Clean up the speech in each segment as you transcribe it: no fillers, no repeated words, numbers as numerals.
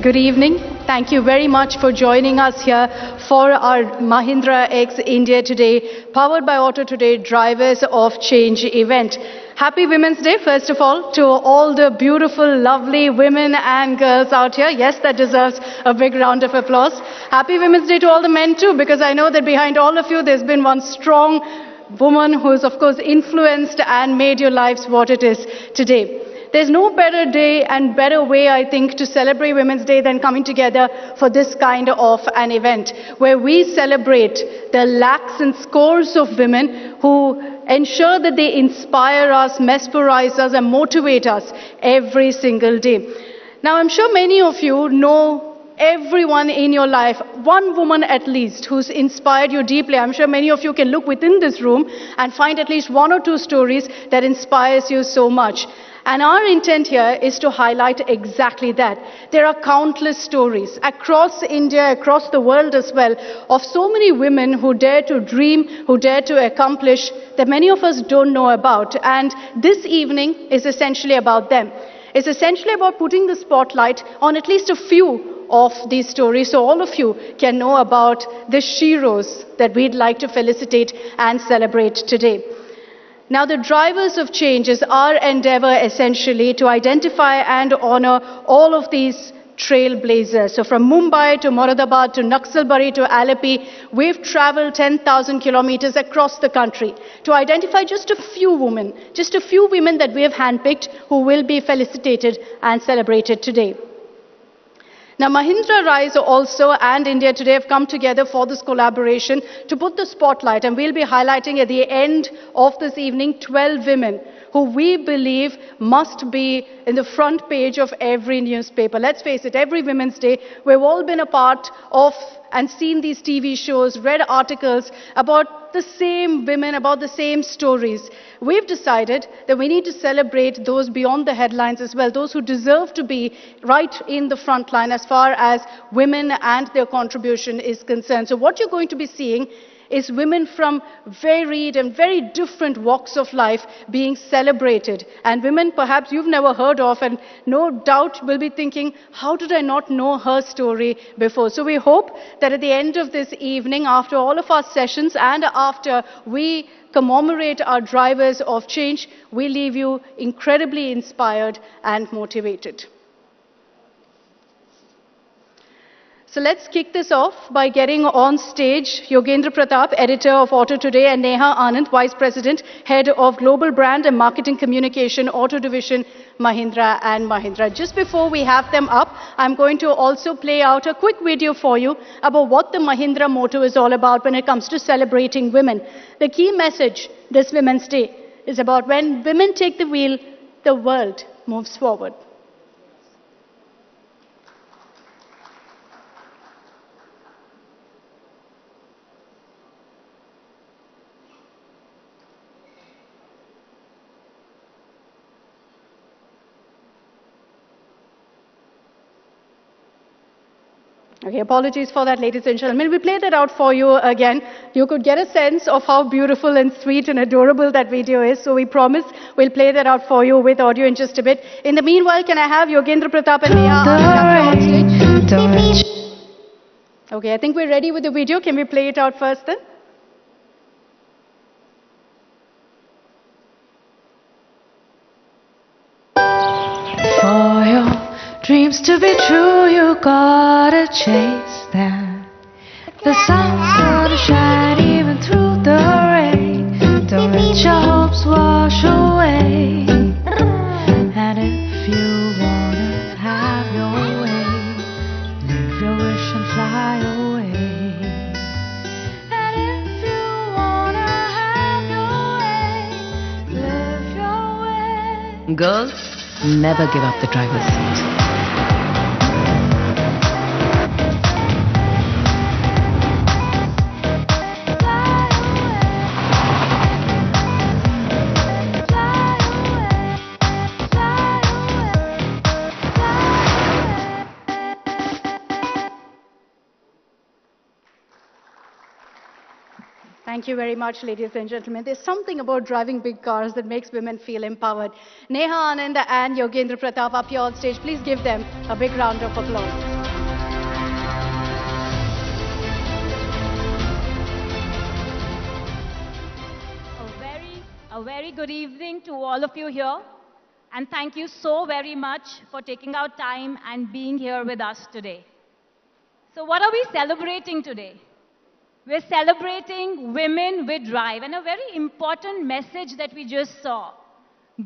good evening. Thank you very much for joining us here for our Mahindra X India Today, powered by Auto Today Drivers of Change event. Happy Women's Day, first of all, to all the beautiful, lovely women and girls out here. Yes, that deserves a big round of applause. Happy Women's Day to all the men too, because I know that behind all of you, there's been one strong woman who's, of course, influenced and made your lives what it is today. There's no better day and better way, I think, to celebrate Women's Day than coming together for this kind of an event, where we celebrate the lakhs and scores of women who ensure that they inspire us, mesmerize us, and motivate us every single day. Now, I'm sure many of you know everyone in your life, one woman at least, who's inspired you deeply. I'm sure many of you can look within this room and find at least one or two stories that inspires you so much. And our intent here is to highlight exactly that. There are countless stories across India, across the world as well, of so many women who dare to dream, who dare to accomplish, that many of us don't know about. And this evening is essentially about them. It's essentially about putting the spotlight on at least a few of these stories, so all of you can know about the sheroes that we'd like to felicitate and celebrate today. Now, the drivers of change is our endeavor essentially to identify and honor all of these trailblazers. So from Mumbai to Moradabad to Naxalbari to Alleppey, we've traveled 10,000 kilometers across the country to identify just a few women that we have handpicked who will be felicitated and celebrated today. Now, Mahindra Rise also and India Today have come together for this collaboration to put the spotlight, and we'll be highlighting at the end of this evening 12 women who we believe must be in the front page of every newspaper. Let's face it, every Women's Day, we've all been a part of and seen these TV shows, read articles about the same women, about the same stories. We've decided that we need to celebrate those beyond the headlines as well, those who deserve to be right in the front line as far as women and their contribution is concerned. So what you're going to be seeing is women from varied and very different walks of life being celebrated. And women perhaps you've never heard of and no doubt will be thinking, how did I not know her story before? So we hope that at the end of this evening, after all of our sessions and after we commemorate our drivers of change, we leave you incredibly inspired and motivated. So let's kick this off by getting on stage Yogendra Pratap, editor of Auto Today, and Neha Anand, vice president, head of global brand and marketing communication, Auto Division, Mahindra and Mahindra. Just before we have them up, I'm going to also play out a quick video for you about what the Mahindra motto is all about when it comes to celebrating women. The key message this Women's Day is about when women take the wheel, the world moves forward. Okay, apologies for that, ladies and gentlemen. We played that out for you again. You could get a sense of how beautiful and sweet and adorable that video is. So we promise we'll play that out for you with audio in just a bit. In the meanwhile, can I have Yogendra Pratap and Neha on stage? Okay, I think we're ready with the video. Can we play it out first then? For your dreams to be true, you gotta chase them. The sun's gonna shine even through the rain. Don't let your hopes wash away. And if you wanna have your way, live your wish and fly away. And if you wanna have your way, live your way. Girls, never give up the driver's seat. Thank you very much, ladies and gentlemen. There's something about driving big cars that makes women feel empowered. Neha Anand and Yogendra Pratap up here on stage. Please give them a big round of applause. A very good evening to all of you here. And thank you so very much for taking out time and being here with us today. So what are we celebrating today? We're celebrating women with drive, and a very important message that we just saw.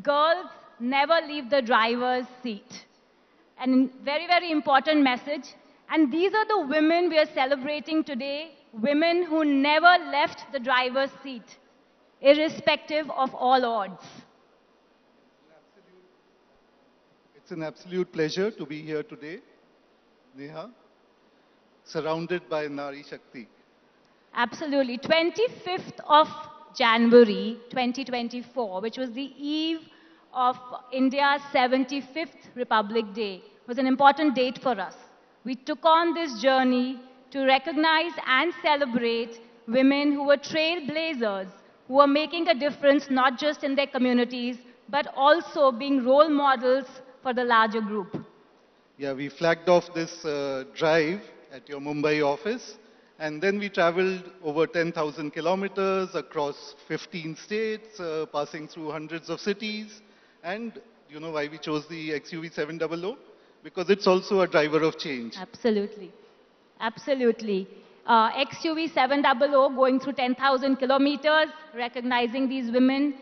Girls never leave the driver's seat. And very, very important message. And these are the women we are celebrating today, women who never left the driver's seat, irrespective of all odds. It's an absolute pleasure to be here today, Neha, surrounded by Nari Shakti. Absolutely. 25th of January 2024, which was the eve of India's 75th Republic Day, was an important date for us. We took on this journey to recognize and celebrate women who were trailblazers, who were making a difference not just in their communities, but also being role models for the larger group. Yeah, we flagged off this drive at your Mumbai office, and then we traveled over 10,000 kilometers across 15 states, passing through hundreds of cities. And you know why we chose the XUV 700? Because it's also a driver of change. Absolutely. Absolutely. XUV 700 going through 10,000 kilometers, recognizing these women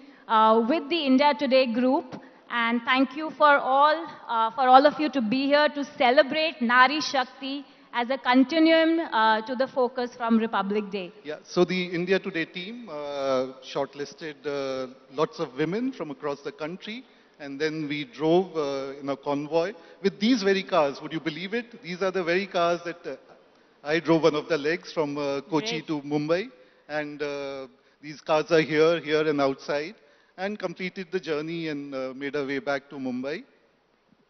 with the India Today group. And thank you for all of you to be here to celebrate Nari Shakti as a continuum to the focus from Republic Day. Yeah, so the India Today team shortlisted lots of women from across the country, and then we drove in a convoy with these very cars. Would you believe it? These are the very cars that I drove one of the legs from Kochi Great. to Mumbai, and these cars are here and outside, and completed the journey and made our way back to Mumbai.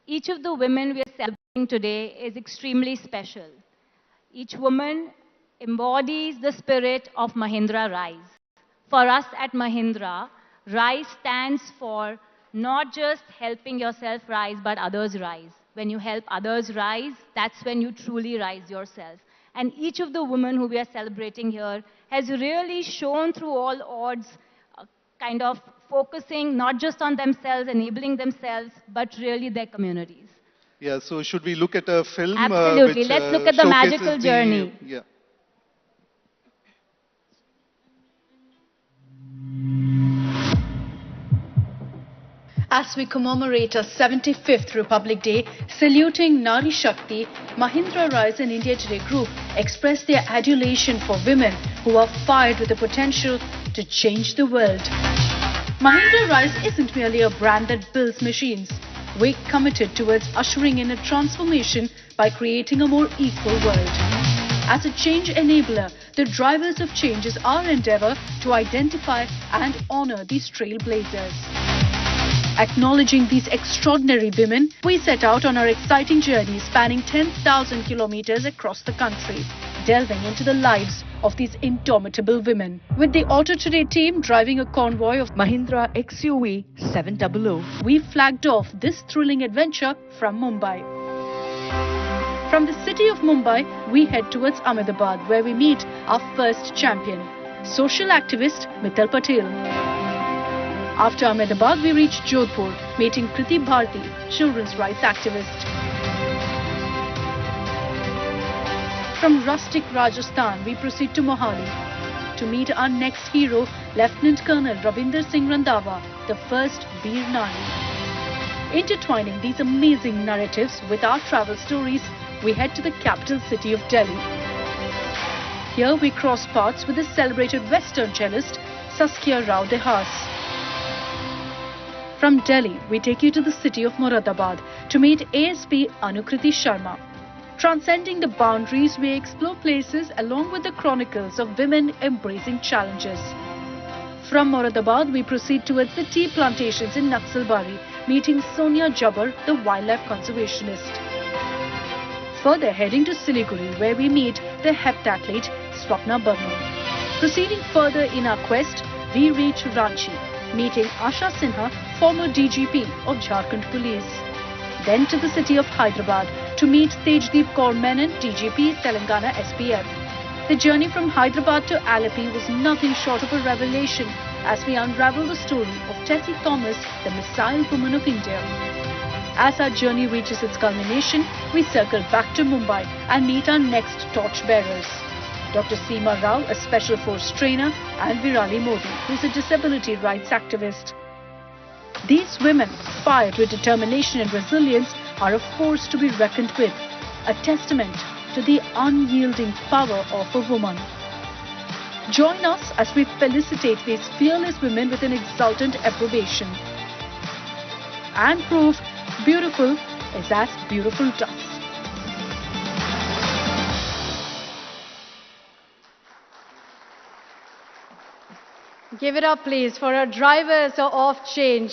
Each of the women we are celebrating today is extremely special. Each woman embodies the spirit of Mahindra Rise. For us at Mahindra, Rise stands for not just helping yourself rise, but others rise. When you help others rise, that's when you truly rise yourself. And each of the women who we are celebrating here has really shown through all odds, kind of focusing not just on themselves, enabling themselves, but really their communities. Yeah, so should we look at a film? Absolutely. Which, Let's look at the showcases magical journey. Yeah. As we commemorate our 75th Republic Day, saluting Nari Shakti, Mahindra Rise and India Today Group express their adulation for women who are fired with the potential to change the world. Mahindra Rise isn't merely a brand that builds machines. We're committed towards ushering in a transformation by creating a more equal world. As a change enabler, the drivers of change is our endeavor to identify and honor these trailblazers. Acknowledging these extraordinary women, we set out on our exciting journey spanning 10,000 kilometers across the country, delving into the lives of these indomitable women. With the Auto Today team driving a convoy of Mahindra XUV 700, we flagged off this thrilling adventure from Mumbai. From the city of Mumbai, we head towards Ahmedabad, where we meet our first champion, social activist Mittal Patel. After Ahmedabad, we reach Jodhpur, meeting Kriti Bharti, children's rights activist. From rustic Rajasthan, we proceed to Mohali to meet our next hero, Lieutenant Colonel Ravinder Singh Randhawa, the first Veer Nari. Intertwining these amazing narratives with our travel stories, we head to the capital city of Delhi. Here we cross paths with the celebrated Western cellist Saskia Rao Dehas. From Delhi, we take you to the city of Moradabad to meet ASP Anukriti Sharma. Transcending the boundaries, we explore places along with the chronicles of women embracing challenges. From Moradabad, we proceed towards the tea plantations in Naxalbari, meeting Sonia Jabbar, the wildlife conservationist. Further heading to Siliguri, where we meet the heptathlete Swapna Burman. Proceeding further in our quest, we reach Ranchi, meeting Asha Sinha, former DGP of Jharkhand Police. Then to the city of Hyderabad to meet Tejdeep Kaur Menon, DGP, Telangana SPF. The journey from Hyderabad to Alleppey was nothing short of a revelation, as we unravel the story of Tessie Thomas, the Missile Woman of India. As our journey reaches its culmination, we circle back to Mumbai and meet our next torchbearers. Dr. Seema Rao, a Special Force trainer, and Virali Modi, who is a disability rights activist. These women, fired with determination and resilience, are a force to be reckoned with, a testament to the unyielding power of a woman. Join us as we felicitate these fearless women with an exultant approbation and prove beautiful is as beautiful does. Give it up, please, for our drivers of change.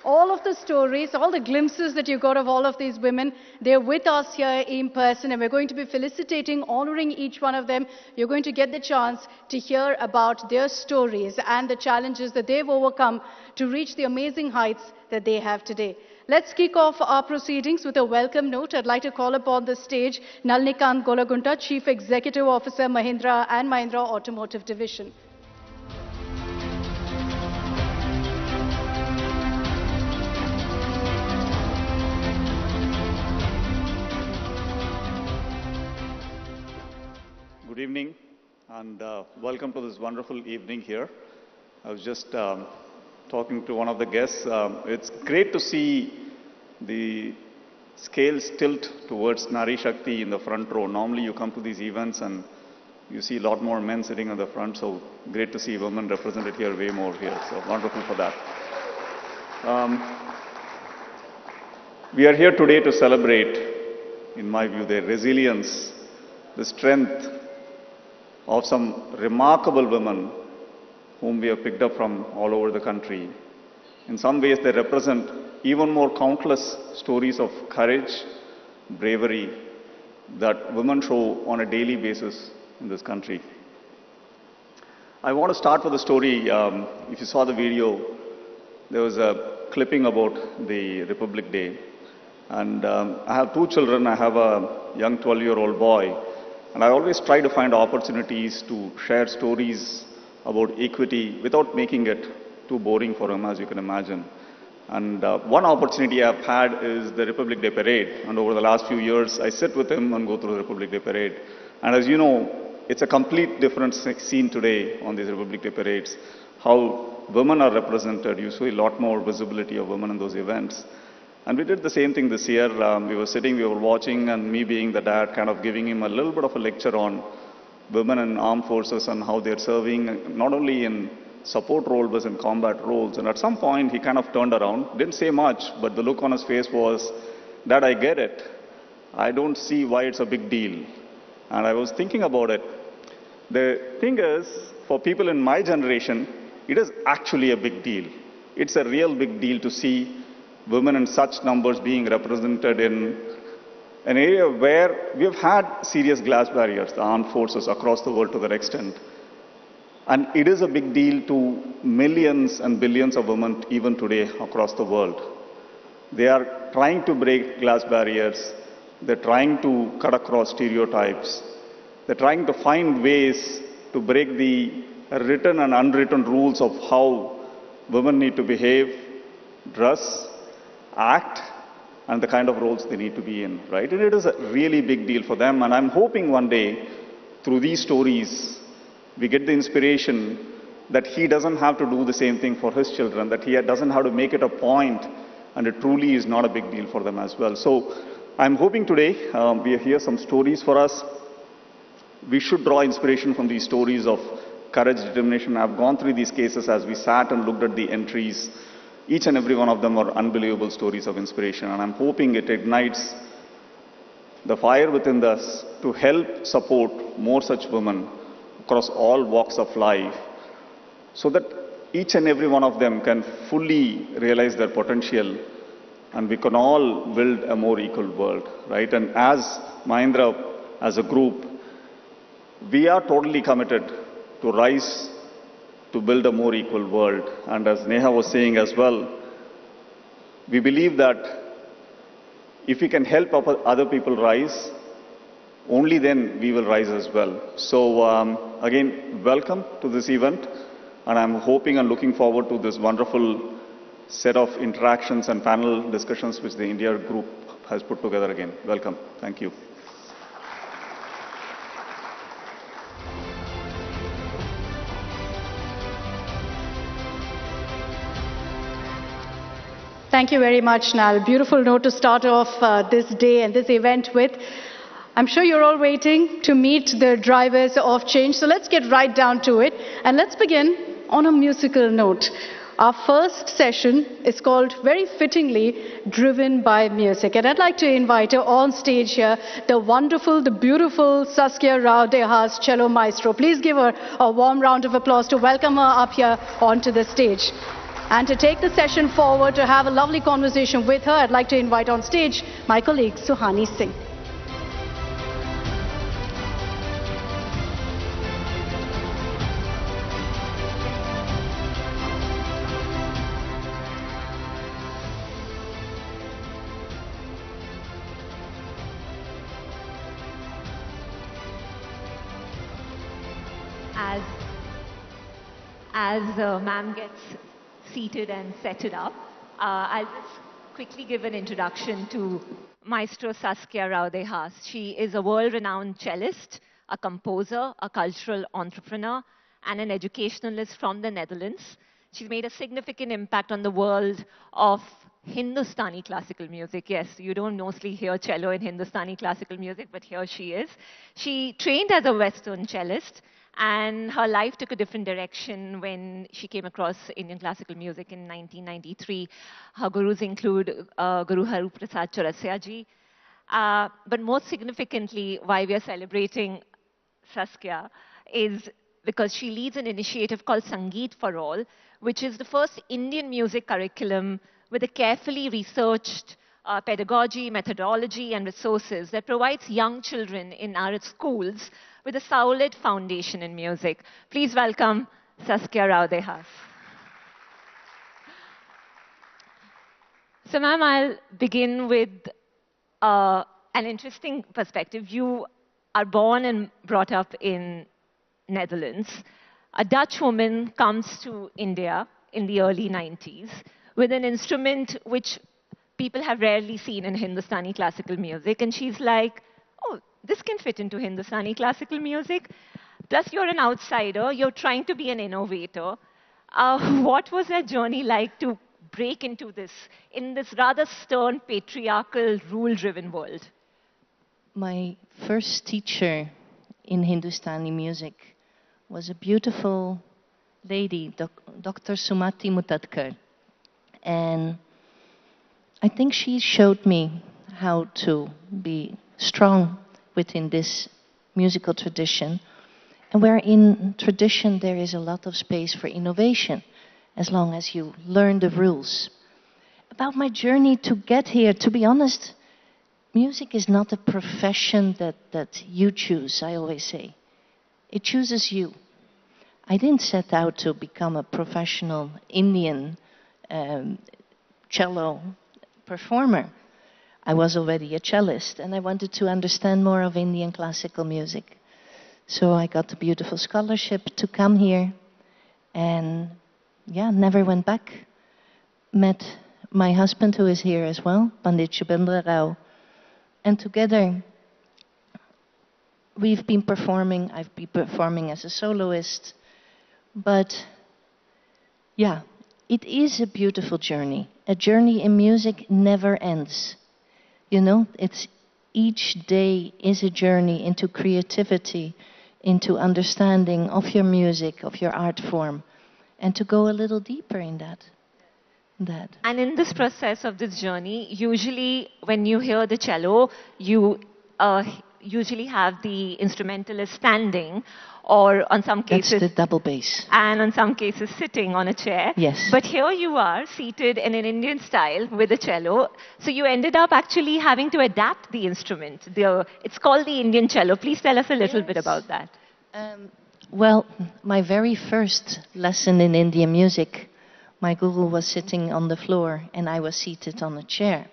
All of the stories, all the glimpses that you got of all of these women, they're with us here in person, and we're going to be felicitating, honoring each one of them. You're going to get the chance to hear about their stories and the challenges that they've overcome to reach the amazing heights that they have today. Let's kick off our proceedings with a welcome note. I'd like to call upon the stage Nalnikant Golagunta, Chief Executive Officer, Mahindra and Mahindra Automotive Division. Good evening and welcome to this wonderful evening here. I was just talking to one of the guests. It's great to see the scales tilt towards Nari Shakti in the front row. Normally you come to these events and you see a lot more men sitting on the front, so great to see women represented here way more here. So wonderful for that. We are here today to celebrate, in my view, their resilience, the strength of some remarkable women whom we have picked up from all over the country. In some ways, they represent even more countless stories of courage, bravery that women show on a daily basis in this country. I want to start with a story. If you saw the video, there was a clipping about the Republic Day. And I have two children. I have a young 12-year-old boy. And I always try to find opportunities to share stories about equity without making it too boring for him, as you can imagine. And one opportunity I've had is the Republic Day Parade. And over the last few years, I sit with him and go through the Republic Day Parade. And as you know, it's a complete different scene today on these Republic Day Parades. How women are represented, you see a lot more visibility of women in those events. And we did the same thing this year. We were sitting, we were watching, and me being the dad, kind of giving him a little bit of a lecture on women in armed forces and how they're serving, not only in support role, but in combat roles. And at some point, he kind of turned around, didn't say much, but the look on his face was, Dad, I get it. I don't see why it's a big deal. And I was thinking about it. The thing is, for people in my generation, it is actually a big deal. It's a real big deal to see women in such numbers being represented in an area where we have had serious glass barriers, the armed forces across the world to that extent. And it is a big deal to millions and billions of women even today across the world. They are trying to break glass barriers. They're trying to cut across stereotypes. They're trying to find ways to break the written and unwritten rules of how women need to behave, dress, act, and the kind of roles they need to be in, right? And it is a really big deal for them, and I'm hoping one day, through these stories, we get the inspiration that he doesn't have to do the same thing for his children, that he doesn't have to make it a point, and it truly is not a big deal for them as well. So I'm hoping today we hear some stories for us. We should draw inspiration from these stories of courage, determination. I've gone through these cases as we sat and looked at the entries. Each and every one of them are unbelievable stories of inspiration, and I'm hoping it ignites the fire within us to help support more such women across all walks of life, so that each and every one of them can fully realize their potential, and we can all build a more equal world, right? And as Mahindra, as a group, we are totally committed to rise to build a more equal world. And as Neha was saying as well, we believe that if we can help other people rise, only then we will rise as well. So again, welcome to this event. And I'm hoping and looking forward to this wonderful set of interactions and panel discussions which the India group has put together again. Welcome. Thank you. Thank you very much, Nal. Beautiful note to start off this day and this event with. I'm sure you're all waiting to meet the drivers of change. So let's get right down to it. And let's begin on a musical note. Our first session is called, very fittingly, Driven by Music. And I'd like to invite her on stage here, the wonderful, the beautiful Saskia Rao Dehas, cello maestro. Please give her a warm round of applause to welcome her up here onto the stage. And to take the session forward, to have a lovely conversation with her, I'd like to invite on stage my colleague, Suhani Singh. As ma'am gets seated and set it up, I'll just quickly give an introduction to Maestro Saskia Rao Dehas. She is a world-renowned cellist, a composer, a cultural entrepreneur, and an educationalist from the Netherlands. She's made a significant impact on the world of Hindustani classical music. Yes, you don't mostly hear cello in Hindustani classical music, but here she is. She trained as a Western cellist, and her life took a different direction when she came across Indian classical music in 1993. Her gurus include Guru Haru Prasad Chaurasia ji. But most significantly, why we are celebrating Saskia is because she leads an initiative called Sangeet for All, which is the first Indian music curriculum with a carefully researched pedagogy, methodology, and resources that provides young children in our schools with a solid foundation in music. Please welcome Saskia Rao Dehas. So, ma'am, I'll begin with an interesting perspective. You are born and brought up in Netherlands. A Dutch woman comes to India in the early 90s with an instrument which people have rarely seen in Hindustani classical music. And she's like, oh, this can fit into Hindustani classical music. Plus, you're an outsider. You're trying to be an innovator. What was that journey like to break into this, in this rather stern, patriarchal, rule-driven world? My first teacher in Hindustani music was a beautiful lady, Dr. Sumati Mutadkar. And I think she showed me how to be strong within this musical tradition. And where in tradition there is a lot of space for innovation, as long as you learn the rules. About my journey to get here, to be honest, music is not a profession that you choose, I always say. It chooses you. I didn't set out to become a professional Indian cello performer. I was already a cellist, and I wanted to understand more of Indian classical music. So I got a beautiful scholarship to come here, and yeah, never went back. Met my husband, who is here as well, Pandit Shubhendra Rao, and together we've been performing. I've been performing as a soloist, but yeah, it is a beautiful journey. A journey in music never ends. You know, it's each day is a journey into creativity, into understanding of your music, of your art form, and to go a little deeper in that. And in this process of this journey, usually when you hear the cello, you usually have the instrumentalist standing, or on some cases... That's the double bass. And on some cases sitting on a chair. Yes. But here you are, seated in an Indian style with a cello. So you ended up actually having to adapt the instrument. It's called the Indian cello. Please tell us a little bit about that. Well, my very first lesson in Indian music, my guru was sitting on the floor and I was seated on a chair.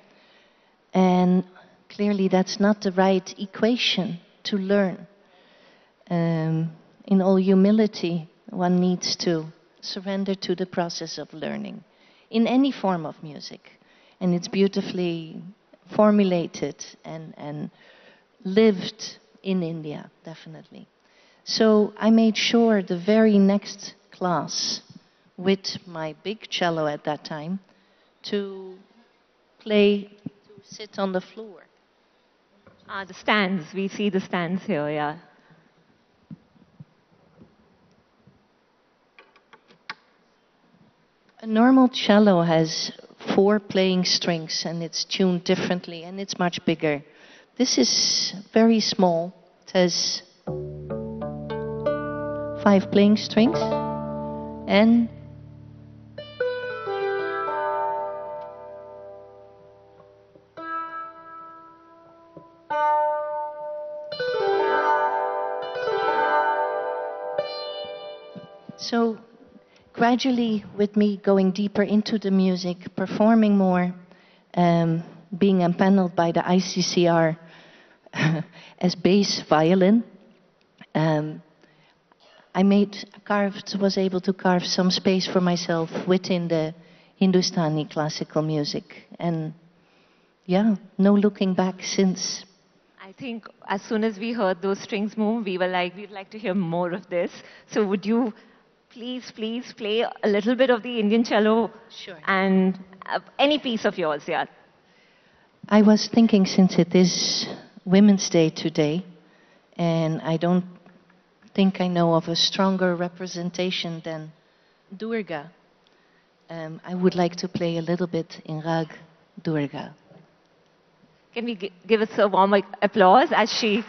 And clearly that's not the right equation to learn. In all humility, one needs to surrender to the process of learning in any form of music. And it's beautifully formulated and lived in India, definitely. So I made sure the very next class, with my big cello at that time, to sit on the floor. The stands, we see the stands here, yeah. A normal cello has 4 playing strings and it's tuned differently and it's much bigger. This is very small. It has 5 playing strings and so gradually, with me going deeper into the music, performing more, being empaneled by the ICCR as bass violin, was able to carve some space for myself within the Hindustani classical music. And yeah, no looking back since. I think as soon as we heard those strings move, we were like, we'd like to hear more of this. So would you please play a little bit of the Indian cello? Sure. And any piece of yours, yeah. I was thinking, since it is Women's Day today, and I don't think I know of a stronger representation than Durga, I would like to play a little bit in Rag Durga. Can we give us a warm applause as she...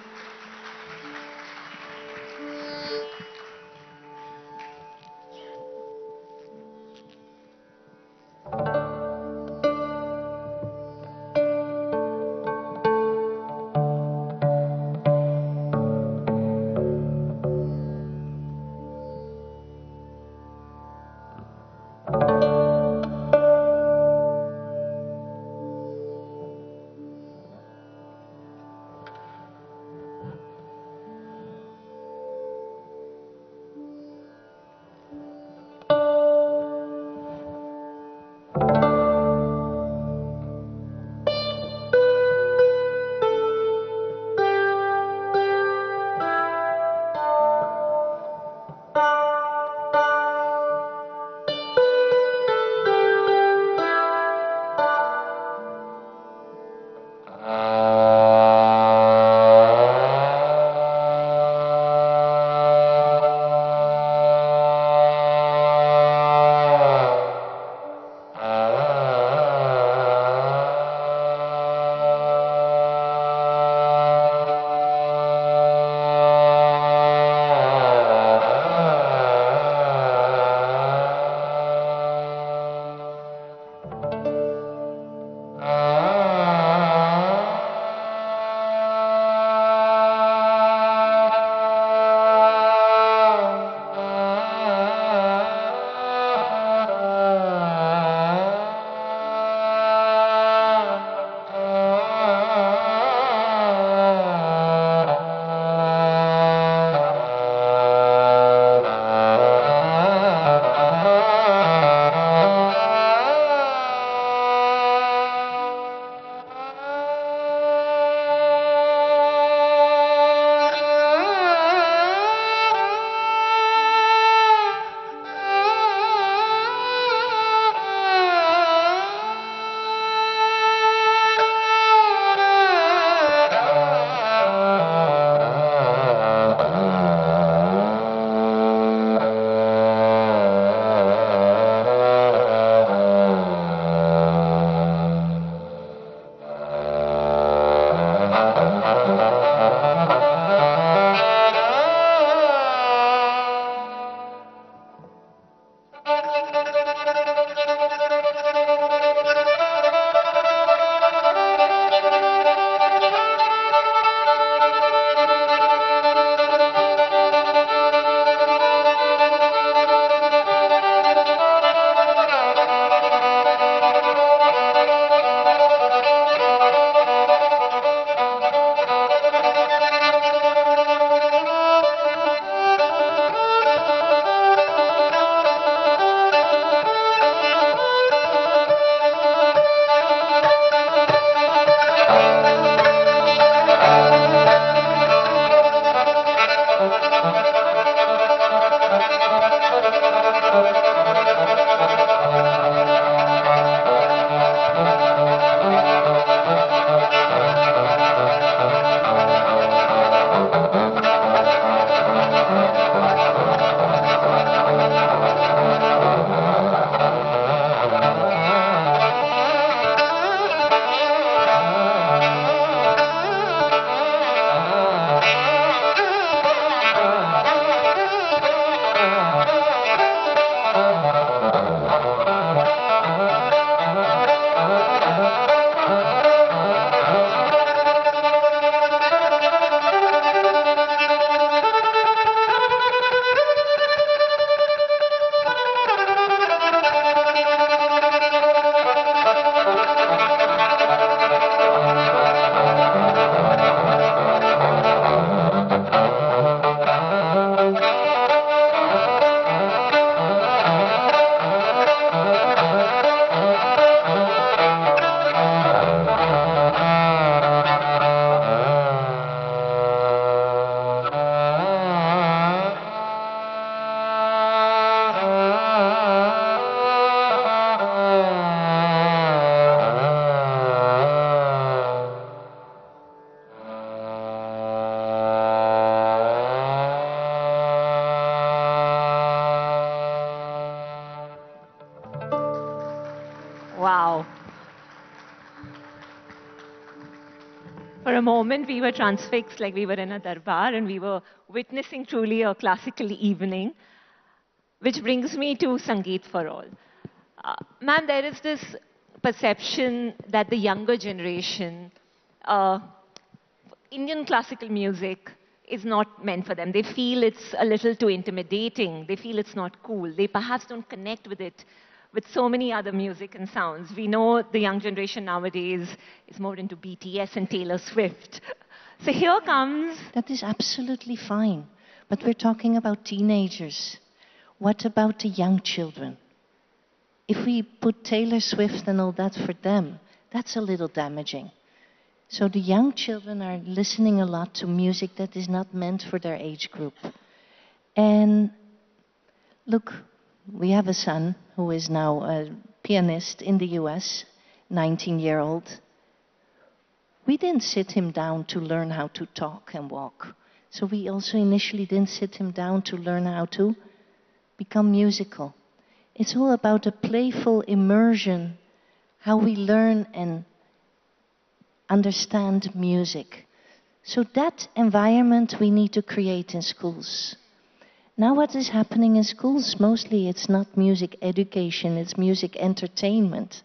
a moment, we were transfixed like we were in a darbar and we were witnessing truly a classical evening, which brings me to Sangeet for All. Ma'am, there is this perception that the younger generation, Indian classical music is not meant for them. They feel it's a little too intimidating. They feel it's not cool. They perhaps don't connect with it with so many other music and sounds. We know the young generation nowadays is more into BTS and Taylor Swift. So here comes... That is absolutely fine. But we're talking about teenagers. What about the young children? If we put Taylor Swift and all that for them, that's a little damaging. So the young children are listening a lot to music that is not meant for their age group. And look, we have a son who is now a pianist in the US, 19-year-old. We didn't sit him down to learn how to talk and walk. So we also initially didn't sit him down to learn how to become musical. It's all about a playful immersion, how we learn and understand music. So that environment we need to create in schools. Now what is happening in schools, mostly it's not music education, it's music entertainment.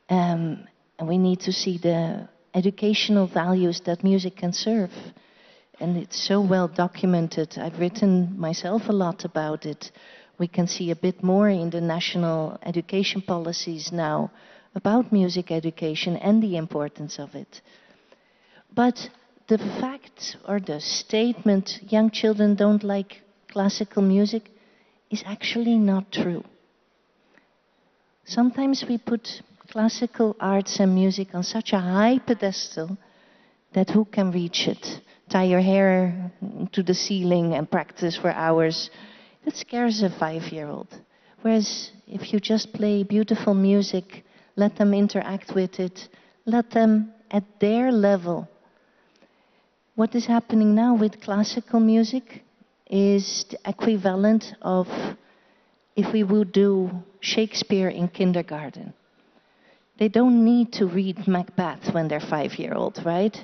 And we need to see the educational values that music can serve. And it's so well documented. I've written myself a lot about it. We can see a bit more in the national education policies now about music education and the importance of it. But the fact or the statement, young children don't like classical music, is actually not true. Sometimes we put classical arts and music on such a high pedestal that who can reach it? Tie your hair to the ceiling and practice for hours. That scares a 5-year-old. Whereas if you just play beautiful music, let them interact with it, let them at their level. What is happening now with classical music is the equivalent of if we would do Shakespeare in kindergarten. They don't need to read Macbeth when they're 5-year-old, right?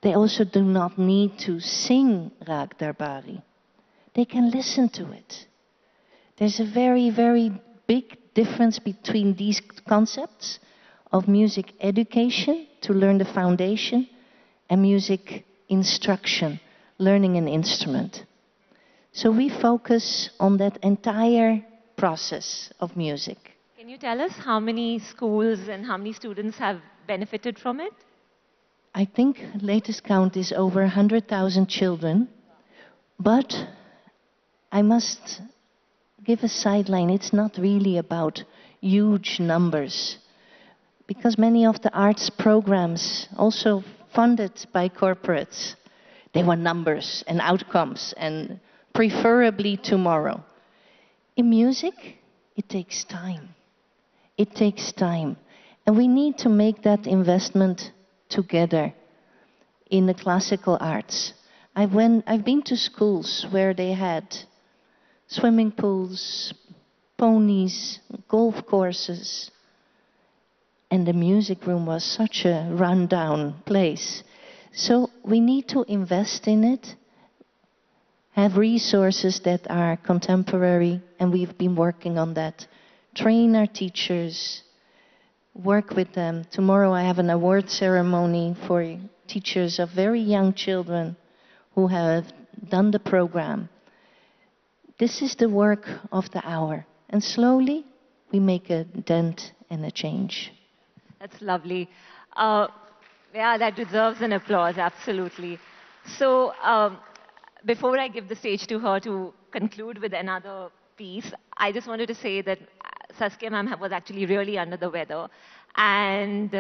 They also do not need to sing Raag Darbari. They can listen to it. There's a very, very big difference between these concepts of music education, to learn the foundation, and music instruction, learning an instrument. So we focus on that entire process of music. Can you tell us how many schools and how many students have benefited from it? I think latest count is over 100,000 children, but I must give a sideline. It's not really about huge numbers, because many of the arts programs, also funded by corporates, they want numbers and outcomes and preferably tomorrow. In music, it takes time. It takes time. And we need to make that investment together in the classical arts. I've been to schools where they had swimming pools, ponies, golf courses, and the music room was such a rundown place. So we need to invest in it, have resources that are contemporary, and we've been working on that. Train our teachers, work with them. Tomorrow I have an award ceremony for teachers of very young children who have done the program. This is the work of the hour. And slowly we make a dent and a change. That's lovely. Yeah, that deserves an applause, absolutely. So before I give the stage to her to conclude with another piece, I just wanted to say that Saskia ma'am was actually really under the weather. And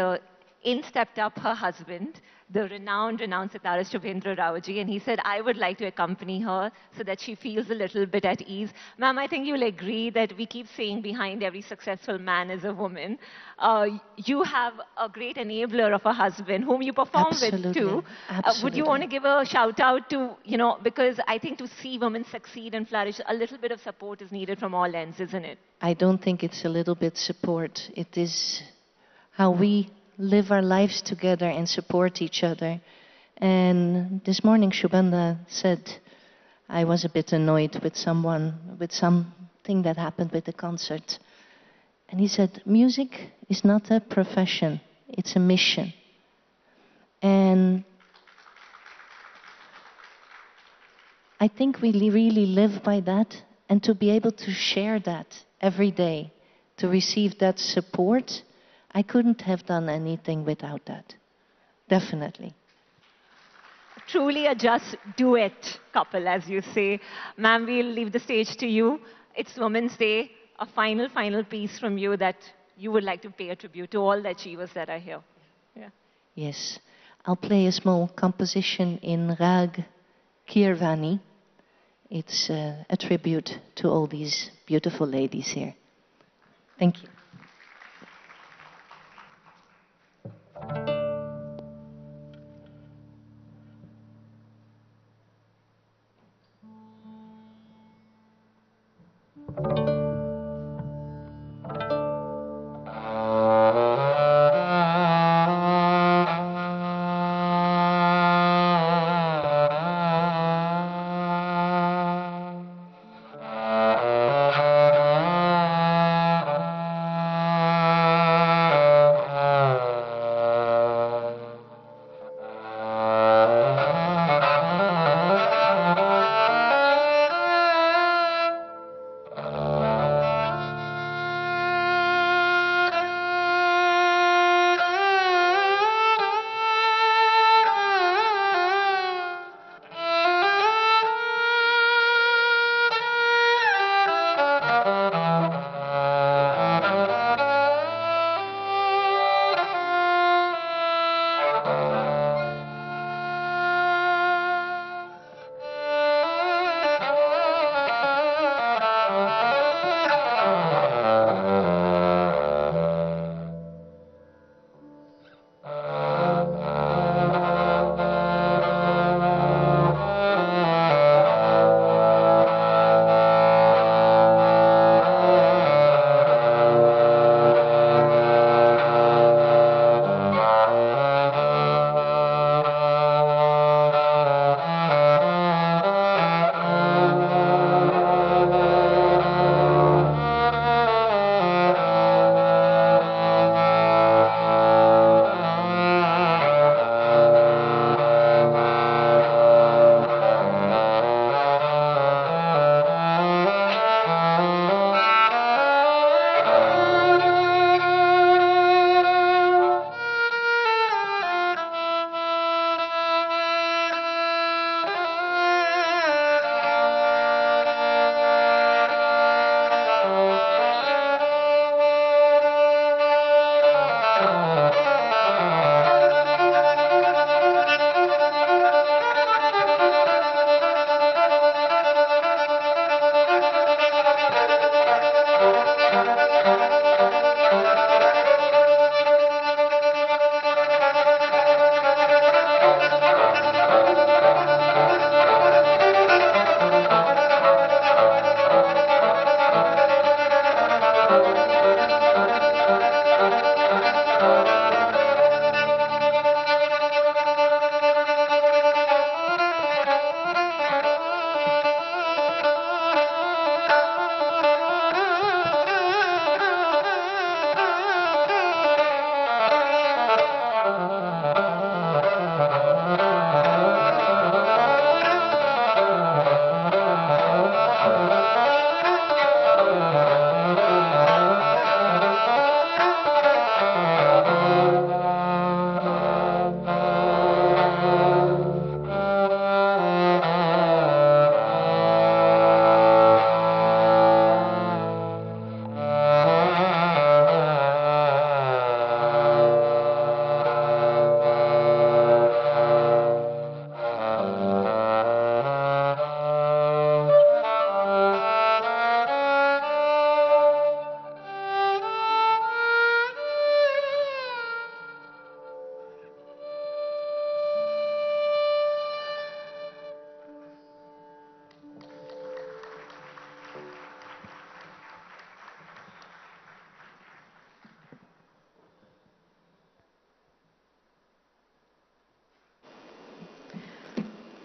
in stepped up her husband, the renowned sitarist Shubhendra Raoji, and he said, I would like to accompany her so that she feels a little bit at ease. Ma'am, I think you'll agree that we keep saying behind every successful man is a woman. You have a great enabler of a husband whom you perform with too. Would you want to give a shout out to, because I think to see women succeed and flourish, a little bit of support is needed from all ends, isn't it? I don't think it's a little bit support. It is how we live our lives together and support each other. And this morning, Shubhanda said, I was a bit annoyed with something that happened with the concert. And he said, music is not a profession, it's a mission. And I think we really live by that, and to be able to share that every day, to receive that support, I couldn't have done anything without that. Definitely. Truly a just do it couple, as you say. Ma'am, we'll leave the stage to you. It's Women's Day. A final piece from you that you would like to pay a tribute to all the achievers that are here. Yeah. Yes. I'll play a small composition in Rag Kirvani. It's a tribute to all these beautiful ladies here. Thank you.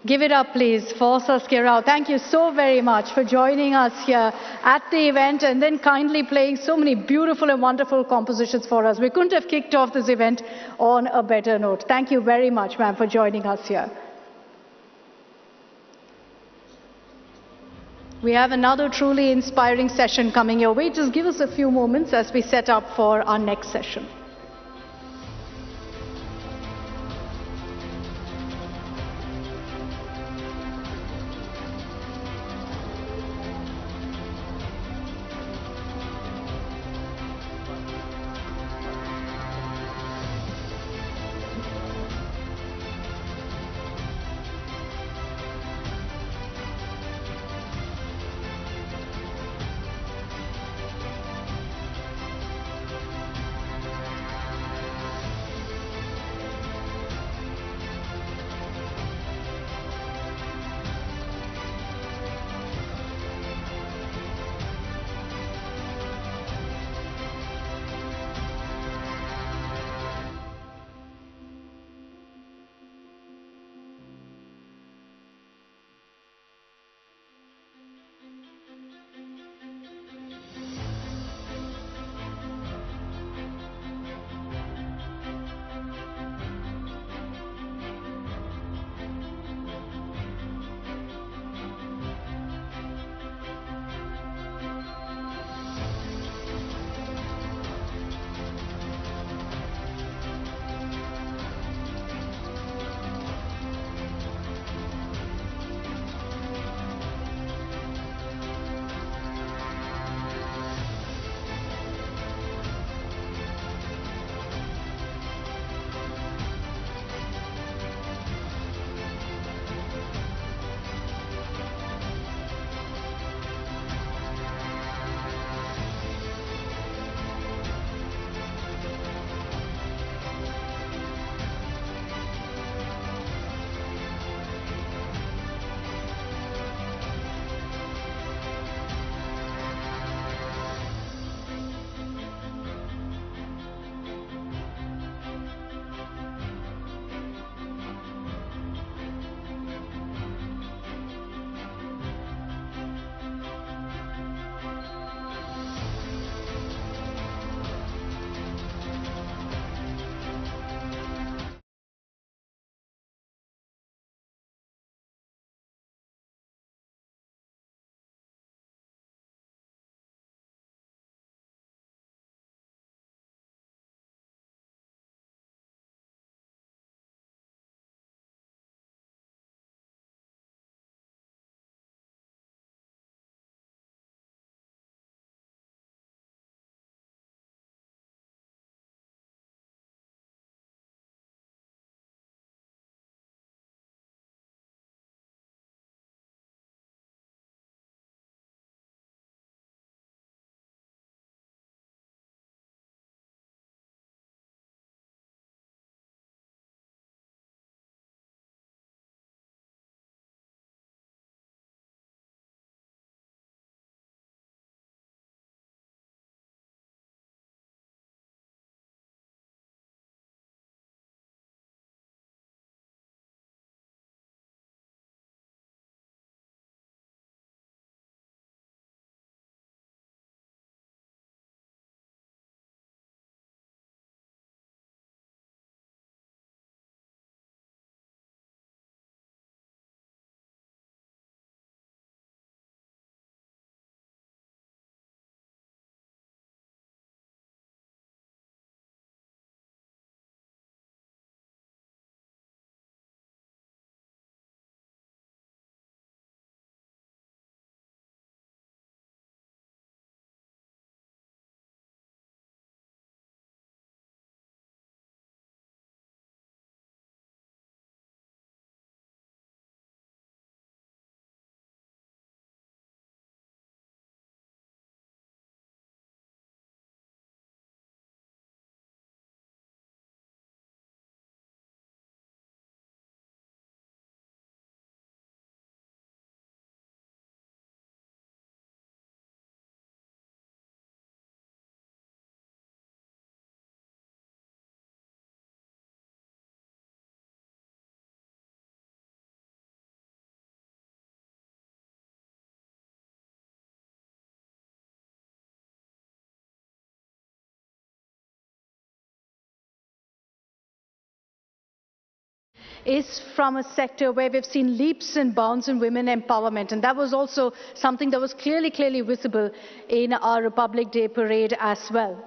Give it up, please, for Saskia Rao. Thank you so very much for joining us here at the event and then kindly playing so many beautiful and wonderful compositions for us. We couldn't have kicked off this event on a better note. Thank you very much, ma'am, for joining us here. We have another truly inspiring session coming your way. Just give us a few moments as we set up for our next session. is from a sector where we've seen leaps and bounds in women empowerment. And that was also something that was clearly visible in our Republic Day parade as well.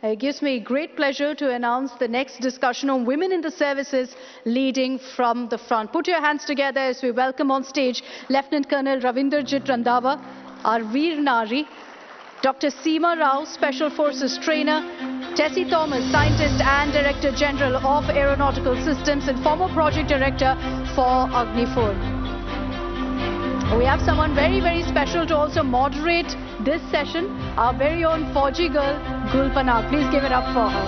It gives me great pleasure to announce the next discussion on women in the services leading from the front. Put your hands together as we welcome on stage Lieutenant Colonel Ravinderjit Randhawa, our Veer Nari, Dr. Seema Rao, Special Forces Trainer, Tessie Thomas, Scientist and Director General of Aeronautical Systems and former Project Director for Agni-4. We have someone very special to also moderate this session, our very own Fauji girl, Gulpana. Please give it up for her.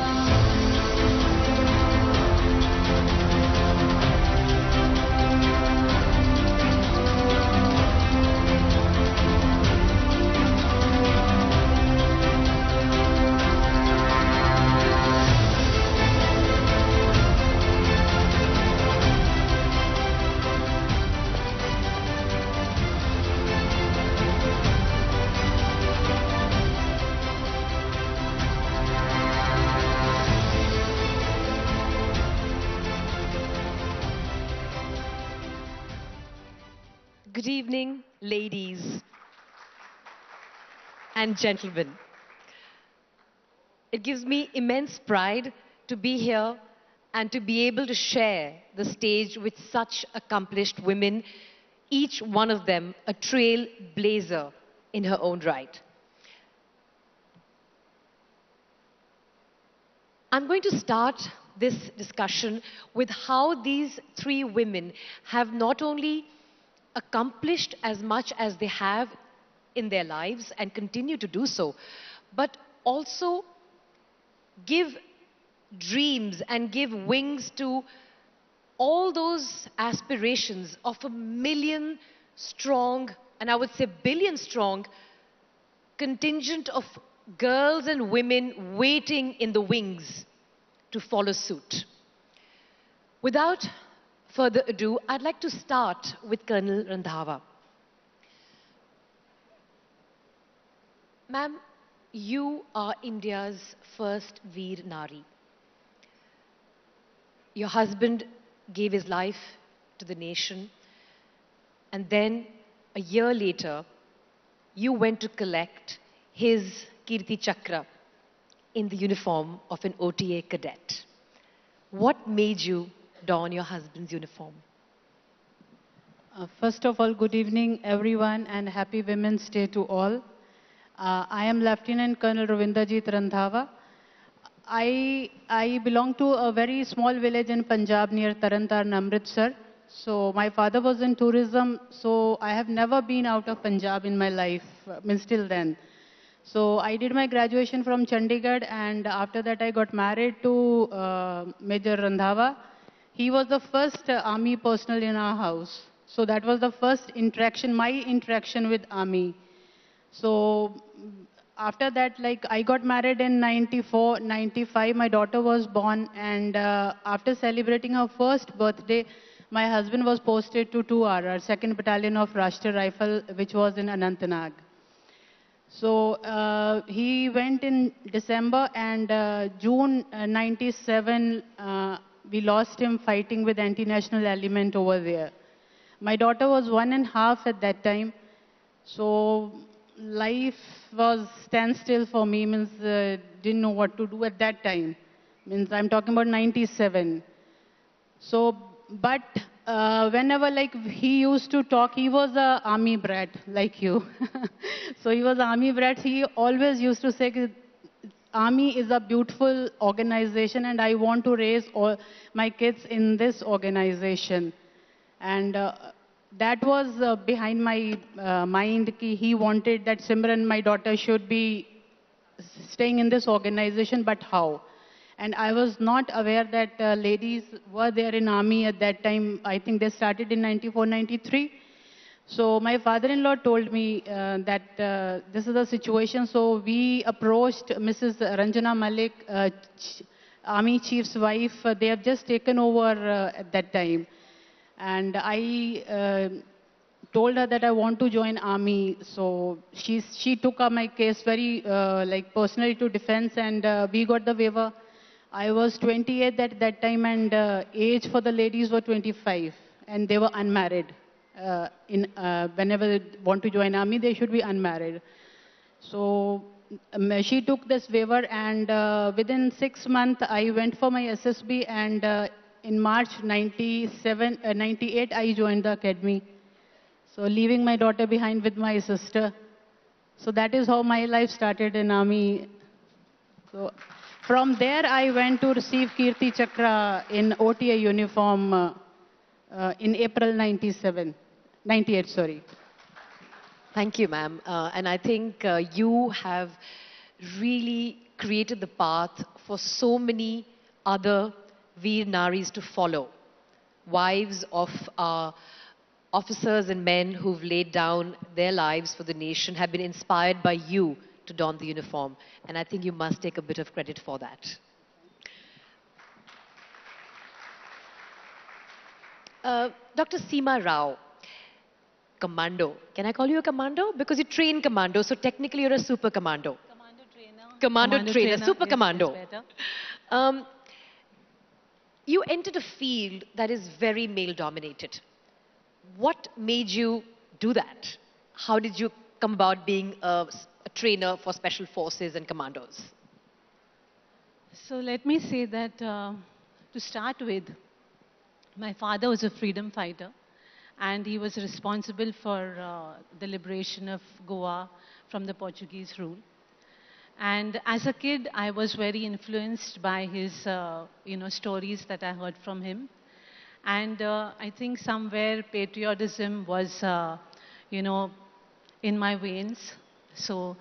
Good evening, ladies and gentlemen. It gives me immense pride to be here and to be able to share the stage with such accomplished women, each one of them a trailblazer in her own right. I'm going to start this discussion with how these three women have not only accomplished as much as they have in their lives and continue to do so, but also give dreams and give wings to all those aspirations of a million strong, and I would say billion strong, contingent of girls and women waiting in the wings to follow suit. Without further ado, I'd like to start with Colonel Randhawa. Ma'am, you are India's first Veer Nari. Your husband gave his life to the nation, and then a year later, you went to collect his Kirti Chakra in the uniform of an OTA cadet. What made you don your husband's uniform? First of all, good evening everyone and happy Women's Day to all. I am Lieutenant Colonel Ravinderjit Randhawa. I belong to a very small village in Punjab near Tarantaran, Amritsar. So my father was in tourism, so I have never been out of Punjab in my life, till then. So I did my graduation from Chandigarh, and after that I got married to Major Randhawa. He was the first army personnel in our house. So that was the first interaction, my interaction with army. So after that, like, I got married in 94, 95, my daughter was born, and after celebrating her first birthday, my husband was posted to 2R, 2nd Battalion of Rashtriya Rifle, which was in Anantnag. So he went in December, and June 97, we lost him fighting with anti-national element over there. My daughter was 1.5 at that time. So life was standstill for me, didn't know what to do at that time. I'm talking about 97. So, but whenever like he used to talk, he was a army brat like you. So he was army brat. He always used to say, Army is a beautiful organization and I want to raise all my kids in this organization. And that was behind my mind. He wanted that Simran, my daughter, should be staying in this organization, but how? And I was not aware that ladies were there in army at that time. I think they started in 94, 93. So my father-in-law told me that this is the situation. So we approached Mrs. Ranjana Malik, Army Chief's wife. They have just taken over at that time. And I told her that I want to join Army. So she took up my case very like personally to defense, and we got the waiver. I was 28 at that time, and age for the ladies were 25, and they were unmarried. Whenever they want to join army, they should be unmarried. So she took this waiver, and within 6 months, I went for my SSB, and in March 98, I joined the academy. So leaving my daughter behind with my sister. So that is how my life started in army. So from there, I went to receive Kirti Chakra in OTA uniform in April 98, sorry. Thank you, ma'am. And I think you have really created the path for so many other Veer Naris to follow. Wives of officers and men who've laid down their lives for the nation have been inspired by you to don the uniform. And I think you must take a bit of credit for that. Dr. Seema Rao, commando. Can I call you a commando? Because you train commando, so technically you're a super commando. Commando trainer, super commando. You entered a field that is very male dominated. What made you do that? How did you come about being a trainer for special forces and commandos? So let me say that to start with, my father was a freedom fighter, and he was responsible for the liberation of Goa from the Portuguese rule. And as a kid, I was very influenced by his, stories that I heard from him. And I think somewhere patriotism was, in my veins. So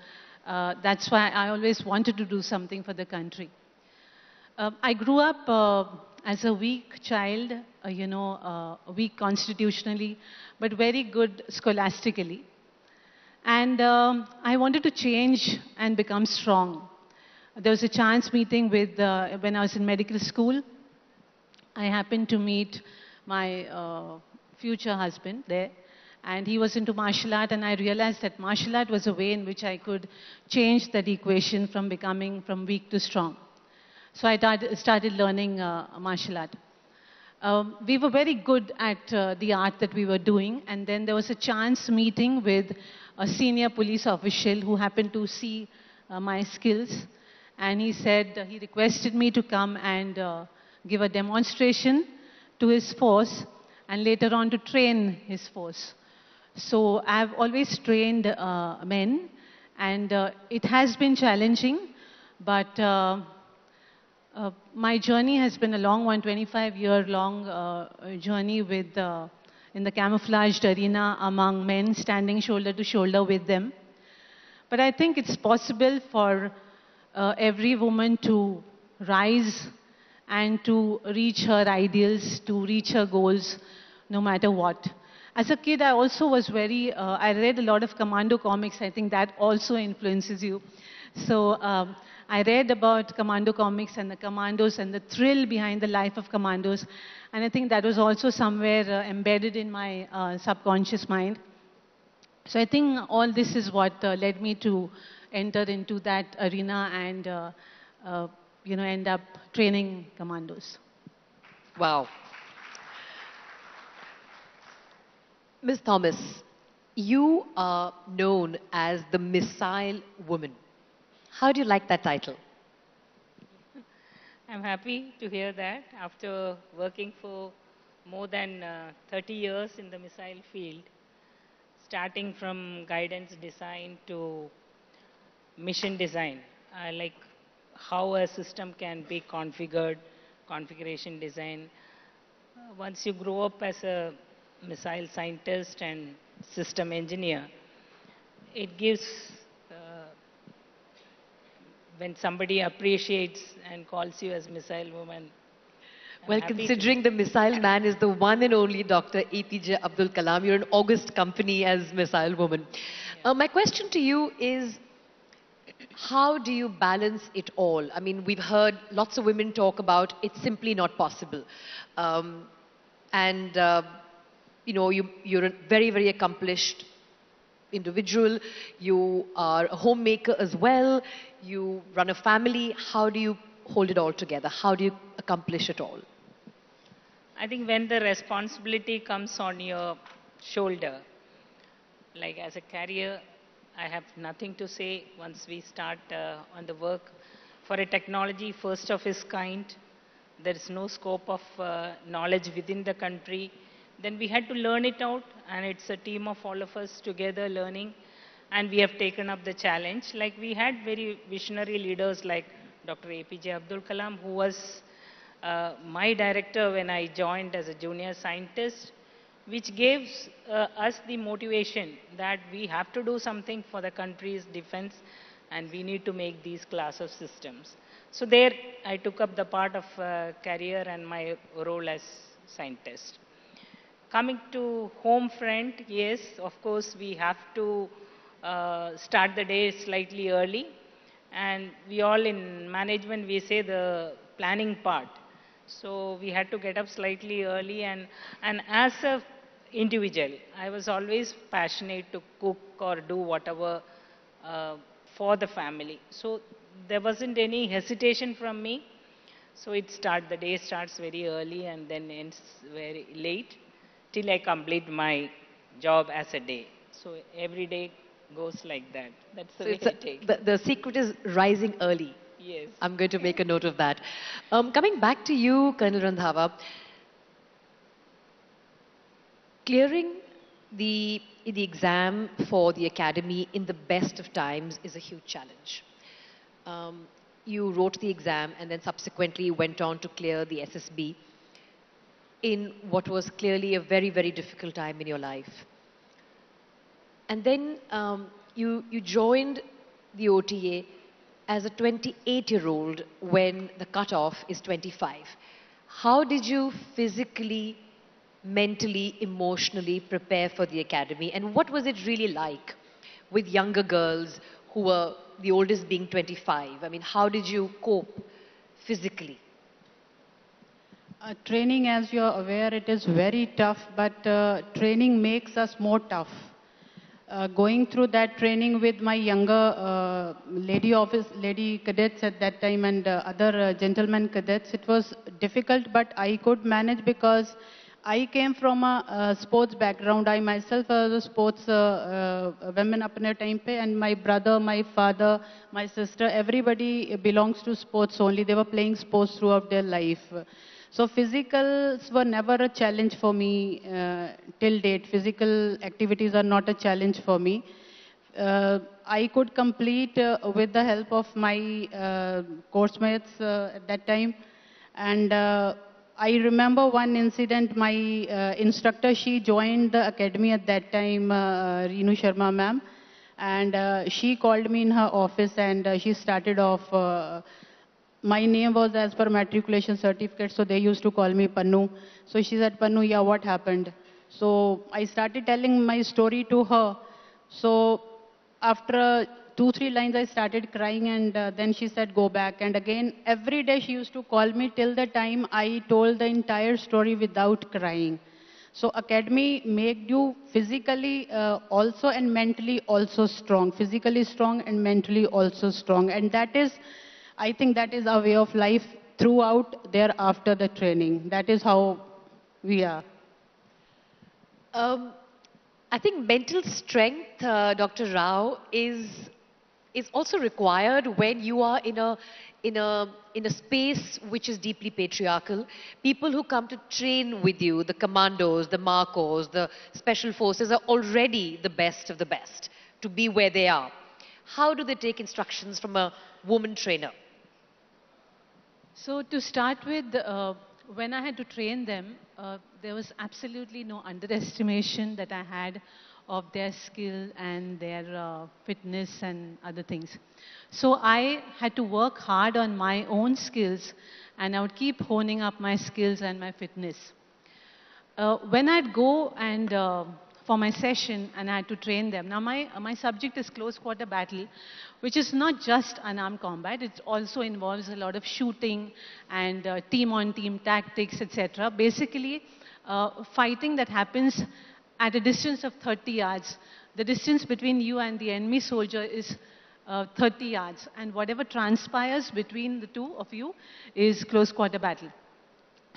that's why I always wanted to do something for the country. I grew up as a weak child, weak constitutionally, but very good scholastically. And I wanted to change and become strong. There was a chance meeting with, when I was in medical school, I happened to meet my future husband there, and he was into martial art, and I realized that martial art was a way in which I could change that equation from becoming from weak to strong. So I started learning martial art. We were very good at the art that we were doing, and then there was a chance meeting with a senior police official who happened to see my skills, and he said, he requested me to come and give a demonstration to his force and later on to train his force. So I've always trained men, and it has been challenging, but my journey has been a long one, 25-year-long journey with, in the camouflaged arena among men, standing shoulder to shoulder with them. But I think it's possible for every woman to rise and to reach her ideals, to reach her goals, no matter what. As a kid, I also was very, I read a lot of commando comics. I think that also influences you. So I read about commando comics and the commandos and the thrill behind the life of commandos. And I think that was also somewhere embedded in my subconscious mind. So I think all this is what led me to enter into that arena and, end up training commandos. Wow. Ms. Thomas, you are known as the Missile Woman. How do you like that title? I'm happy to hear that after working for more than 30 years in the missile field, starting from guidance design to mission design. I like how a system can be configured, configuration design. Once you grow up as a missile scientist and system engineer, it gives, when somebody appreciates and calls you as missile woman. Well, considering the missile man is the one and only Dr. APJ Abdul Kalam, you're an august company as Missile Woman. Yeah. My question to you is, how do you balance it all? I mean, we've heard lots of women talk about it's simply not possible. You're a very, very accomplished individual. You are a homemaker as well. You run a family. How do you hold it all together? How do you accomplish it all? I think when the responsibility comes on your shoulder, like as a career, I have nothing to say once we start on the work. For a technology first of its kind, there is no scope of knowledge within the country. Then we had to learn it out, and it's a team of all of us together learning, and we have taken up the challenge. Like we had very visionary leaders like Dr. APJ Abdul Kalam, who was my director when I joined as a junior scientist, which gives us the motivation that we have to do something for the country's defense, and we need to make these class of systems. So there I took up the part of career and my role as scientist. Coming to home front, yes, of course we have to start the day slightly early, and we all in management, we say the planning part. So we had to get up slightly early, and as a individual, I was always passionate to cook or do whatever for the family. So there wasn't any hesitation from me. So the day starts very early and then ends very late till I complete my job as a day. So every day goes like that. That's the way I take it. The secret is rising early. Yes. I'm going to make a note of that. Coming back to you, Colonel Randhawa, clearing the exam for the academy in the best of times is a huge challenge. You wrote the exam and then subsequently went on to clear the SSB in what was clearly a very, very difficult time in your life. And then you joined the OTA as a 28-year-old when the cutoff is 25. How did you physically, mentally, emotionally prepare for the academy? And what was it really like with younger girls who were the oldest being 25? I mean, how did you cope physically? Training, as you're aware, it is very tough, but training makes us more tough. Going through that training with my younger lady cadets at that time and other gentlemen cadets, it was difficult, but I could manage because I came from a sports background. I myself was a sports woman apne time pe, and my brother, my father, my sister, everybody belongs to sports only. They were playing sports throughout their life. So physicals were never a challenge for me till date. Physical activities are not a challenge for me. I could complete with the help of my course mates at that time. And I remember one incident, my instructor, she joined the academy at that time, Reenu Sharma ma'am. And she called me in her office and she started off my name was as per matriculation certificate, so they used to call me Pannu. So she said, Pannu, yeah, what happened? So I started telling my story to her. So after 2-3 lines, I started crying, and then she said, go back. And again, every day she used to call me till the time I told the entire story without crying. So academy made you physically also and mentally also strong. Physically strong and mentally also strong. And that is, I think that is our way of life throughout thereafter the training. That is how we are. I think mental strength, Dr. Rao, is also required when you are in a space which is deeply patriarchal. People who come to train with you, the commandos, the Marcos, the special forces, are already the best of the best to be where they are. How do they take instructions from a woman trainer? So to start with, when I had to train them, there was absolutely no underestimation that I had of their skill and their fitness and other things. So I had to work hard on my own skills, and I would keep honing up my skills and my fitness. When I'd go and for my session and I had to train them. Now my subject is close quarter battle, which is not just unarmed combat. It also involves a lot of shooting and team-on-team tactics, etc. Basically, fighting that happens at a distance of 30 yards. The distance between you and the enemy soldier is 30 yards. And whatever transpires between the two of you is close quarter battle.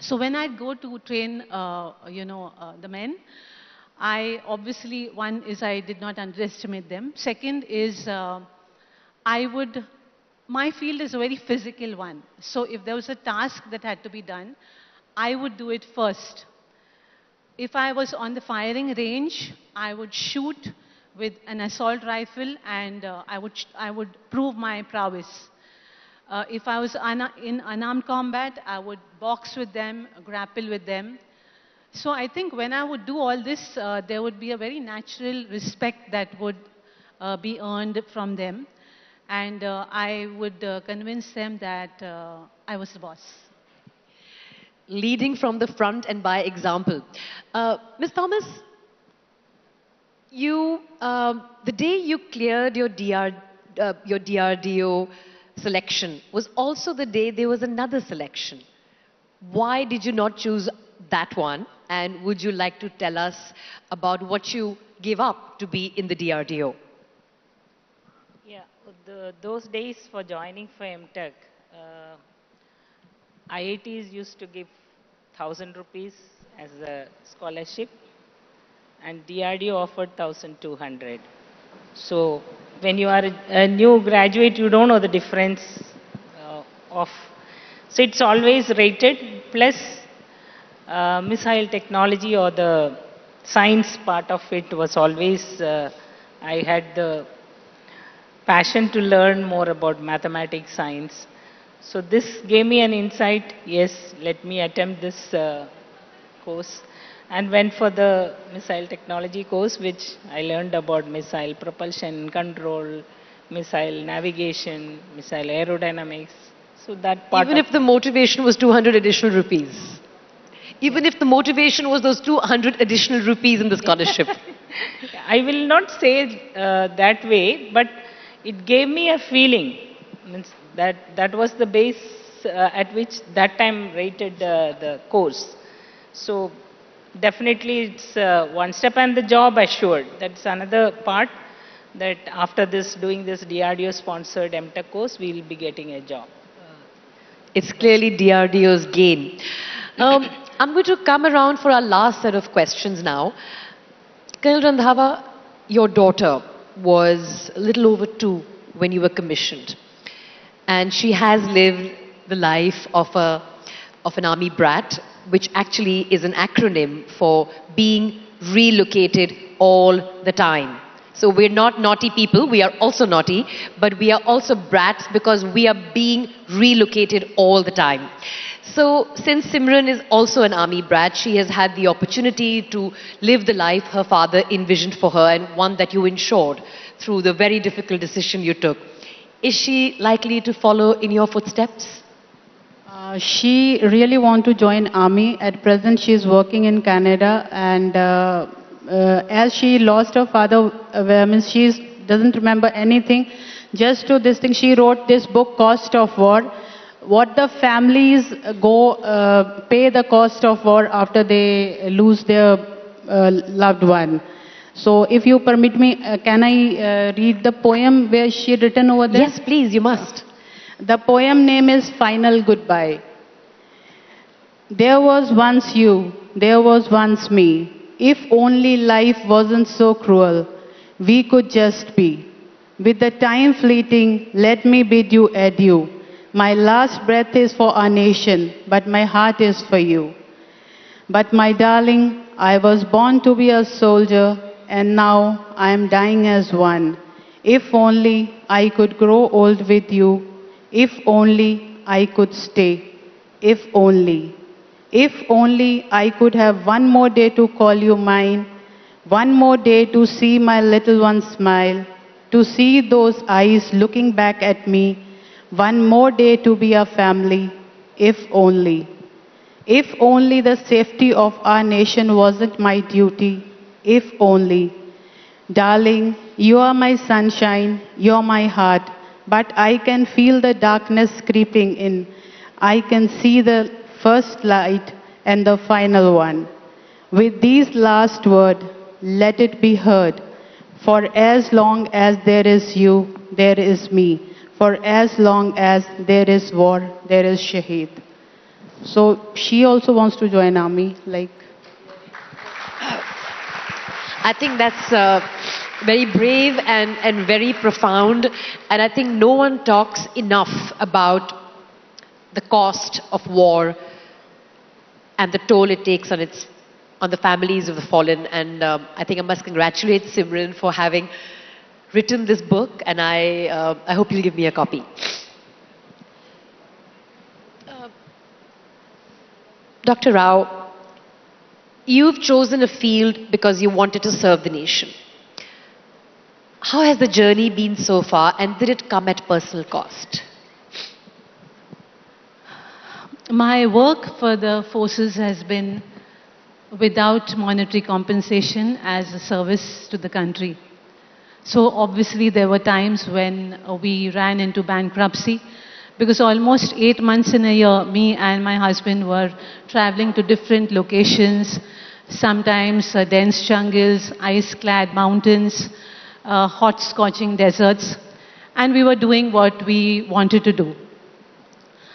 So when I go to train, the men, I obviously, one is I did not underestimate them. Second is my field is a very physical one. So if there was a task that had to be done, I would do it first. If I was on the firing range, I would shoot with an assault rifle and I would prove my prowess. If I was in unarmed combat, I would box with them, grapple with them. So I think when I would do all this, there would be a very natural respect that would be earned from them. And I would convince them that I was the boss. Leading from the front and by example. Ms. Thomas, the day you cleared your DRDO selection was also the day there was another selection. Why did you not choose that one? And would you like to tell us about what you gave up to be in the DRDO? Yeah, those days for joining for MTech, IITs used to give 1,000 rupees as a scholarship and DRDO offered 1,200. So when you are a new graduate, you don't know the difference of. So it's always rated, plus missile technology or the science part of it was always, I had the passion to learn more about mathematics, science. So this gave me an insight, yes, let me attempt this course. And went for the missile technology course, which I learned about missile propulsion, control, missile navigation, missile aerodynamics. So that part. Even if the motivation was 200 additional rupees. Even if the motivation was those 200 additional rupees in the scholarship. I will not say that way, but it gave me a feeling. Means that was the base at which that time rated the course. So definitely it's one step, and the job assured. That's another part, that after this, doing this DRDO sponsored MTech course, we will be getting a job. It's clearly DRDO's gain. I'm going to come around for our last set of questions now. Colonel Randhawa, your daughter was a little over 2 when you were commissioned. And she has lived the life of an army brat, which actually is an acronym for being relocated all the time. So we're not naughty people, we are also naughty, but we are also brats because we are being relocated all the time. So since Simran is also an army brat, she has had the opportunity to live the life her father envisioned for her, and one that you ensured through the very difficult decision you took. Is she likely to follow in your footsteps? She really wants to join army. At present, she is working in Canada, and as she lost her father, she doesn't remember anything. Just to this thing, she wrote this book, Cost of War. What the families pay the cost of war after they lose their loved one. So if you permit me, can I read the poem where she had written over there? Yes, please, you must. The poem name is Final Goodbye. There was once you, there was once me. If only life wasn't so cruel, we could just be. With the time fleeting, let me bid you adieu. My last breath is for our nation, but my heart is for you. But my darling, I was born to be a soldier, and now I am dying as one. If only I could grow old with you. If only I could stay. If only. If only I could have one more day to call you mine. One more day to see my little one smile. To see those eyes looking back at me. One more day to be a family. If only. If only the safety of our nation wasn't my duty. If only. Darling, you are my sunshine, you're my heart, but I can feel the darkness creeping in. I can see the first light and the final one. With these last words, let it be heard. For as long as there is you, there is me. For as long as there is war, there is Shaheed. So she also wants to join army, like. I think that's very brave and very profound. And I think no one talks enough about the cost of war and the toll it takes on the families of the fallen. And I think I must congratulate Simran for having written this book. And I hope you'll give me a copy. Dr. Rao, you've chosen a field because you wanted to serve the nation. How has the journey been so far, and did it come at personal cost? My work for the forces has been without monetary compensation as a service to the country. So obviously there were times when we ran into bankruptcy, because almost 8 months in a year, me and my husband were traveling to different locations, sometimes dense jungles, ice-clad mountains, hot scorching deserts, and we were doing what we wanted to do.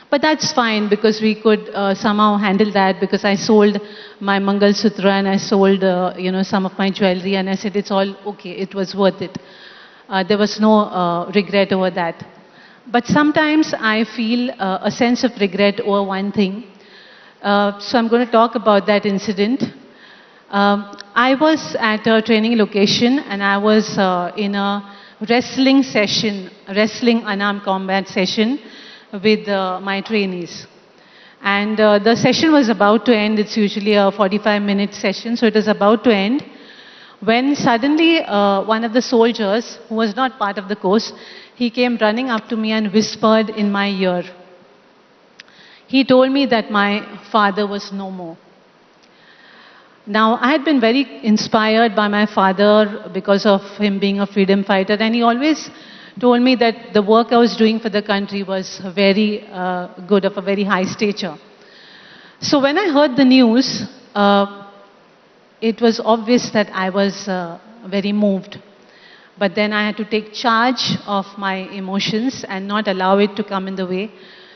But that's fine, because we could somehow handle that, because I sold my Mangal Sutra and I sold some of my jewelry, and I said it's all okay, it was worth it. There was no regret over that. But sometimes I feel a sense of regret over one thing. So I'm going to talk about that incident. I was at a training location, and I was in a wrestling session, wrestling unarmed combat session with my trainees. And the session was about to end. It's usually a 45-minute session, so it was about to end, when suddenly one of the soldiers, who was not part of the course, he came running up to me and whispered in my ear. He told me that my father was no more. Now, I had been very inspired by my father because of him being a freedom fighter, and he always told me that the work I was doing for the country was very good, of a very high stature. So when I heard the news, it was obvious that I was very moved. But then I had to take charge of my emotions and not allow it to come in the way.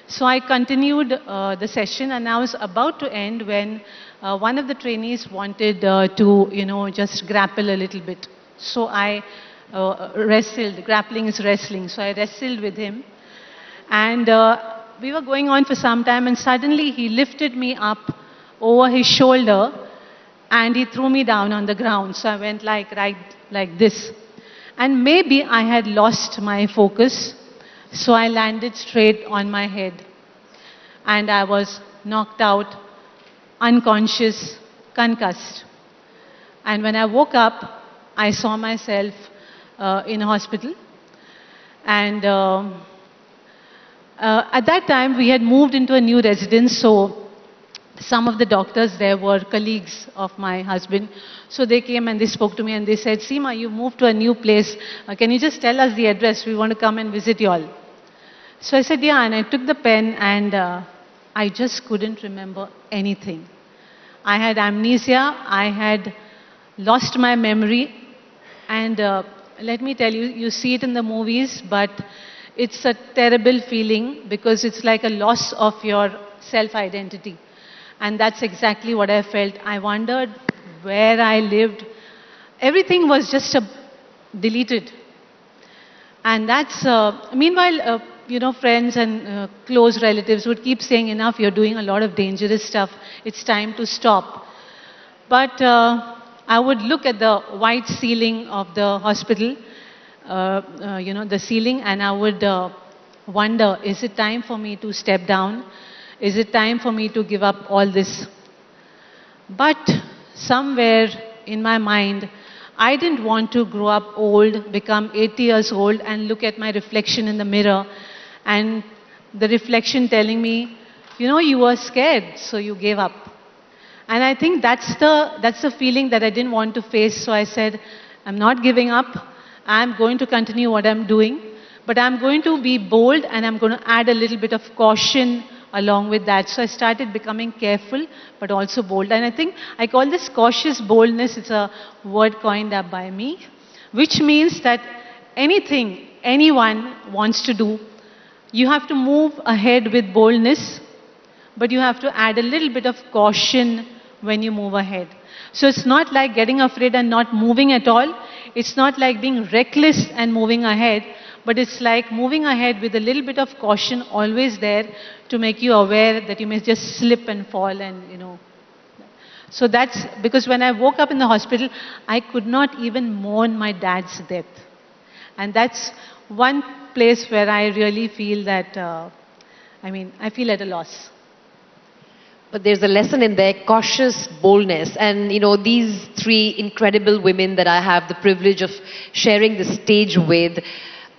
So I continued the session, and I was about to end when one of the trainees wanted to, just grapple a little bit. So I wrestled. Grappling is wrestling. So I wrestled with him. And we were going on for some time, and suddenly he lifted me up over his shoulder and he threw me down on the ground. So I went like this. And maybe I had lost my focus, so I landed straight on my head. And I was knocked out, unconscious, concussed. And when I woke up, I saw myself in a hospital. And at that time, we had moved into a new residence, so some of the doctors there were colleagues of my husband. So they came and they spoke to me and they said, Seema, you moved to a new place. Can you just tell us the address? We want to come and visit you all. So I said, yeah, and I took the pen, and I just couldn't remember anything. I had amnesia. I had lost my memory. And let me tell you, you see it in the movies, but it's a terrible feeling, because it's like a loss of your self-identity. And that's exactly what I felt. I wondered where I lived. Everything was just deleted. And that's, meanwhile, friends and close relatives would keep saying, enough, you're doing a lot of dangerous stuff. It's time to stop. But I would look at the white ceiling of the hospital, the ceiling, and I would wonder, is it time for me to step down? Is it time for me to give up all this? But somewhere in my mind, I didn't want to grow up old, become 80 years old, and look at my reflection in the mirror, and the reflection telling me, you were scared, so you gave up. And I think that's the feeling that I didn't want to face. So I said, I'm not giving up. I'm going to continue what I'm doing, but I'm going to be bold, and I'm going to add a little bit of caution along with that. So I started becoming careful, but also bold. And I think I call this cautious boldness. It's a word coined up by me, which means that anything anyone wants to do, you have to move ahead with boldness, but you have to add a little bit of caution when you move ahead. So it's not like getting afraid and not moving at all. It's not like being reckless and moving ahead, but it's like moving ahead with a little bit of caution always there to make you aware that you may just slip and fall and, you know. So that's because when I woke up in the hospital, I could not even mourn my dad's death. And that's one place where I really feel that, I feel at a loss. But there's a lesson in there, cautious boldness. And, you know, these three incredible women that I have the privilege of sharing the stage with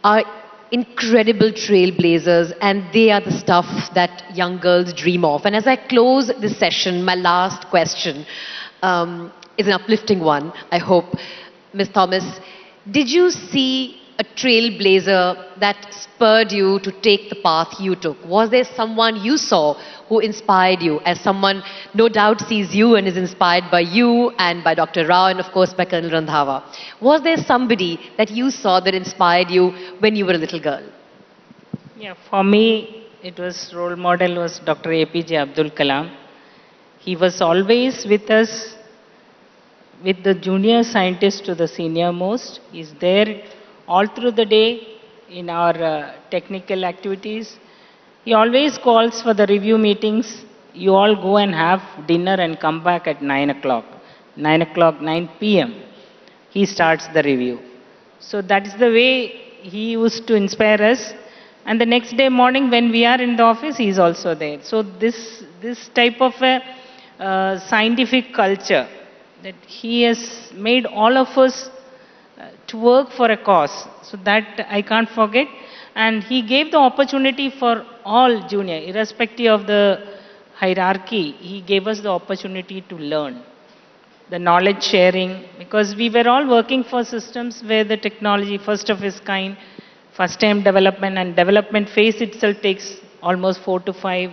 are incredible trailblazers, and they are the stuff that young girls dream of. And as I close this session, my last question is an uplifting one, I hope. Ms. Thomas, did you see a trailblazer that spurred you to take the path you took? Was there someone you saw who inspired you, as someone no doubt sees you and is inspired by you and by Dr. Rao and of course by Colonel Randhawa? Was there somebody that you saw that inspired you when you were a little girl? Yeah, for me, it was role model was Dr. APJ Abdul Kalam. He was always with us, with the junior scientist to the senior most. He's there all through the day in our technical activities. He always calls for the review meetings. You all go and have dinner and come back at 9 o'clock. 9 p.m. He starts the review. So that's the way he used to inspire us. And the next day morning when we are in the office, he is also there. So this type of a scientific culture that he has made all of us to work for a cause. So that I can't forget. And he gave the opportunity for all junior, irrespective of the hierarchy. He gave us the opportunity to learn. The knowledge sharing, because we were all working for systems where the technology, first of its kind, first time development, and development phase itself takes almost 4 to 5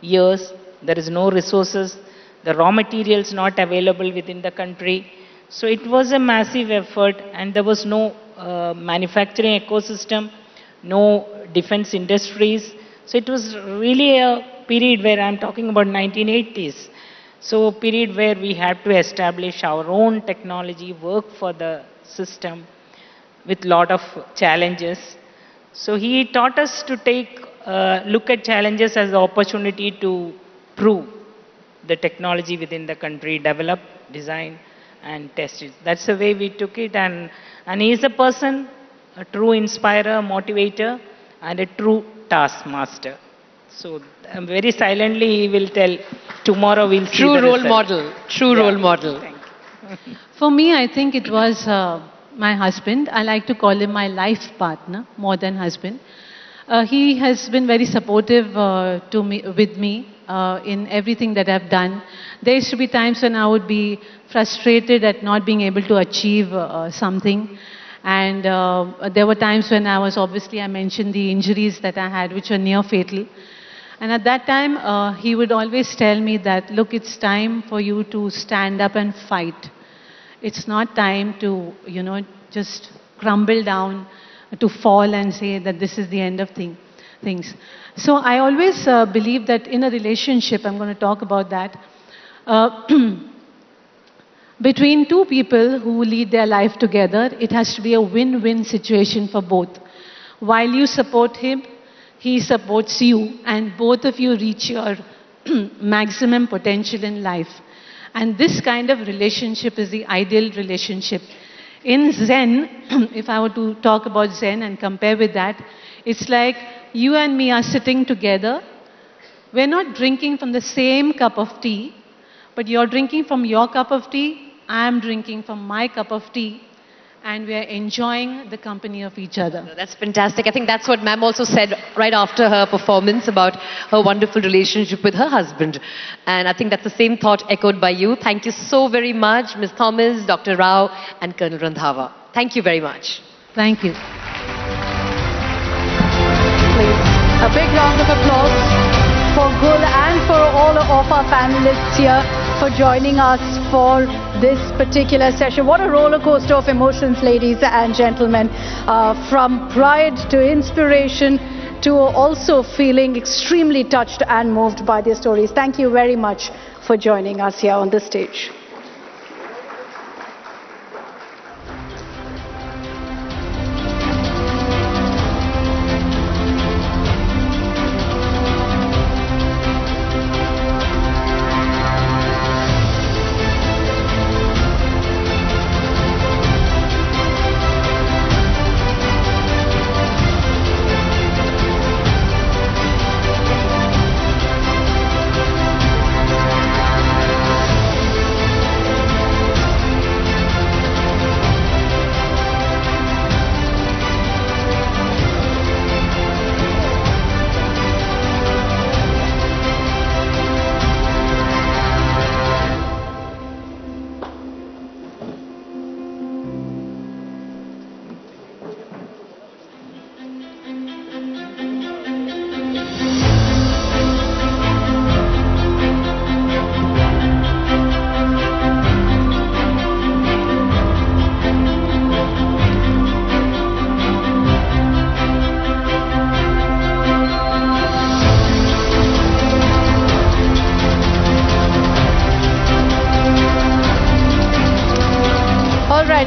years. There is no resources. The raw materials not available within the country. So it was a massive effort, and there was no manufacturing ecosystem, no defense industries. So it was really a period where I'm talking about 1980s. So a period where we had to establish our own technology, work for the system with lot of challenges. So he taught us to take, look at challenges as the opportunity to prove the technology within the country, develop, design, and test it. That's the way we took it, and he is a person, a true inspirer, motivator, and a true taskmaster. So very silently he will tell, tomorrow we'll see True the role result. model, true role model. Thank you. For me, I think it was my husband. I like to call him my life partner more than husband. He has been very supportive with me in everything that I've done. There used to be times when I would be frustrated at not being able to achieve something. And there were times when I mentioned the injuries that I had, which were near fatal. And at that time, he would always tell me that, look, it's time for you to stand up and fight. It's not time to, just crumble down, to fall and say that this is the end of things. So I always believe that in a relationship, I'm going to talk about that, between two people who lead their life together, it has to be a win-win situation for both. While you support him, he supports you, and both of you reach your maximum potential in life. And this kind of relationship is the ideal relationship. In Zen, if I were to talk about Zen and compare with that, it's like you and me are sitting together. We're not drinking from the same cup of tea, but you're drinking from your cup of tea, I'm drinking from my cup of tea, and we're enjoying the company of each other. That's fantastic. I think that's what ma'am also said right after her performance about her wonderful relationship with her husband. And I think that's the same thought echoed by you. Thank you so very much, Ms. Thomas, Dr. Rao, and Colonel Randhawa. Thank you very much. Thank you. Please, a big round of applause for Gul and for all of our panelists here. for joining us for this particular session. What a roller coaster of emotions, ladies and gentlemen. From pride to inspiration to also feeling extremely touched and moved by their stories. Thank you very much for joining us here on the stage.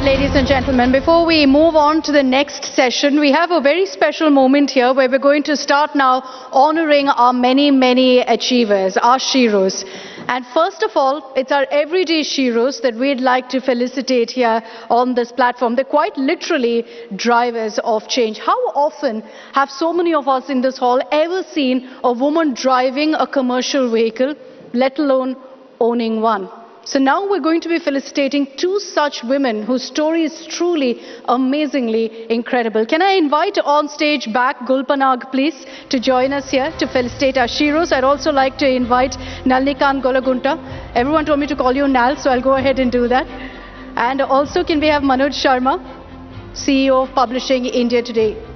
Ladies and gentlemen, before we move on to the next session, we have a very special moment here where we're going to start now honoring our many achievers, our Sheroes. And first of all, it's our everyday Sheroes that we'd like to felicitate here on this platform. They're quite literally drivers of change. How often have so many of us in this hall ever seen a woman driving a commercial vehicle, let alone owning one? So now we're going to be felicitating two such women whose story is truly amazingly incredible. Can I invite on stage back Gulpanag, please, to join us here to felicitate our Sheroes. I'd also like to invite Nalinikan Golagunta. Everyone told me to call you Nal, so I'll go ahead and do that. And also, can we have Manoj Sharma, CEO of Publishing India Today.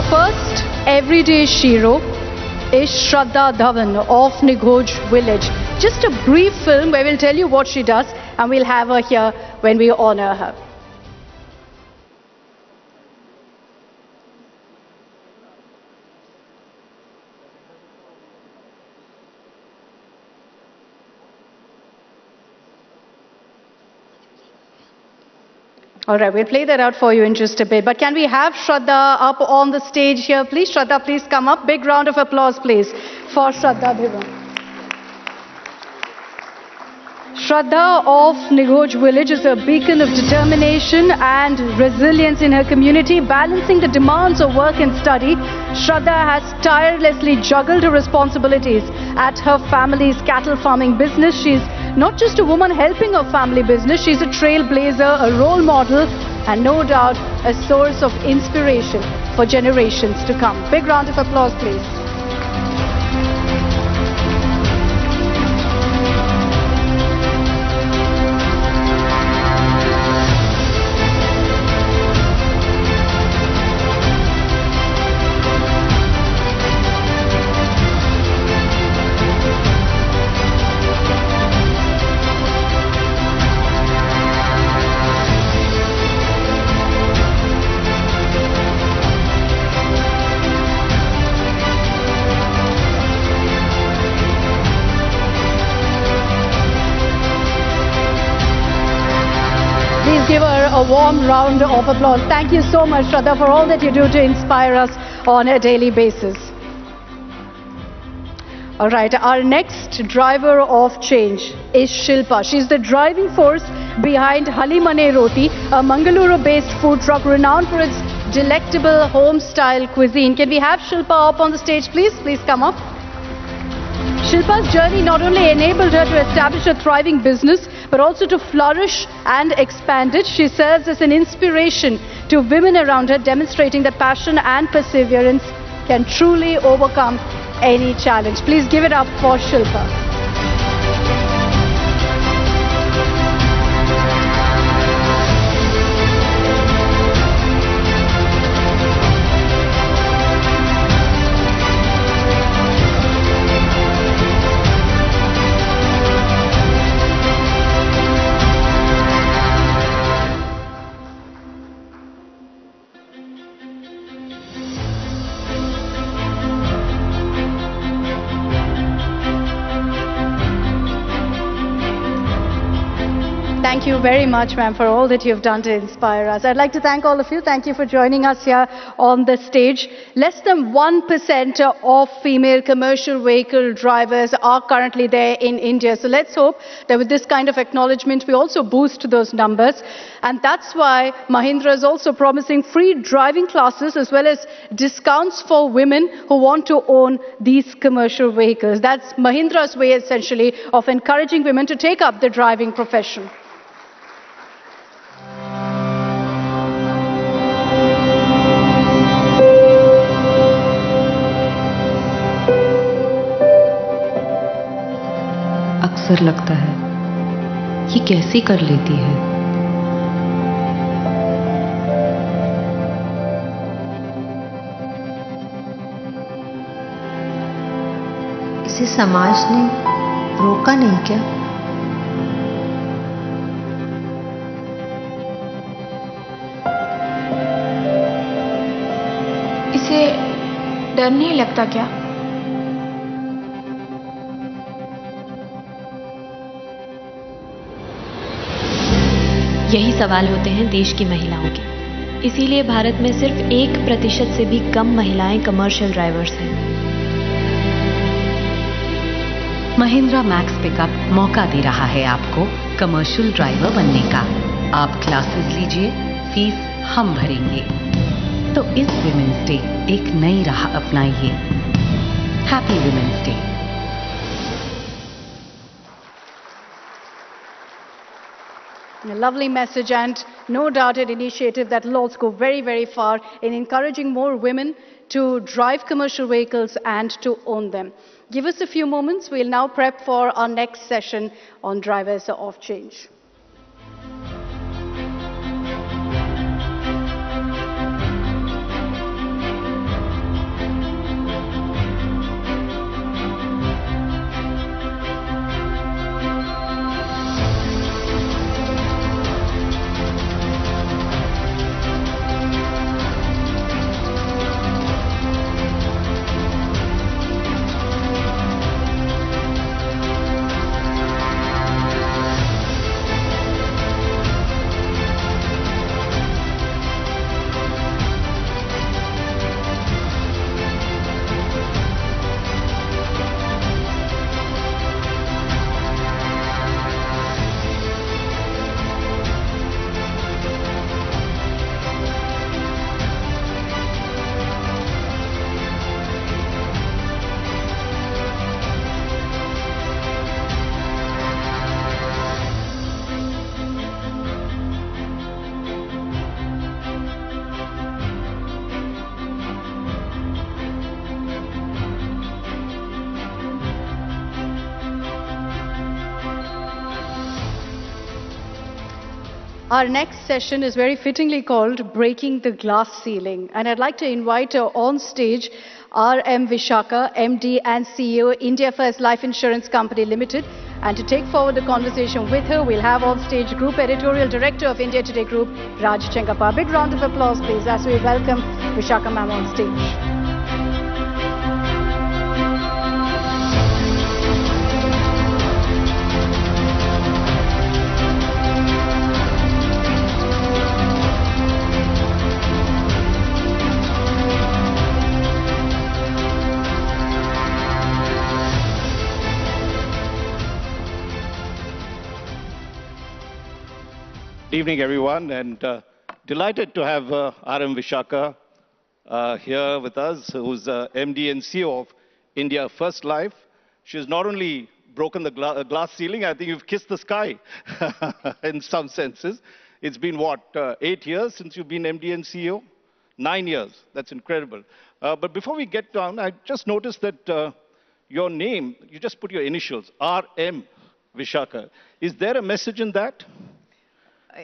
First everyday Shero is Shraddha Dhawan of Nighoj village. Just a brief film where we'll tell you what she does, and we'll have her here when we honor her. All right, we'll play that out for you in just a bit. But can we have Shraddha up on the stage here, please? Shraddha, please come up. Big round of applause, please, for Shraddha Dhawan. Shraddha of Nighoj village is a beacon of determination and resilience in her community, balancing the demands of work and study. Shraddha has tirelessly juggled her responsibilities at her family's cattle farming business. She's not just a woman helping her family business, she's a trailblazer, a role model, and no doubt a source of inspiration for generations to come. Big round of applause, please. Give her a warm round of applause. Thank you so much, Shraddha, for all that you do to inspire us on a daily basis. All right, our next driver of change is Shilpa. She's the driving force behind Hali Mane Roti, a Mangaluru-based food truck renowned for its delectable home-style cuisine. Can we have Shilpa up on the stage, please? Please come up. Shilpa's journey not only enabled her to establish a thriving business, but also to flourish and expand it. She serves as an inspiration to women around her, demonstrating that passion and perseverance can truly overcome any challenge. Please give it up for Shilpa. Thank you very much, ma'am, for all that you've done to inspire us. I'd like to thank all of you. Thank you for joining us here on the stage. Less than 1% of female commercial vehicle drivers are currently there in India. So let's hope that with this kind of acknowledgement, we also boost those numbers. And that's why Mahindra is also promising free driving classes as well as discounts for women who want to own these commercial vehicles. That's Mahindra's way, essentially, of encouraging women to take up the driving profession. अक्सर लगता है ये कैसी कर लेती है। इसे समाज ने रोका नहीं क्या? इसे डर नहीं लगता क्या? यही सवाल होते हैं देश की महिलाओं के। इसीलिए भारत में सिर्फ 1% से भी कम महिलाएं कमर्शियल ड्राइवर्स हैं। महिंद्रा मैक्स पिकअप मौका दे रहा है आपको कमर्शियल ड्राइवर बनने का। आप क्लासेस लीजिए, फीस हम भरेंगे। तो इस विमेंस डे एक नई राह अपनाइए। Happy women's day. A lovely message, and no doubt an initiative that will also go very, very far in encouraging more women to drive commercial vehicles and to own them. Give us a few moments. We'll now prep for our next session on drivers of change. Our next session is very fittingly called Breaking the Glass Ceiling. And I'd like to invite on stage R.M. Vishaka, MD and CEO, India First Life Insurance Company Limited. And to take forward the conversation with her, we'll have on stage Group Editorial Director of India Today Group, Raj Chengappa. Big round of applause, please, as we welcome Vishaka ma'am on stage. Good evening, everyone, and delighted to have R.M. Vishaka here with us, who's MD and CEO of India First Life. She's not only broken the glass ceiling, I think you've kissed the sky in some senses. It's been, what, 8 years since you've been MD and CEO? 9 years. That's incredible. But before we get down, I just noticed that your name, you just put your initials, RM Vishaka. Is there a message in that?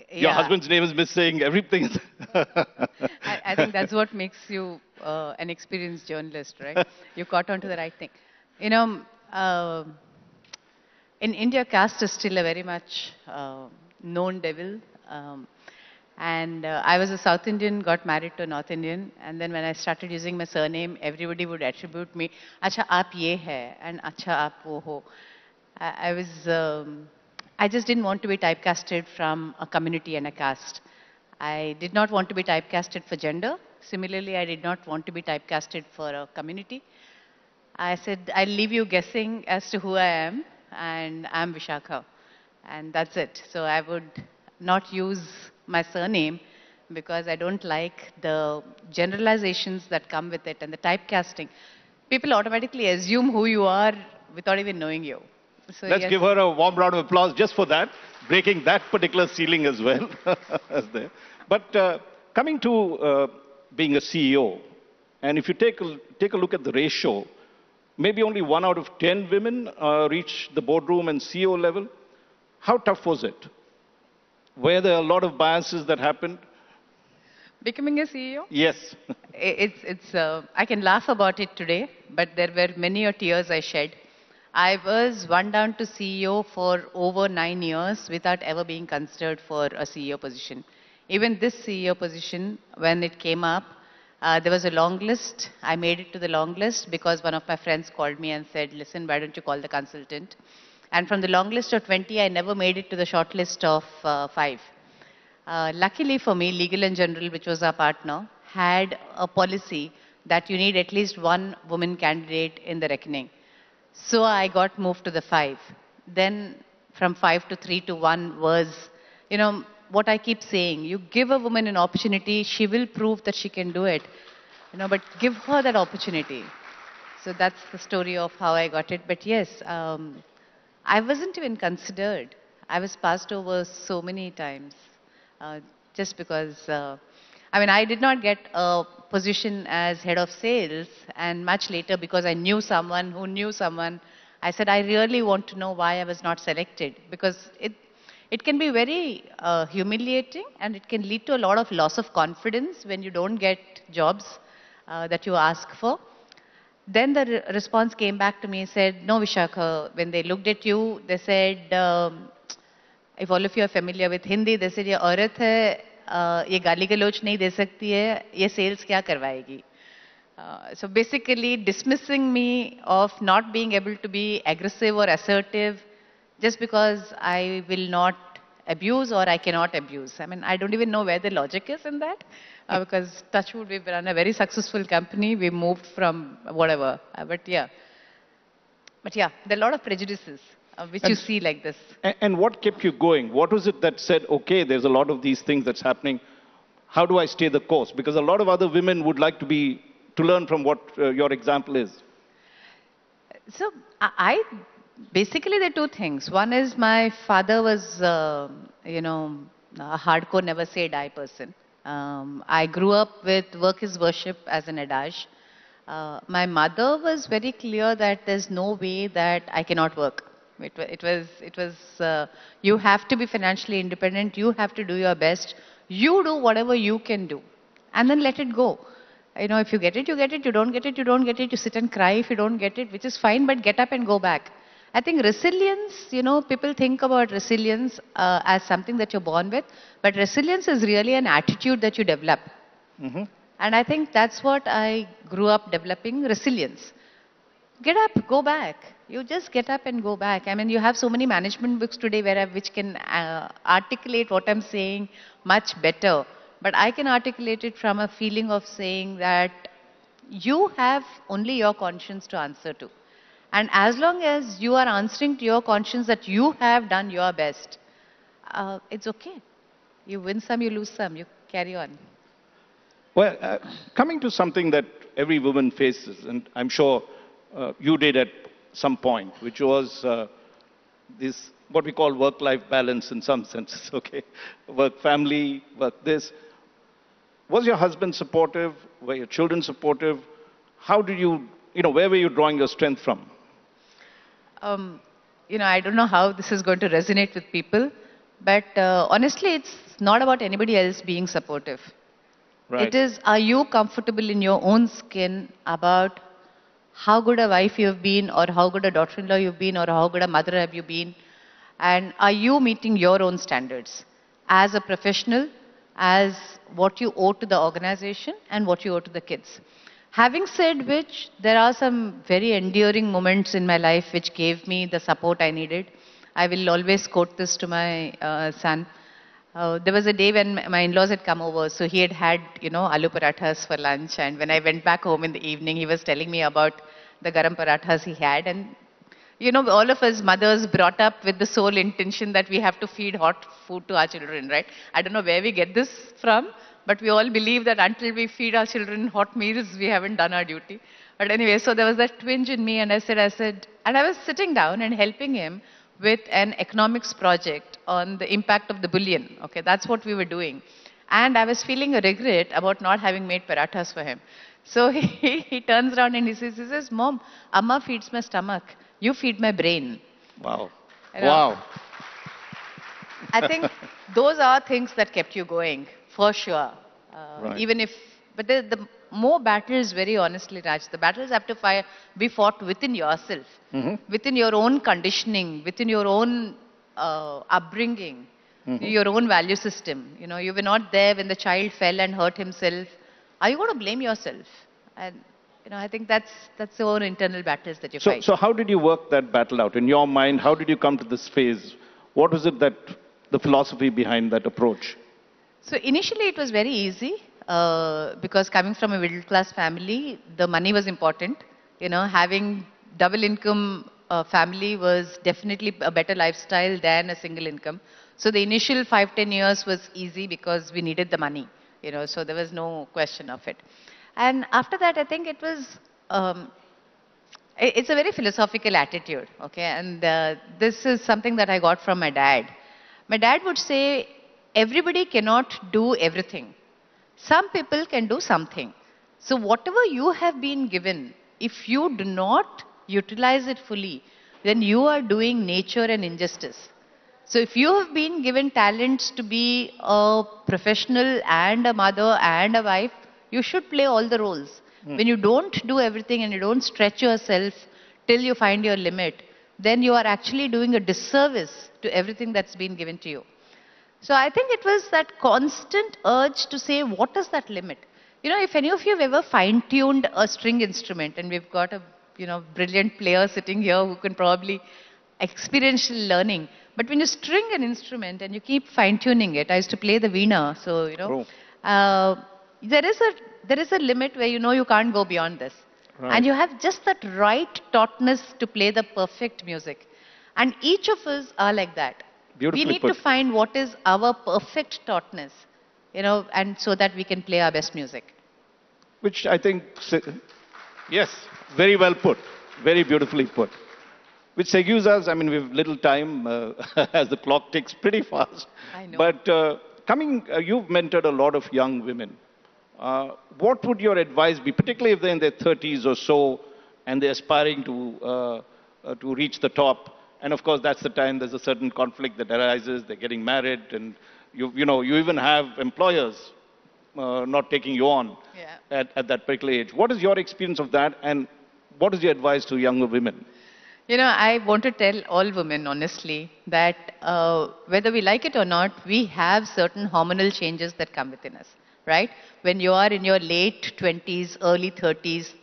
Your husband's name is missing, everything is... I think that's what makes you an experienced journalist, right? You caught on to the right thing. You know, in India, caste is still a very much known devil. And I was a South Indian, got married to a North Indian, and then when I started using my surname, everybody would attribute me, "Acha, aap ye hai," and "Acha, aap wo ho." I just didn't want to be typecasted from a community and a caste. I did not want to be typecasted for gender. Similarly, I did not want to be typecasted for a community. I said, I'll leave you guessing as to who I am, and I'm Vishakha. And that's it. So I would not use my surname because I don't like the generalizations that come with it and the typecasting. People automatically assume who you are without even knowing you. So Let's give her a warm round of applause just for that, breaking that particular ceiling as well. But coming to being a CEO, and if you take a look at the ratio, maybe only 1 out of 10 women reach the boardroom and CEO level. How tough was it? Were there a lot of biases that happened? Becoming a CEO? Yes. I can laugh about it today, but there were many tears I shed. I was one down to CEO for over 9 years without ever being considered for a CEO position. Even this CEO position, when it came up, there was a long list. I made it to the long list because one of my friends called me and said, listen, why don't you call the consultant? And from the long list of 20, I never made it to the short list of 5. Luckily for me, Legal and General, which was our partner, had a policy that you need at least 1 woman candidate in the reckoning. So I got moved to the 5. Then from 5 to 3 to 1 was, you know, what I keep saying. You give a woman an opportunity, she will prove that she can do it. You know, but give her that opportunity. So that's the story of how I got it. But yes, I wasn't even considered. I was passed over so many times just because, I did not get a position as head of sales, and much later because I knew someone who knew someone, I said, I really want to know why I was not selected, because it can be very humiliating and it can lead to a lot of loss of confidence when you don't get jobs that you ask for. Then the response came back to me and said, no, Vishakha, when they looked at you, they said, if all of you are familiar with Hindi, they said, ye aurat hai, ये गाली गलौच नहीं दे सकती है, ये sales क्या करवाएगी? So basically dismissing me of not being able to be aggressive or assertive just because I will not abuse or I cannot abuse. I don't even know where the logic is in that because Touchwood, we've run a very successful company. We moved from whatever. But yeah, there are a lot of prejudices. Which you see like this. And what kept you going? What was it that said, okay, there's a lot of these things that's happening. How do I stay the course? Because a lot of other women would like to learn from what your example is. So basically there are 2 things. One is my father was, a hardcore never say die person. I grew up with work is worship as an adage. My mother was very clear that there's no way that I cannot work. It was you have to be financially independent, you have to do your best, you do whatever you can do, and then let it go. You know, if you get it, you get it, you don't get it, you don't get it, you sit and cry if you don't get it, which is fine, but get up and go back. I think resilience, people think about resilience as something that you're born with, but resilience is really an attitude that you develop. Mm-hmm. And I think that's what I grew up developing, resilience. Get up, go back. You just get up and go back. You have so many management books today which can articulate what I'm saying much better. But I can articulate it from a feeling of saying that you have only your conscience to answer to. And as long as you are answering to your conscience that you have done your best, it's okay. You win some, you lose some, you carry on. Well, coming to something that every woman faces, and I'm sure you did at some point, which was this, what we call work-life balance in some senses, okay? Work family, work this. Was your husband supportive? Were your children supportive? How did you, where were you drawing your strength from? I don't know how this is going to resonate with people, but honestly, it's not about anybody else being supportive. Right. It is, are you comfortable in your own skin about how good a wife you've been, or how good a daughter-in-law you've been, or how good a mother have you been? And are you meeting your own standards as a professional, as what you owe to the organization and what you owe to the kids? Having said which, there are some very endearing moments in my life which gave me the support I needed. I will always quote this to my son. There was a day when my in-laws had come over, so he had aloo parathas for lunch, and when I went back home in the evening, he was telling me about the garam parathas he had, and all of us mothers brought up with the sole intention that we have to feed hot food to our children, right? I don't know where we get this from, but we all believe that until we feed our children hot meals, we haven't done our duty. But anyway, so there was that twinge in me, and I said, and I was sitting down and helping him with an economics project on the impact of the bullion. Okay, that's what we were doing. And I was feeling a regret about not having made parathas for him. So he turns around and he says, Mom, Amma feeds my stomach. You feed my brain. Wow. Wow. I think those are things that kept you going, for sure. Right. Even if, but the more battles, very honestly, Raj, the battles have to be fought within yourself, within your own conditioning, within your own upbringing, your own value system. You were not there when the child fell and hurt himself. Are you going to blame yourself? And I think that's the own internal battles that you fight. So how did you work that battle out? In your mind, how did you come to this phase? What was it that, the philosophy behind that approach? So initially it was very easy because coming from a middle class family, the money was important. Having double income family was definitely a better lifestyle than a single income. So the initial 5-10 years was easy because we needed the money. So there was no question of it. And after that, I think it was, it's a very philosophical attitude, okay? And this is something that I got from my dad. My dad would say, everybody cannot do everything. Some people can do something. So whatever you have been given, if you do not utilize it fully, then you are doing nature an injustice. So if you have been given talents to be a professional and a mother and a wife, you should play all the roles. When you don't do everything and you don't stretch yourself till you find your limit, then you are actually doing a disservice to everything that's been given to you. So I think it was that constant urge to say, what is that limit? If any of you have ever fine-tuned a string instrument, and we've got a brilliant player sitting here who can probably experiential learning, but when you string an instrument and you keep fine-tuning it, I used to play the veena, so there is a limit where you can't go beyond this. Right. And you have just that right tautness to play the perfect music. And each of us are like that. We need to find what is our perfect tautness, and so that we can play our best music. Which I think, yes, very well put, very beautifully put. Which segues us, I mean, we have little time as the clock ticks pretty fast. I know. But you've mentored a lot of young women. What would your advice be, particularly if they're in their 30s or so and they're aspiring to reach the top? And of course, that's the time there's a certain conflict that arises. They're getting married, and you even have employers not taking you on at that particular age. What is your experience of that, and what is your advice to younger women? I want to tell all women, honestly, that whether we like it or not, we have certain hormonal changes that come within us, right? When you are in your late 20s, early 30s,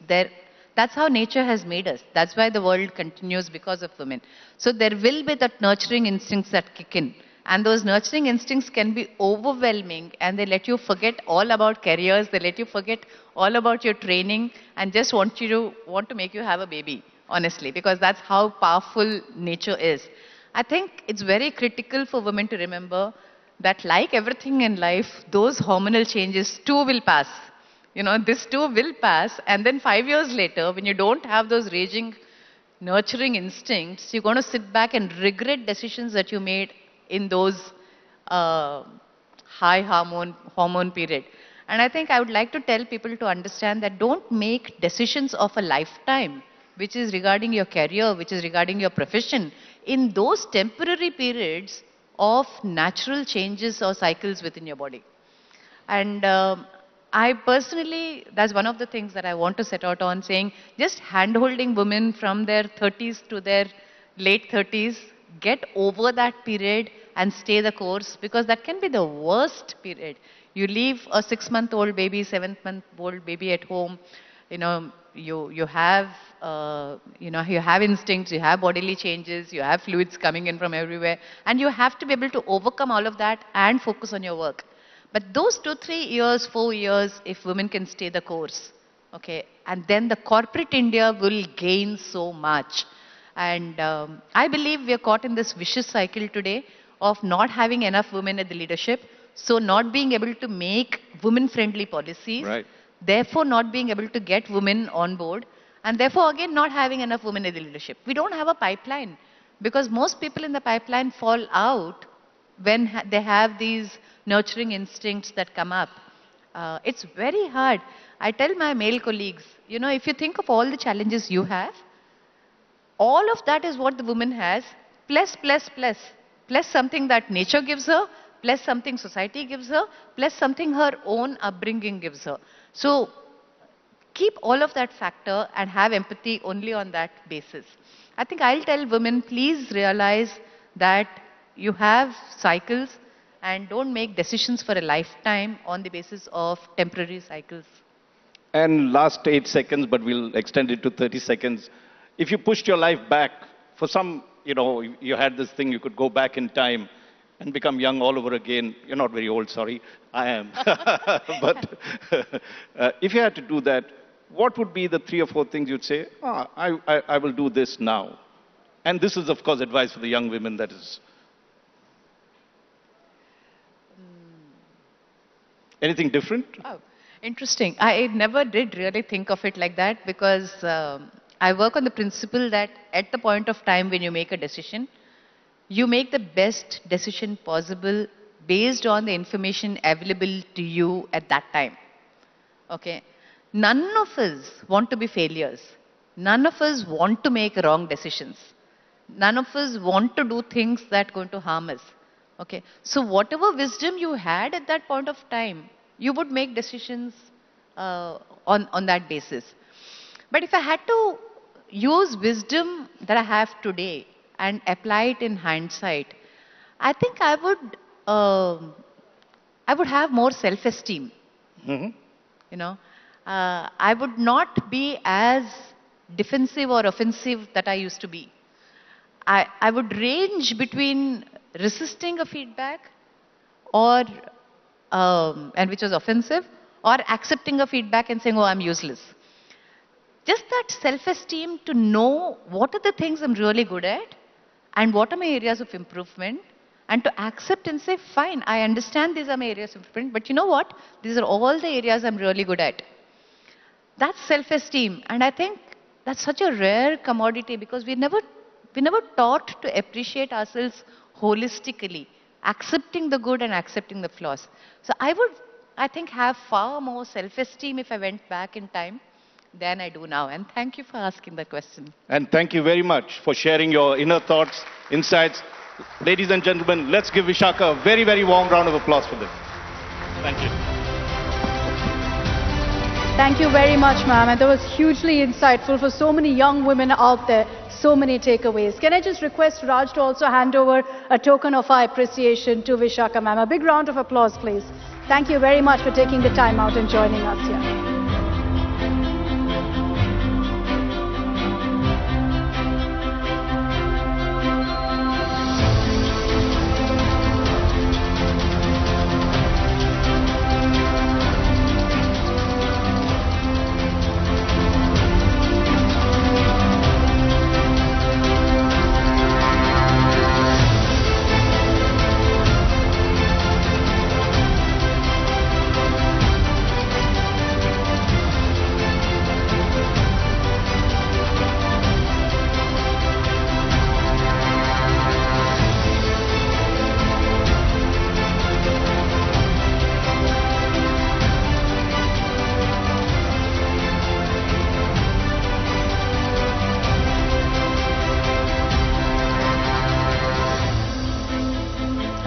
that's how nature has made us. That's why the world continues because of women. So there will be that nurturing instincts that kick in. And those nurturing instincts can be overwhelming, and they let you forget all about careers, they let you forget all about your training, and just want to make you have a baby, honestly, because that's how powerful nature is. I think it's very critical for women to remember that, like everything in life, those hormonal changes too will pass. This too will pass, and then 5 years later, when you don't have those raging, nurturing instincts, you're going to sit back and regret decisions that you made in those high hormone period. And I think I would like to tell people to understand that don't make decisions of a lifetime, which is regarding your career, which is regarding your profession, in those temporary periods of natural changes or cycles within your body. And I personally, that's one of the things that I want to set out on, saying just hand-holding women from their 30s to their late 30s, get over that period and stay the course, because that can be the worst period. You leave a 6-month-old baby, 7-month-old baby at home, you have instincts, you have bodily changes, you have fluids coming in from everywhere, and you have to be able to overcome all of that and focus on your work. But those 2, 3 years, 4 years, if women can stay the course, okay, and then the corporate India will gain so much. And I believe we are caught in this vicious cycle today of not having enough women at the leadership, so not being able to make women-friendly policies, Right. therefore not being able to get women on board, and therefore again not having enough women in the leadership. We don't have a pipeline, because most people in the pipeline fall out when they have these nurturing instincts that come up. It's very hard. I tell my male colleagues, if you think of all the challenges you have, all of that is what the woman has, plus something that nature gives her, plus something society gives her, plus something her own upbringing gives her. So keep all of that factor and have empathy only on that basis. I think I'll tell women, please realize that you have cycles and don't make decisions for a lifetime on the basis of temporary cycles. And last 8 seconds, but we'll extend it to 30 seconds. If you pushed your life back, for some, you had this thing, you could go back in time and become young all over again. You're not very old, sorry. I am. But if you had to do that, what would be the 3 or 4 things you'd say, I will do this now? And this is, of course, advice for the young women, that is. Anything different? Oh, interesting. I never did really think of it like that, because I work on the principle that at the point of time when you make a decision, you make the best decision possible based on the information available to you at that time. Okay? None of us want to be failures. None of us want to make wrong decisions. None of us want to do things that are going to harm us. Okay? So whatever wisdom you had at that point of time, you would make decisions on that basis. But if I had to use wisdom that I have today and apply it in hindsight, I think I would have more self-esteem. I would not be as defensive or offensive that I used to be. I would range between resisting a feedback or and which was offensive, or accepting a feedback and saying, oh, I'm useless. Just that self-esteem to know what are the things I'm really good at and what are my areas of improvement, and to accept and say, fine, I understand these are my areas of improvement, but you know what? These are all the areas I'm really good at. That's self-esteem. And I think that's such a rare commodity, because we never taught to appreciate ourselves holistically, accepting the good and accepting the flaws. So I would, I think, have far more self-esteem if I went back in time than I do now. And thank you for asking that question. And thank you very much for sharing your inner thoughts, insights. Ladies and gentlemen, let's give Vishaka a very, very warm round of applause for this. Thank you. Thank you very much, ma'am. And that was hugely insightful for so many young women out there. So many takeaways. Can I just request Raj to also hand over a token of our appreciation to Vishaka ma'am? A big round of applause, please. Thank you very much for taking the time out and joining us here.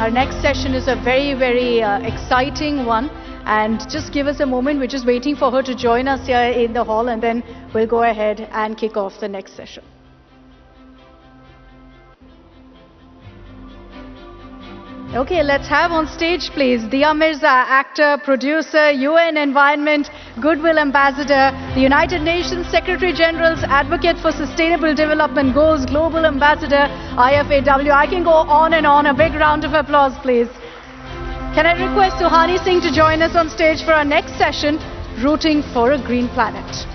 Our next session is a very, very exciting one. And just give us a moment. We're just waiting for her to join us here in the hall, and then we'll go ahead and kick off the next session. Okay, let's have on stage, please, Diya Mirza, actor, producer, UN Environment Goodwill Ambassador, the United Nations Secretary General's Advocate for Sustainable Development Goals, Global Ambassador, IFAW. I can go on and on. A big round of applause, please. Can I request Suhani Singh to join us on stage for our next session, Rooting for a Green Planet.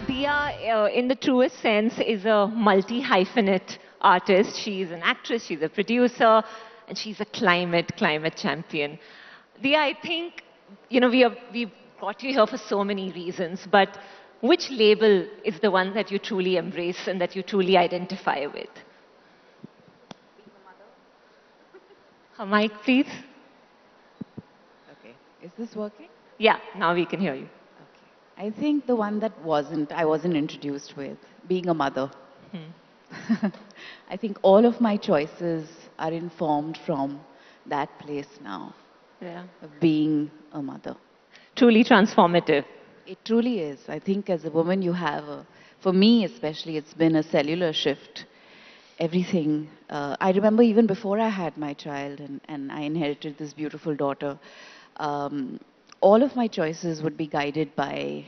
Diya, in the truest sense, is a multi-hyphenate artist. She's an actress, she's a producer, and she's a climate champion. Diya, I think, we've got you here for so many reasons, but which label is the one that you truly embrace and that you truly identify with? A mic, please. Okay, is this working? Yeah, now we can hear you. I think the one that I wasn't introduced with, being a mother. I think all of my choices are informed from that place now, of being a mother. Truly transformative. It truly is. I think as a woman you have, for me especially, it's been a cellular shift. Everything. I remember even before I had my child and I inherited this beautiful daughter, all of my choices would be guided by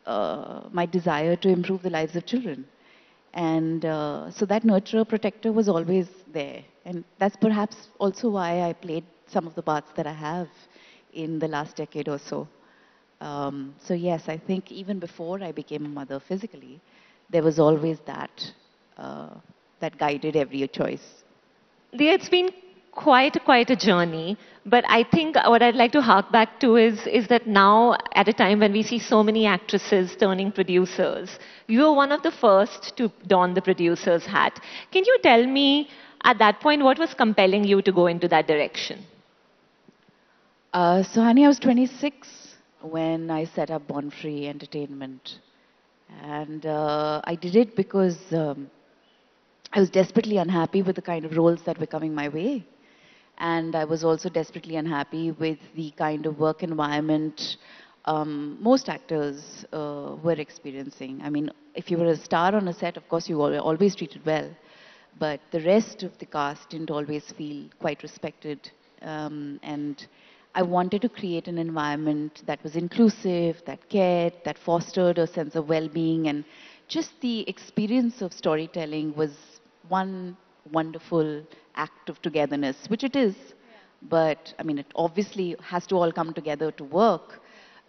my desire to improve the lives of children. And so that nurturer, protector was always there. And that's perhaps also why I played some of the parts that I have in the last decade or so. So yes, I think even before I became a mother physically, there was always that that guided every choice. Diya, it's been quite a journey, but I think what I'd like to hark back to is that now, at a time when we see so many actresses turning producers, you were one of the first to don the producer's hat. Can you tell me, at that point, what was compelling you to go into that direction? So honey, I was 26 when I set up Born Free Entertainment. And I did it because I was desperately unhappy with the kind of roles that were coming my way. And I was also desperately unhappy with the kind of work environment most actors were experiencing. I mean, if you were a star on a set, of course you were always treated well. But the rest of the cast didn't always feel quite respected. And I wanted to create an environment that was inclusive, that cared, that fostered a sense of well-being, and just the experience of storytelling was one wonderful act of togetherness, which it is. But, I mean, it obviously has to all come together to work,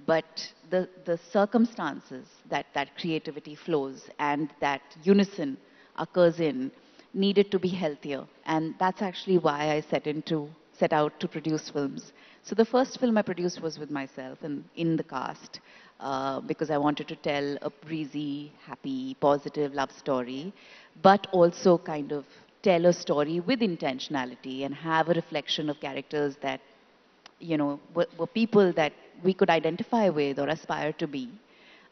but the circumstances that that creativity flows and that unison occurs in needed to be healthier. And that's actually why I set out to produce films. So the first film I produced was with myself and in the cast, because I wanted to tell a breezy, happy, positive love story, but also kind of tell a story with intentionality and have a reflection of characters that, you know, were people that we could identify with or aspire to be.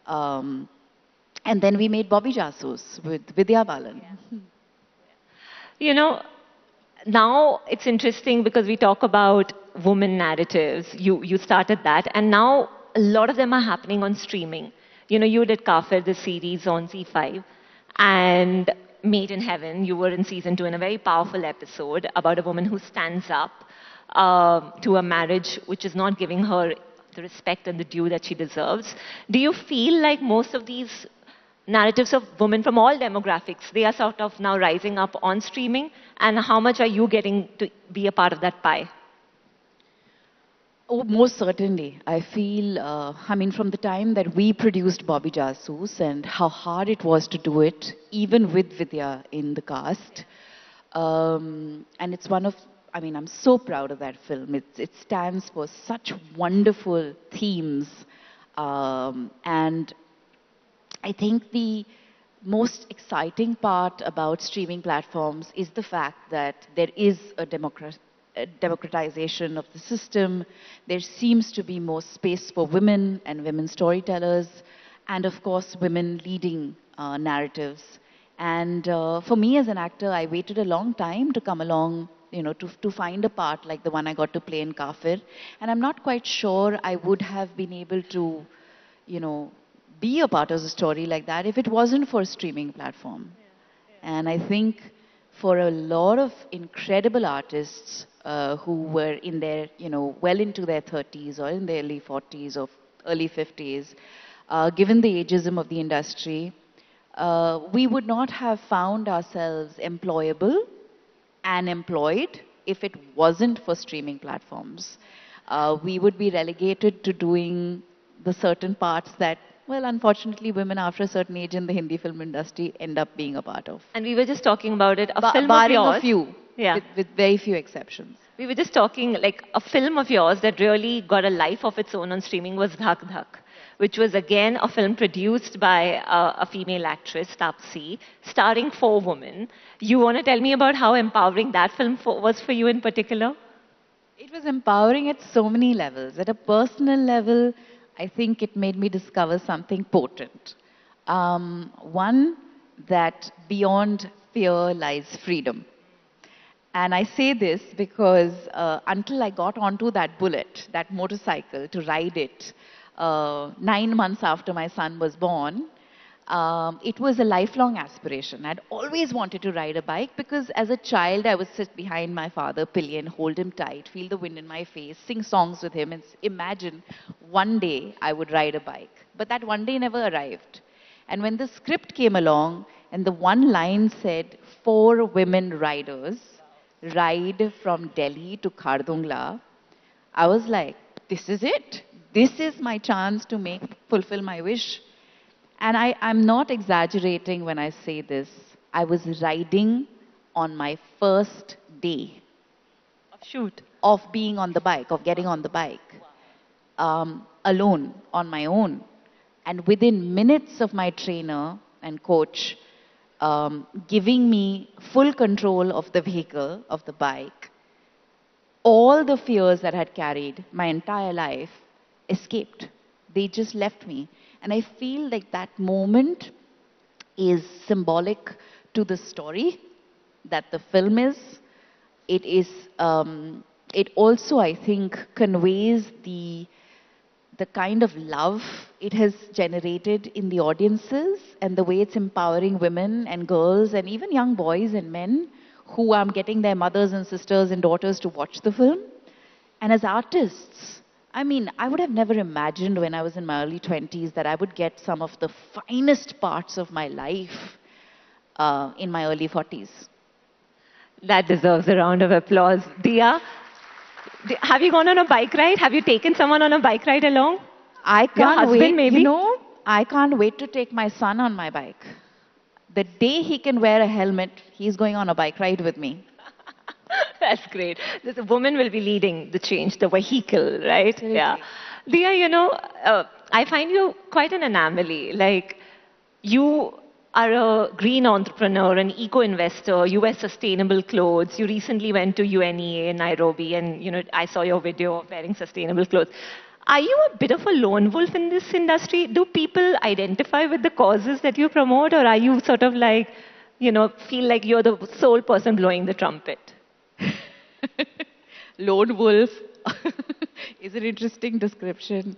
And then we made Bobby Jasus with Vidya Balan. Yeah. You know, now it's interesting because we talk about women narratives. You started that, and now a lot of them are happening on streaming. You know, you did Kafir, the series on Z5, and Made in Heaven, you were in season 2 in a very powerful episode about a woman who stands up to a marriage which is not giving her the respect and the due that she deserves. Do you feel like most of these narratives of women from all demographics, they are sort of now rising up on streaming? And how much are you getting to be a part of that pie? Oh, most certainly. I feel, I mean, from the time that we produced Bobby Jasus and how hard it was to do it, even with Vidya in the cast. And it's one of, I mean, I'm so proud of that film. It stands for such wonderful themes. And I think the most exciting part about streaming platforms is the fact that there is a democratization of the system. There seems to be more space for women and women storytellers, and of course, women leading narratives. And for me as an actor, I waited a long time to come along, to find a part like the one I got to play in Kafir. And I'm not quite sure I would have been able to, be a part of a story like that if it wasn't for a streaming platform. And I think for a lot of incredible artists who were in their, well into their 30s or in their early 40s or early 50s, given the ageism of the industry, we would not have found ourselves employable and employed if it wasn't for streaming platforms. We would be relegated to doing the certain parts that, well, unfortunately, women after a certain age in the Hindi film industry end up being a part of. And we were just talking about it, a film of Barring yours. a few, Yeah. with very few exceptions. We were just talking, like, a film of yours that really got a life of its own on streaming was Dhak Dhak, which was again a film produced by a female actress, Taapsee, starring 4 women. You want to tell me about how empowering that film was for you in particular? It was empowering at so many levels. At a personal level, I think it made me discover something potent. One, that beyond fear lies freedom. And I say this because until I got onto that bullet, that motorcycle, to ride it 9 months after my son was born, it was a lifelong aspiration. I'd always wanted to ride a bike because as a child, I would sit behind my father, pillion, hold him tight, feel the wind in my face, sing songs with him, and imagine one day I would ride a bike. But that one day never arrived. And when the script came along and the one line said, 4 women riders ride from Delhi to Khardungla, I was like, this is it. This is my chance to fulfill my wish. And I'm not exaggerating when I say this. I was riding on my first day of being on the bike, of getting on the bike, alone, on my own. And within minutes of my trainer and coach giving me full control of the vehicle, of the bike, all the fears that I had carried my entire life escaped. They just left me. And I feel like that moment is symbolic to the story that the film is. It is, it also, I think, conveys the kind of love it has generated in the audiences and the way it's empowering women and girls and even young boys and men who are getting their mothers and sisters and daughters to watch the film. And as artists, I mean, I would have never imagined when I was in my early 20s that I would get some of the finest parts of my life in my early 40s. That deserves a round of applause. Dia, have you gone on a bike ride? Have you taken someone on a bike ride along? I Your can't husband, wait, maybe? I can't wait to take my son on my bike. The day he can wear a helmet, he's going on a bike ride with me. That's great. The woman will be leading the change, the vehicle, right? Absolutely. Yeah. Dia, I find you quite an anomaly. Like, you are a green entrepreneur, an eco-investor, you wear sustainable clothes. You recently went to UNEA in Nairobi and, I saw your video of wearing sustainable clothes. Are you a bit of a lone wolf in this industry? Do people identify with the causes that you promote, or are you sort of like, feel like you're the sole person blowing the trumpet? Lone wolf is an interesting description.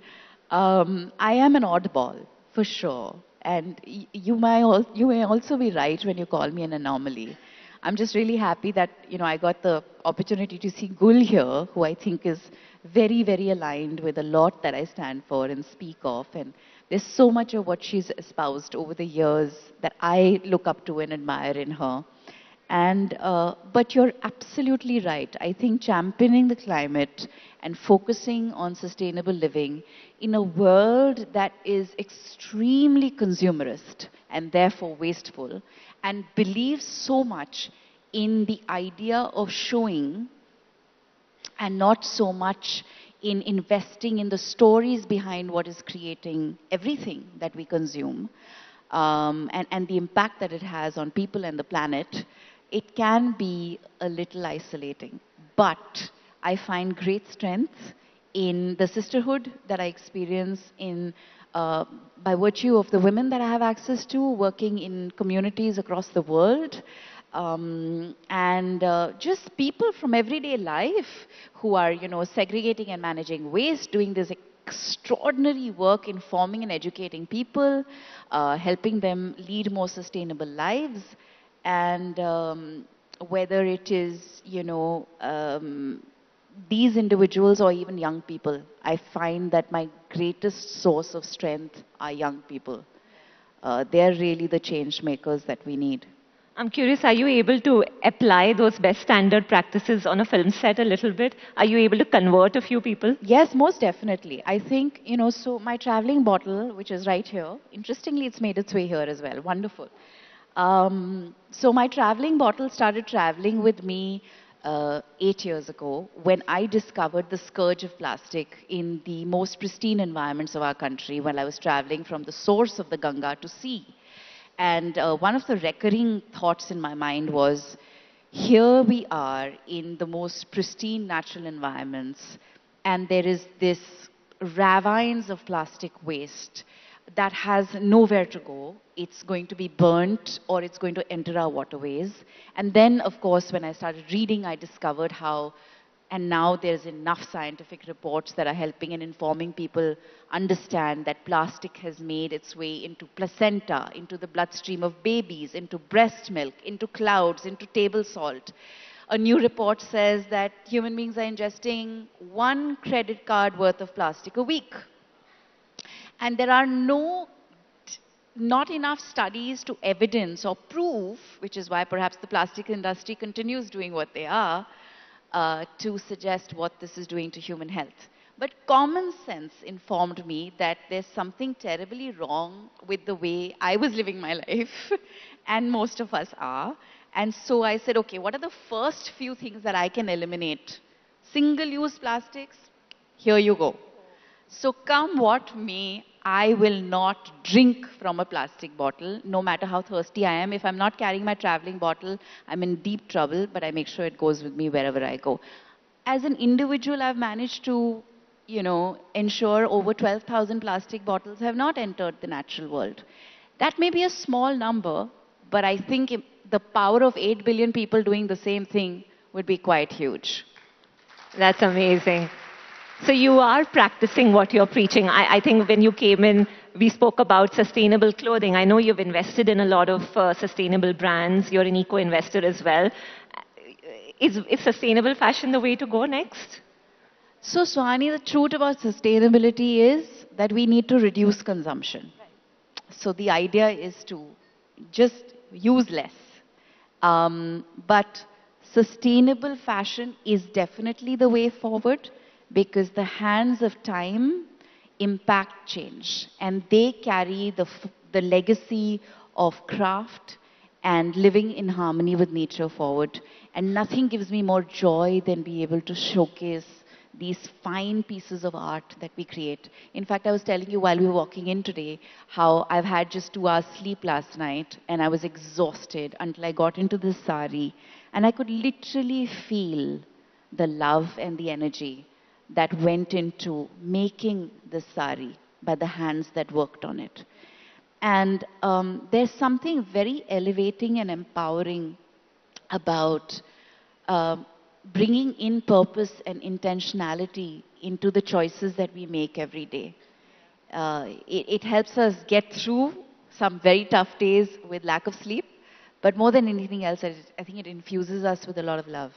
I am an oddball, for sure. And you may also be right when you call me an anomaly. I'm just really happy that, I got the opportunity to see Gul here, who I think is very, very aligned with a lot that I stand for and speak of. And there's so much of what she's espoused over the years that I look up to and admire in her. And, but you're absolutely right. I think championing the climate and focusing on sustainable living in a world that is extremely consumerist and therefore wasteful and believes so much in the idea of showing and not so much in investing in the stories behind what is creating everything that we consume and the impact that it has on people and the planet, it can be a little isolating. But I find great strength in the sisterhood that I experience by virtue of the women that I have access to, working in communities across the world, and just people from everyday life who are, segregating and managing waste, doing this extraordinary work informing and educating people, helping them lead more sustainable lives, and whether it is, these individuals or even young people, I find that my greatest source of strength are young people. They're really the change makers that we need. I'm curious, are you able to apply those best standard practices on a film set a little bit? Are you able to convert a few people? Yes, most definitely. I think, so my traveling bottle, which is right here, interestingly, it's made its way here as well. Wonderful. So my traveling bottle started traveling with me 8 years ago when I discovered the scourge of plastic in the most pristine environments of our country while I was traveling from the source of the Ganga to sea. And one of the recurring thoughts in my mind was, here we are in the most pristine natural environments, and there is this ravines of plastic waste that has nowhere to go. It's going to be burnt or it's going to enter our waterways. And then, of course, when I started reading, I discovered how, and now there's enough scientific reports that are helping and informing people understand that plastic has made its way into placenta, into the bloodstream of babies, into breast milk, into clouds, into table salt. A new report says that human beings are ingesting 1 credit card worth of plastic a week. And there are not enough studies to evidence or prove, which is why perhaps the plastic industry continues doing what they are, to suggest what this is doing to human health. But common sense informed me that there's something terribly wrong with the way I was living my life, and most of us are. And so I said, okay, what are the first few things that I can eliminate? Single-use plastics, here you go. So come what may, I will not drink from a plastic bottle, no matter how thirsty I am. If I'm not carrying my traveling bottle, I'm in deep trouble, but I make sure it goes with me wherever I go. As an individual, I've managed to, ensure over 12,000 plastic bottles have not entered the natural world. That may be a small number, but I think the power of 8 billion people doing the same thing would be quite huge. That's amazing. So you are practicing what you're preaching. I think when you came in, we spoke about sustainable clothing. I know you've invested in a lot of sustainable brands. You're an eco-investor as well. Is sustainable fashion the way to go next? So Swani, the truth about sustainability is that we need to reduce consumption. So the idea is to just use less. But sustainable fashion is definitely the way forward, because the hands of time impact change, and they carry the legacy of craft and living in harmony with nature forward. And nothing gives me more joy than be able to showcase these fine pieces of art that we create. In fact, I was telling you while we were walking in today how I've had just 2 hours sleep last night and I was exhausted until I got into this sari, and I could literally feel the love and the energy that went into making this sari by the hands that worked on it. And there's something very elevating and empowering about bringing in purpose and intentionality into the choices that we make every day. It helps us get through some very tough days with lack of sleep, but more than anything else, I think it infuses us with a lot of love.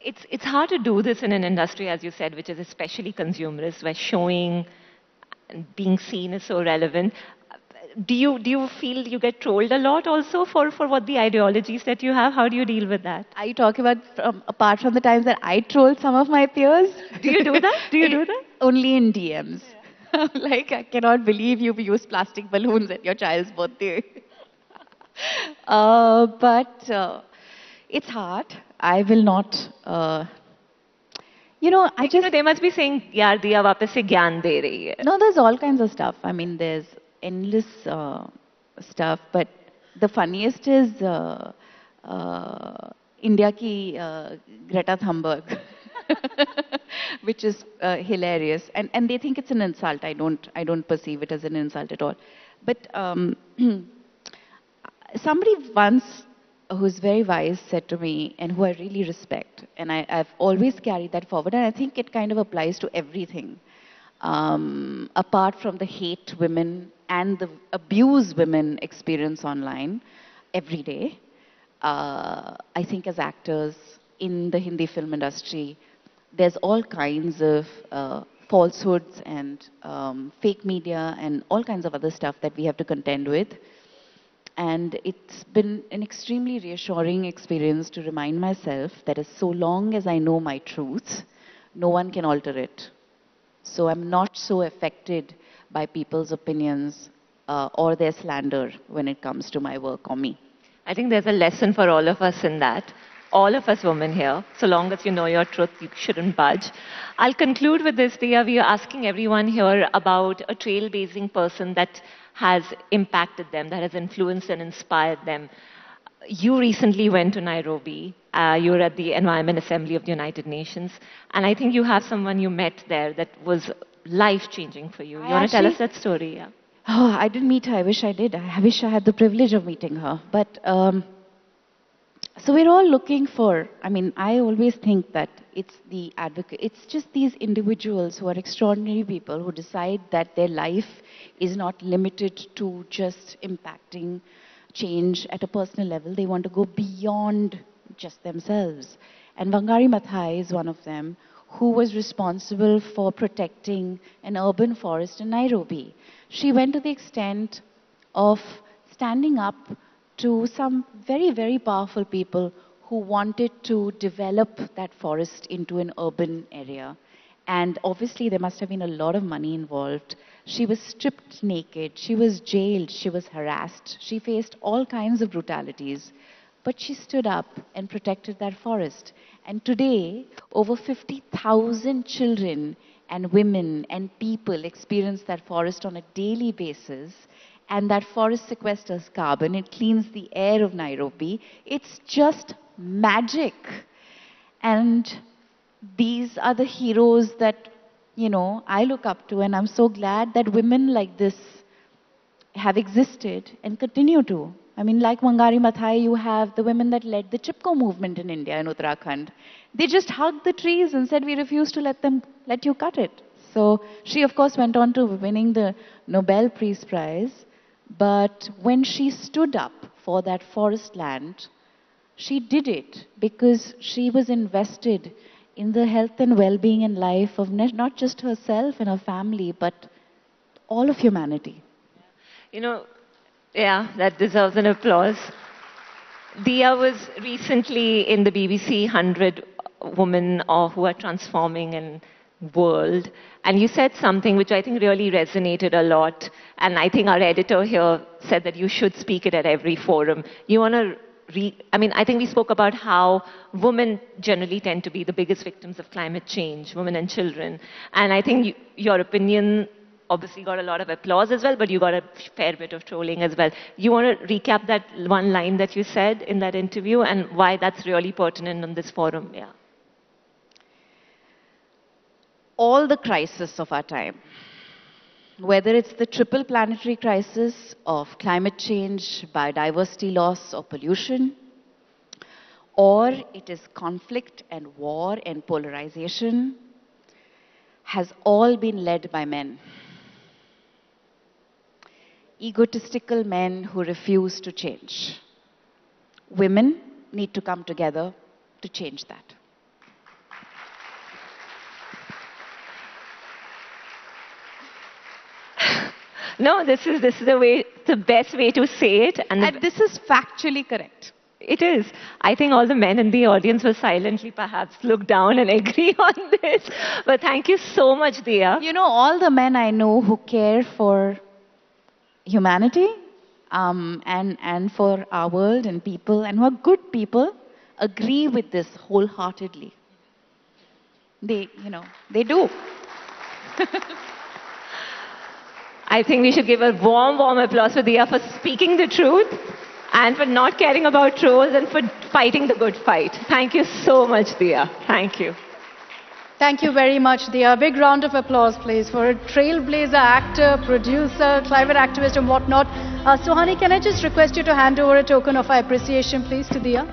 It's hard to do this in an industry, as you said, which is especially consumerist, where showing and being seen is so relevant. Do you feel you get trolled a lot also for what the ideologies that you have? How do you deal with that? Are you talking about apart from the times that I troll some of my peers? Do you do that? Do you do that? Only in DMs. Yeah. Like, I cannot believe you've used plastic balloons at your child's birthday. But it's hard. I will not. They must be saying, "Yaar, diya वापस से ज्ञान दे रही है." No, there's all kinds of stuff. I mean, there's endless stuff. But the funniest is India ki Greta Thunberg, which is hilarious. And they think it's an insult. I don't perceive it as an insult at all. But somebody once who's very wise said to me, and who I really respect, and I've always carried that forward, and I think it kind of applies to everything. Apart from the hate women and the abuse women experience online every day, I think as actors in the Hindi film industry, there's all kinds of falsehoods and fake media and all kinds of other stuff that we have to contend with. And it's been an extremely reassuring experience to remind myself that as so long as I know my truth, no one can alter it. So I'm not so affected by people's opinions or their slander when it comes to my work or me. I think there's a lesson for all of us in that. All of us women here, so long as you know your truth, you shouldn't budge. I'll conclude with this, Diya. We are asking everyone here about a trailblazing person that has impacted them, that has influenced and inspired them. You recently went to Nairobi. You were at the Environment Assembly of the United Nations. And I think you have someone you met there that was life-changing for you. You want to tell us that story? Yeah. Oh, I didn't meet her. I wish I did. I wish I had the privilege of meeting her. But so we're all looking for, I mean, I always think that it's the advocate, it's just these individuals who are extraordinary people who decide that their life is not limited to just impacting change at a personal level. They want to go beyond just themselves. And Wangari Maathai is one of them, who was responsible for protecting an urban forest in Nairobi. She went to the extent of standing up to some very, very powerful people who wanted to develop that forest into an urban area. And obviously there must have been a lot of money involved. She was stripped naked, she was jailed, she was harassed, she faced all kinds of brutalities. But she stood up and protected that forest. And today, over 50,000 children and women and people experience that forest on a daily basis. And that forest sequesters carbon, it cleans the air of Nairobi. It's just magic. And these are the heroes that, you know, I look up to, and I'm so glad that women like this have existed and continue to. I mean, like Wangari Maathai, you have the women that led the Chipko movement in India, in Uttarakhand. They just hugged the trees and said, we refuse to let you cut it. So she, of course, went on to winning the Nobel Peace Prize. But when she stood up for that forest land, she did it because she was invested in the health and well-being and life of not just herself and her family, but all of humanity. You know, yeah, that deserves an applause. Diya was recently in the BBC 100 Women who are transforming in world, and you said something which I think really resonated a lot, and I think our editor here said that you should speak it at every forum. You want to I think we spoke about how women generally tend to be the biggest victims of climate change, women and children, and I think your opinion obviously got a lot of applause as well, but you got a fair bit of trolling as well. You want to recap that one line that you said in that interview and why that's really pertinent on this forum? Yeah. All the crises of our time, whether it's the triple planetary crisis of climate change, biodiversity loss or pollution, or it is conflict and war and polarization, has all been led by men. Egotistical men who refuse to change. Women need to come together to change that. No, this is the best way to say it. And this is factually correct. It is. I think all the men in the audience will silently perhaps look down and agree on this. But thank you so much, Diya. You know, all the men I know who care for humanity and for our world and people and who are good people agree with this wholeheartedly. They do. I think we should give a warm, warm applause for Diya for speaking the truth. and for not caring about trolls and for fighting the good fight. Thank you so much, Dia. Thank you. Thank you very much, Dia. A big round of applause, please, for a trailblazer, actor, producer, climate activist and whatnot. Suhani, can I just request you to hand over a token of our appreciation, please, to Dia?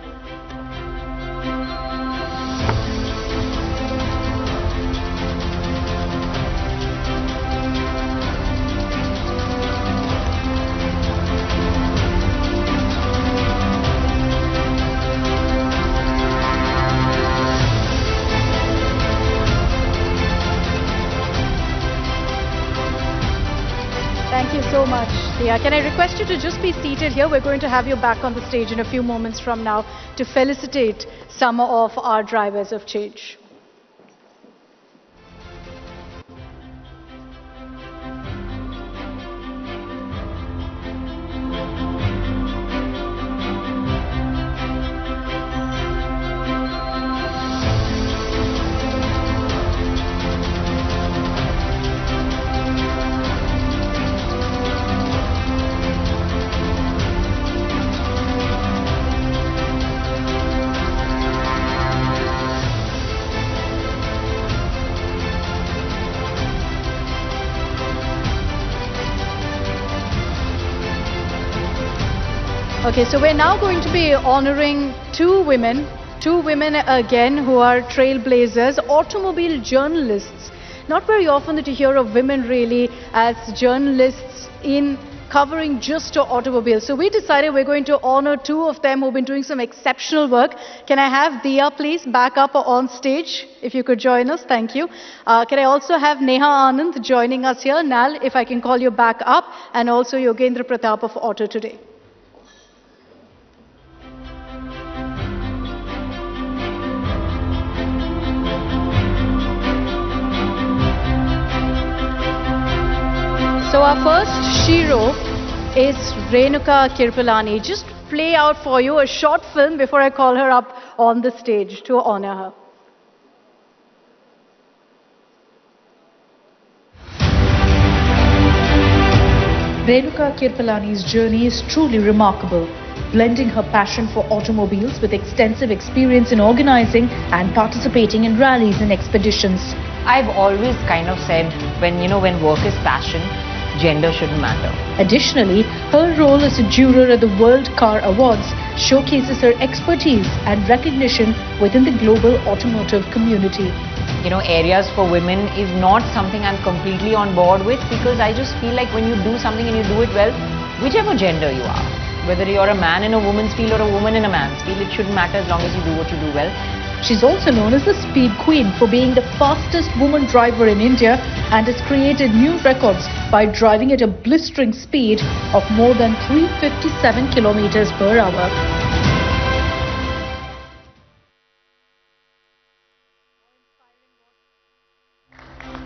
Thank you so much, Dia. Can I request you to just be seated here? We're going to have you back on the stage in a few moments from now to felicitate some of our drivers of change. Okay, so we're now going to be honoring two women again who are trailblazers, automobile journalists. Not very often that you hear of women really as journalists in covering just automobiles. So we decided we're going to honor two of them who've been doing some exceptional work. Can I have Dia, please, back up on stage, if you could join us? Thank you. Can I also have Neha Anand joining us here? Nal, if I can call you back up, and also Yogendra Pratap of Auto Today. So our first hero is Renuka Kirpalani. Just play out for you a short film before I call her up on the stage to honor her. Renuka Kirpalani's journey is truly remarkable, blending her passion for automobiles with extensive experience in organizing and participating in rallies and expeditions. I've always kind of said when work is passion, gender shouldn't matter. Additionally, her role as a juror at the World Car Awards showcases her expertise and recognition within the global automotive community. Areas for women is not something I'm completely on board with, because I just feel like when you do something and you do it well, whichever gender you are, whether you're a man in a woman's field or a woman in a man's field, it shouldn't matter as long as you do what you do well. She's also known as the Speed Queen for being the fastest woman driver in India and has created new records by driving at a blistering speed of more than 357 kilometers per hour.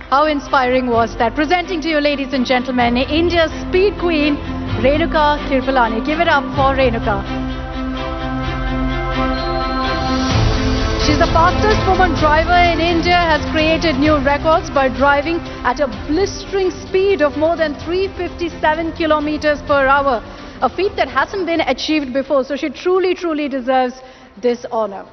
How inspiring was that? Presenting to you, ladies and gentlemen, India's Speed Queen, Renuka Kirpalani. Give it up for Renuka. She's the fastest woman driver in India, has created new records by driving at a blistering speed of more than 357 kilometers per hour. A feat that hasn't been achieved before, so she truly deserves this honor.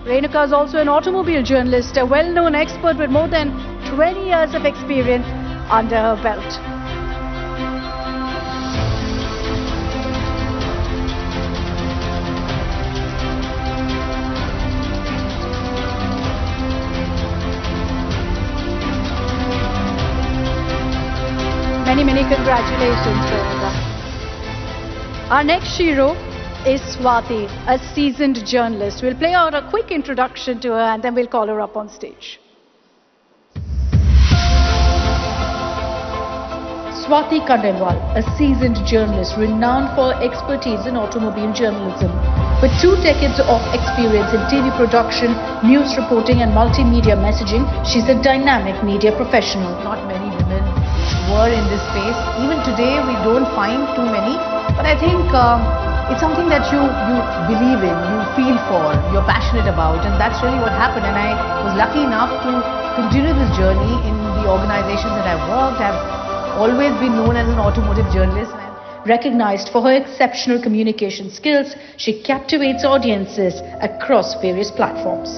Renuka is also an automobile journalist, a well-known expert with more than 20 years of experience under her belt. Many congratulations, Renuka. Our next hero is Swati, a seasoned journalist. We'll play out a quick introduction to her and then we'll call her up on stage. Swati Khandelwal, a seasoned journalist renowned for expertise in automobile journalism. With 2 decades of experience in TV production, news reporting and multimedia messaging, she's a dynamic media professional. Not many women were in this space. Even today, we don't find too many. But I think it's something that you believe in, you feel for, you're passionate about, and that's really what happened. And I was lucky enough to continue this journey in the organizations that I've worked. I've always been known as an automotive journalist and recognized for her exceptional communication skills. She captivates audiences across various platforms.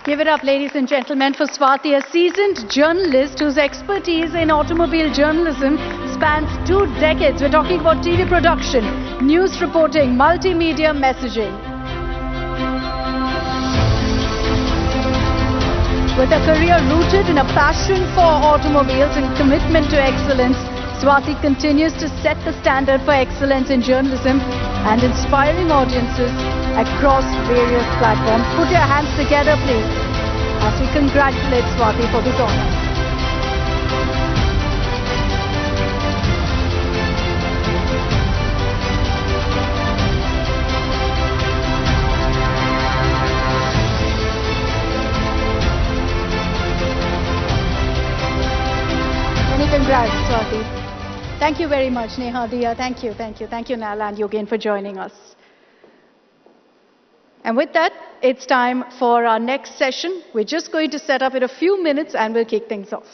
Give it up, ladies and gentlemen, for Swati, a seasoned journalist whose expertise in automobile journalism spans 2 decades. We're talking about TV production, news reporting, multimedia messaging. With a career rooted in a passion for automobiles and commitment to excellence, Swati continues to set the standard for excellence in journalism and inspiring audiences across various platforms. Put your hands together, please, as we congratulate Swati for this honor. Many congrats, Swati. Thank you very much, Neha, Diya. Thank you, thank you. Thank you, Nala and Yogen, for joining us. And with that, it's time for our next session. We're just going to set up in a few minutes and we'll kick things off.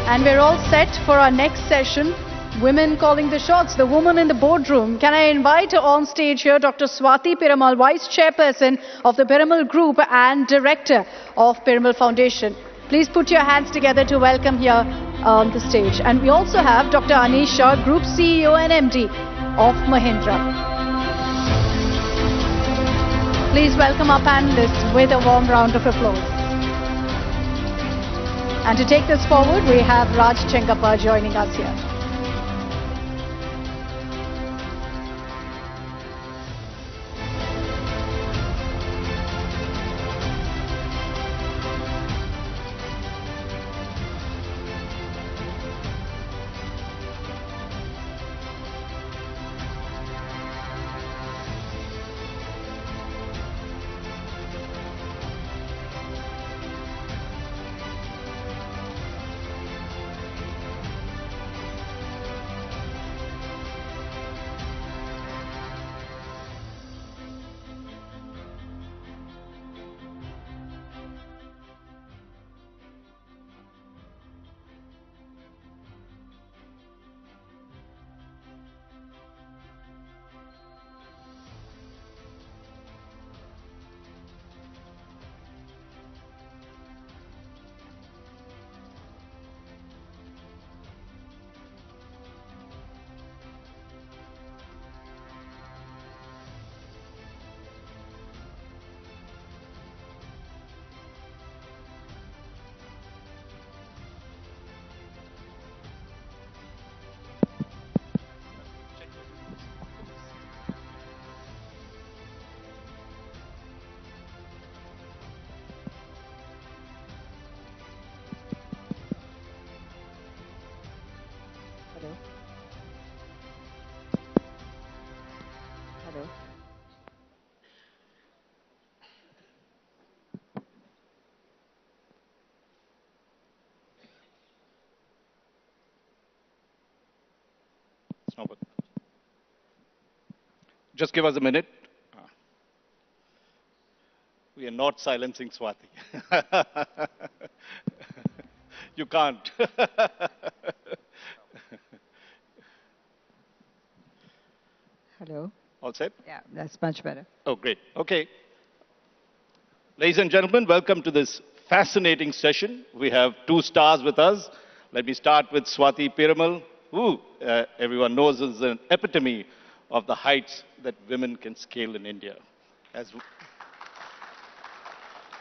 And we're all set for our next session, Women Calling the Shots, the woman in the boardroom. Can I invite on stage here Dr. Swati Piramal, Vice Chairperson of the Piramal Group and Director of Piramal Foundation. Please put your hands together to welcome here on the stage. And we also have Dr. Anish Shah, Group CEO and MD of Mahindra. Please welcome our panelists with a warm round of applause. And to take this forward, we have Raj Chengappa joining us here. No, but just give us a minute. We are not silencing Swati. You can't. Hello. All set? Yeah, that's much better. Oh, great. Okay. Ladies and gentlemen, welcome to this fascinating session. We have two stars with us. Let me start with Swati Piramal, who everyone knows is an epitome of the heights that women can scale in India.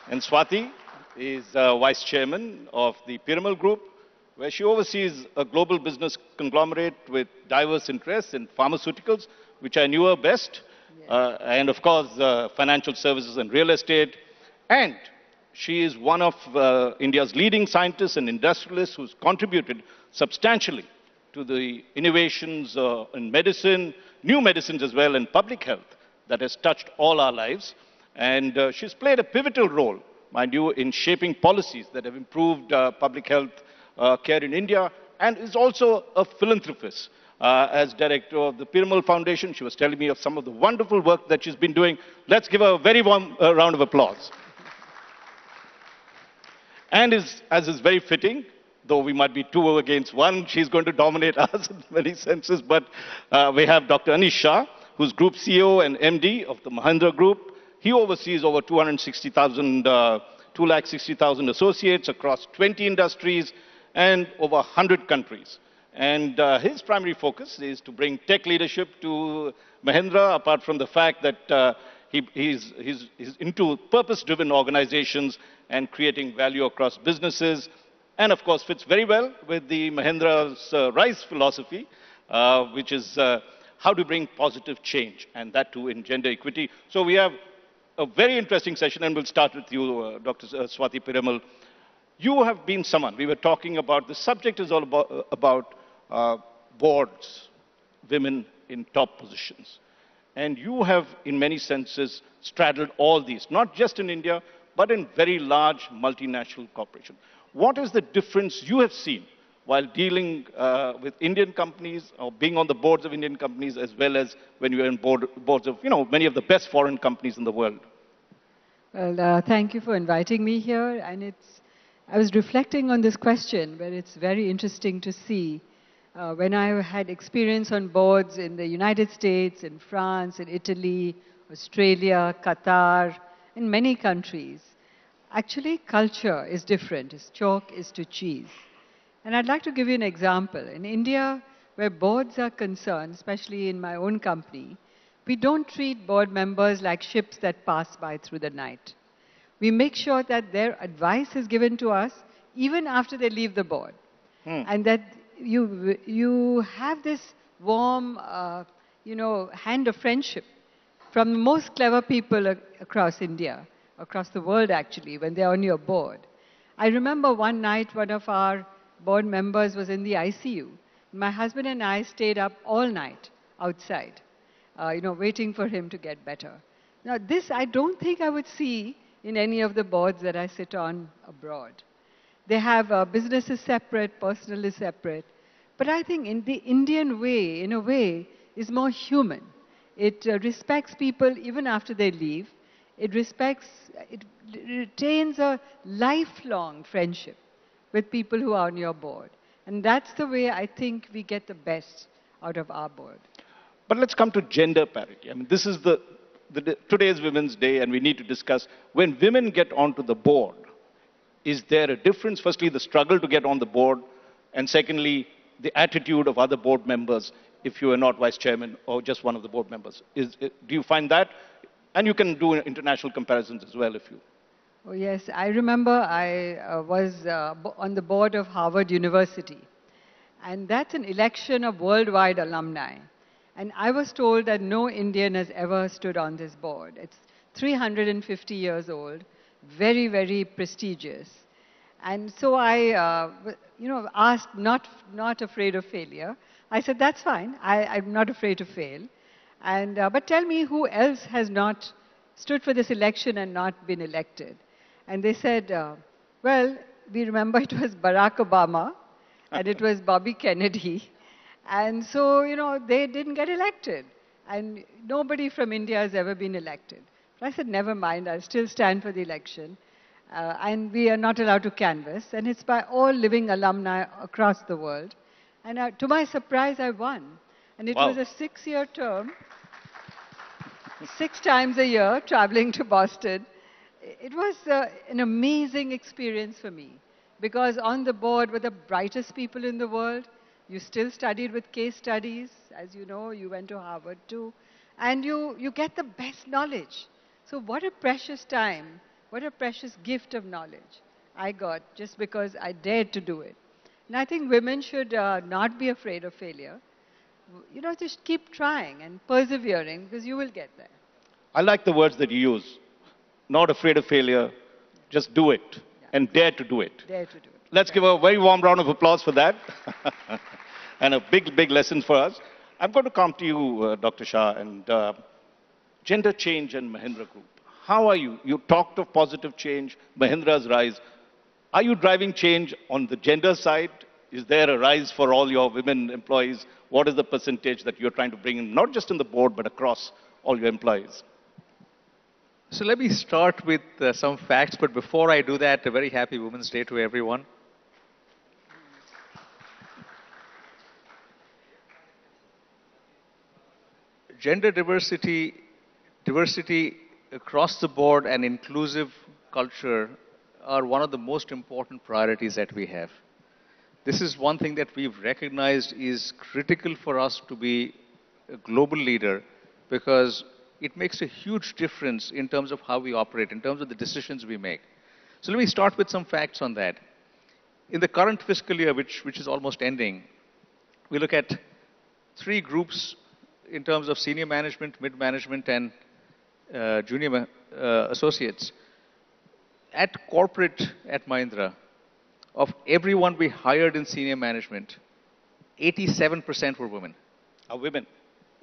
And Swati is vice chairman of the Piramal Group, where she oversees a global business conglomerate with diverse interests in pharmaceuticals, which I knew her best, and of course, financial services and real estate. And she is one of India's leading scientists and industrialists who's contributed substantially to the innovations in medicine, new medicines as well, and public health that has touched all our lives. And she's played a pivotal role, mind you, in shaping policies that have improved public health care in India, and is also a philanthropist. As director of the Piramal Foundation, she was telling me of some of the wonderful work that she's been doing. Let's give her a very warm round of applause. And as is very fitting, though we might be two against one, she's going to dominate us in many senses. But we have Dr. Anish Shah, who's Group CEO and MD of the Mahindra Group. He oversees over 260,000 associates across 20 industries and over 100 countries. And his primary focus is to bring tech leadership to Mahindra, apart from the fact that he's into purpose-driven organizations and creating value across businesses, and of course fits very well with the Mahindra's RISE philosophy, which is how to bring positive change, and that too in gender equity. So we have a very interesting session, and we'll start with you, Dr. Swati Piramal. You have been someone, we were talking about, the subject is all about boards, women in top positions. And you have, in many senses, straddled all these, not just in India, but in very large multinational corporations. What is the difference you have seen while dealing with Indian companies or being on the boards of Indian companies, as well as when you were in boards of, many of the best foreign companies in the world? Well, thank you for inviting me here. And I was reflecting on this question, where it's very interesting to see when I had experience on boards in the United States, in France, in Italy, Australia, Qatar, in many countries. Actually, culture is different. It's chalk is to cheese. And I'd like to give you an example. In India, where boards are concerned, especially in my own company, we don't treat board members like ships that pass by through the night. We make sure that their advice is given to us even after they leave the board. And that you have this warm, hand of friendship from the most clever people across India, across the world actually, when they're on your board. I remember one night one of our board members was in the ICU. My husband and I stayed up all night outside, waiting for him to get better. Now this I don't think I would see in any of the boards that I sit on abroad. They have business is separate, personal is separate. But I think in the Indian way, in a way, is more human. It respects people even after they leave. It retains a lifelong friendship with people who are on your board. And that's the way I think we get the best out of our board. But let's come to gender parity. I mean, this is today's Women's Day, and we need to discuss when women get onto the board, is there a difference? Firstly, the struggle to get on the board, and secondly, the attitude of other board members if you are not vice chairman or just one of the board members. Do you find that? And you can do international comparisons as well if you... Oh yes, I remember I was on the board of Harvard University. And that's an election of worldwide alumni. And I was told that no Indian has ever stood on this board. It's 350 years old, very, very prestigious. And so I, asked, not afraid of failure. I said, that's fine, I'm not afraid to fail. And, but tell me who else has not stood for this election and not been elected. And they said, well, we remember it was Barack Obama, and it was Bobby Kennedy, And so, they didn't get elected. And nobody from India has ever been elected. But I said, never mind, I'll still stand for the election. And we are not allowed to canvass. And it's by all living alumni across the world. And to my surprise, I won. And it was a 6-year term, 6 times a year, traveling to Boston. It was an amazing experience for me. Because on the board were the brightest people in the world. You still studied with case studies. As you know, you went to Harvard too. And you get the best knowledge. So what a precious time, what a precious gift of knowledge I got just because I dared to do it. And I think women should not be afraid of failure. Just keep trying and persevering because you will get there. I like the words that you use. Not afraid of failure, just do it and dare to do it. Dare to do it. Let's give a very warm round of applause for that. And a big, big lesson for us. I'm going to come to you, Dr. Shah, and gender change and Mahindra Group. How are you? You talked of positive change, Mahindra's rise. Are you driving change on the gender side? Is there a rise for all your women employees? What is the percentage that you're trying to bring in, not just in the board, but across all your employees? So let me start with some facts, but before I do that, a very happy Women's Day to everyone. Gender diversity across the board and inclusive culture are one of the most important priorities that we have. This is one thing that we've recognized is critical for us to be a global leader because it makes a huge difference in terms of how we operate, in terms of the decisions we make. So let me start with some facts on that. In the current fiscal year, which is almost ending, we look at 3 groups in terms of senior management, mid-management, and junior associates. At corporate at Mahindra, of everyone we hired in senior management, 87% were women. Are women?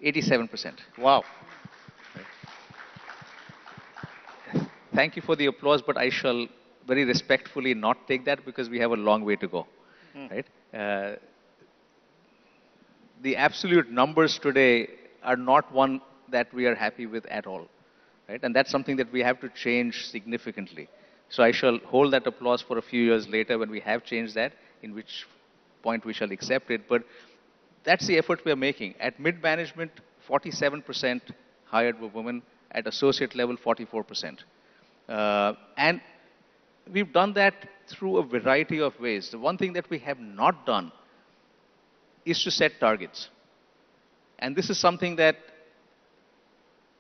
87%. Wow. Thank you for the applause, but I shall very respectfully not take that because we have a long way to go. Right? The absolute numbers today are not one that we are happy with at all. Right? And that's something that we have to change significantly. So I shall hold that applause for a few years later when we have changed that, in which point we shall accept it. But that's the effort we are making. At mid-management, 47% hired were women. At associate level, 44%. And we've done that through a variety of ways. The one thing that we have not done is to set targets. And this is something that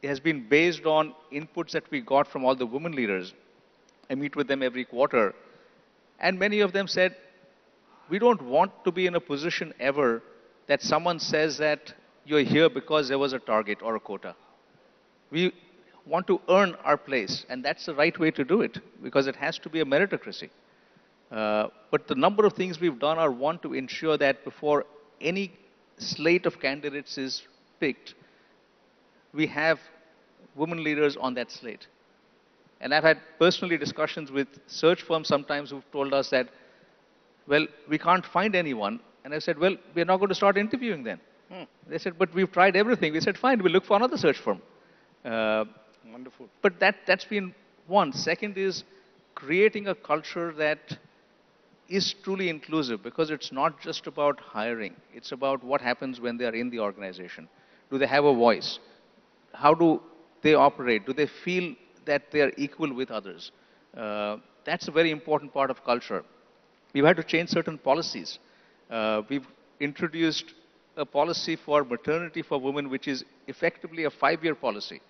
has been based on inputs that we got from all the women leaders. I meet with them every quarter. And many of them said, we don't want to be in a position ever that someone says that you're here because there was a target or a quota. We want to earn our place, and that's the right way to do it, because it has to be a meritocracy. But the number of things we've done are, one, to ensure that before any slate of candidates is picked, we have women leaders on that slate. And I've had personally discussions with search firms sometimes who've told us that, well, we can't find anyone. And I said, well, we're not going to start interviewing then. They said, but we've tried everything. We said, fine, we'll look for another search firm. Wonderful. But that's been one. Second is creating a culture that is truly inclusive, because it's not just about hiring. It's about what happens when they are in the organization. Do they have a voice? How do they operate? Do they feel that they are equal with others? That's a very important part of culture. We've had to change certain policies. We've introduced a policy for maternity for women, which is effectively a 5-year policy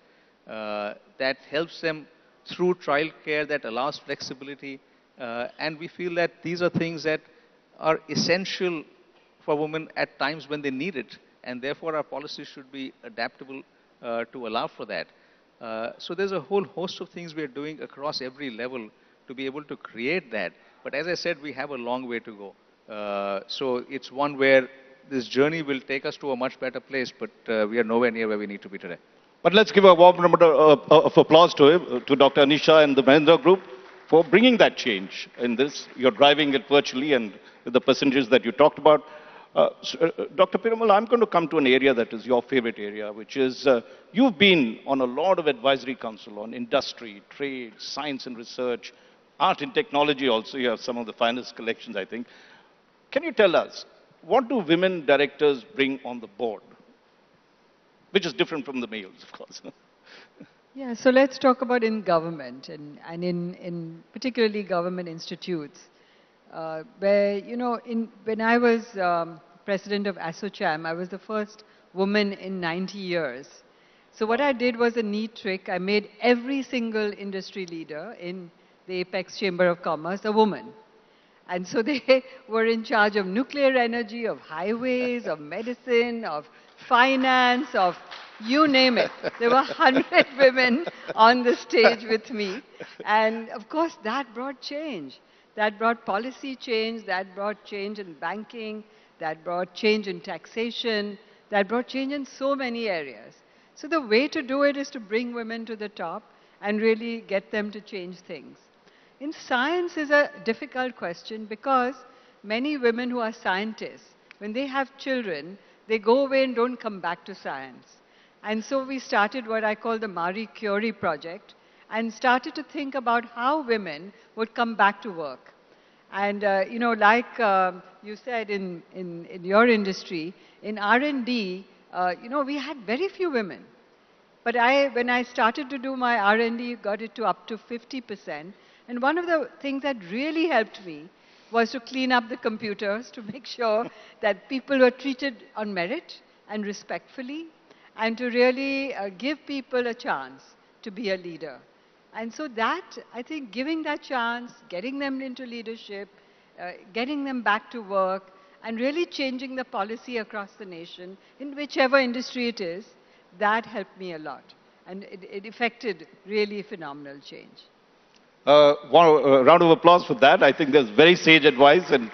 that helps them through childcare, that allows flexibility. And we feel that these are things that are essential for women at times when they need it. And therefore, our policies should be adaptable to allow for that. So there's a whole host of things we are doing across every level to be able to create that. But as I said, we have a long way to go. So it's one where this journey will take us to a much better place, but we are nowhere near where we need to be today. But let's give a warm round of applause to him, to Dr. Anisha and the Mahindra Group for bringing that change in this. You're driving it virtually and with the percentages that you talked about. Dr. Piramal, I'm going to come to an area that is your favorite area, which is you've been on a lot of advisory council on industry, trade, science and research, art and technology also. You have some of the finest collections, I think. Can you tell us, what do women directors bring on the board? Which is different from the males, of course. Yeah, so let's talk about in government and in particularly government institutes. Where, you know, when I was president of ASSOCHAM, I was the first woman in 90 years. So what I did was a neat trick. I made every single industry leader in the Apex Chamber of Commerce a woman. And so they were in charge of nuclear energy, of highways, of medicine, of finance, of you name it. There were 100 women on the stage with me. And of course, that brought change. That brought policy change, that brought change in banking, that brought change in taxation, that brought change in so many areas. So the way to do it is to bring women to the top and really get them to change things. In science is a difficult question because many women who are scientists, when they have children, they go away and don't come back to science. And so we started what I call the Marie Curie project and started to think about how women would come back to work. And, you know, like you said in your industry, in R&D, you know, we had very few women. But when I started to do my R&D, got it to up to 50%. And one of the things that really helped me was to clean up the computers to make sure that people were treated on merit and respectfully, and to really give people a chance to be a leader. And so that, I think, giving that chance, getting them into leadership, getting them back to work, and really changing the policy across the nation, in whichever industry it is, that helped me a lot. And it effected really phenomenal change. One round of applause for that. I think that's very sage advice. And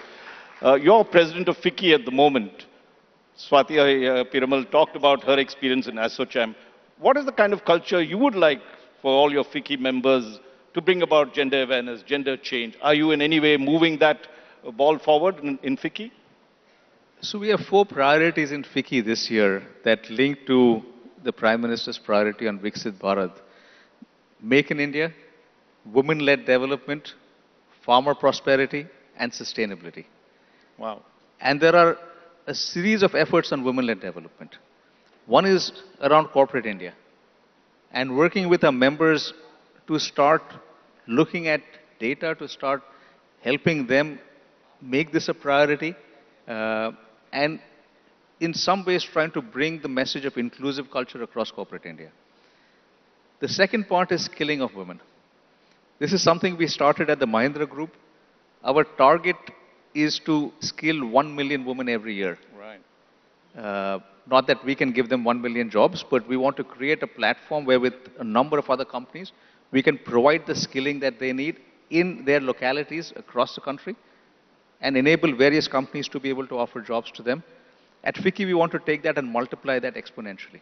you're president of FICCI at the moment. Swati Piramal talked about her experience in ASSOCHAM. What is the kind of culture you would like for all your FICCI members to bring about gender awareness, gender change? Are you in any way moving that ball forward in FICCI? So we have 4 priorities in FICCI this year that link to the Prime Minister's priority on Viksit Bharat. Make in India, women-led development, farmer prosperity, and sustainability. Wow. And there are a series of efforts on women-led development. One is around corporate India, and working with our members to start looking at data, to start helping them make this a priority, and in some ways trying to bring the message of inclusive culture across corporate India. The second part is skilling of women. This is something we started at the Mahindra Group. Our target is to skill 1 million women every year. Right. Not that we can give them 1 million jobs, but we want to create a platform where with a number of other companies, we can provide the skilling that they need in their localities across the country and enable various companies to be able to offer jobs to them. At FICCI, we want to take that and multiply that exponentially.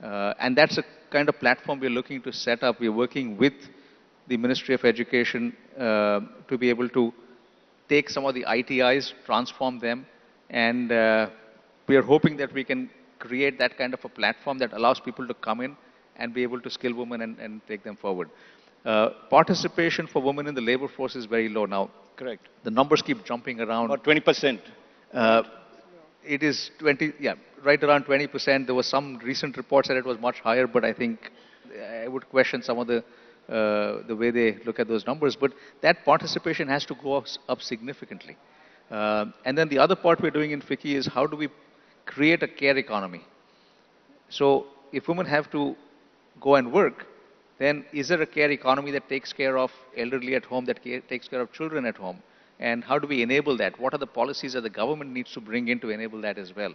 And that's a kind of platform we're looking to set up. We're working with the Ministry of Education to be able to take some of the ITIs, transform them, and we are hoping that we can create that kind of a platform that allows people to come in and be able to skill women and take them forward. Participation for women in the labor force is very low now. Correct. The numbers keep jumping around. About 20%. It is 20, yeah, right around 20%. There were some recent reports that it was much higher, but I think I would question some of the way they look at those numbers. But that participation has to go up significantly. And then the other part we're doing in FICCI is how do we create a care economy? So if women have to go and work, then is there a care economy that takes care of elderly at home, that takes care of children at home? And how do we enable that? What are the policies that the government needs to bring in to enable that as well?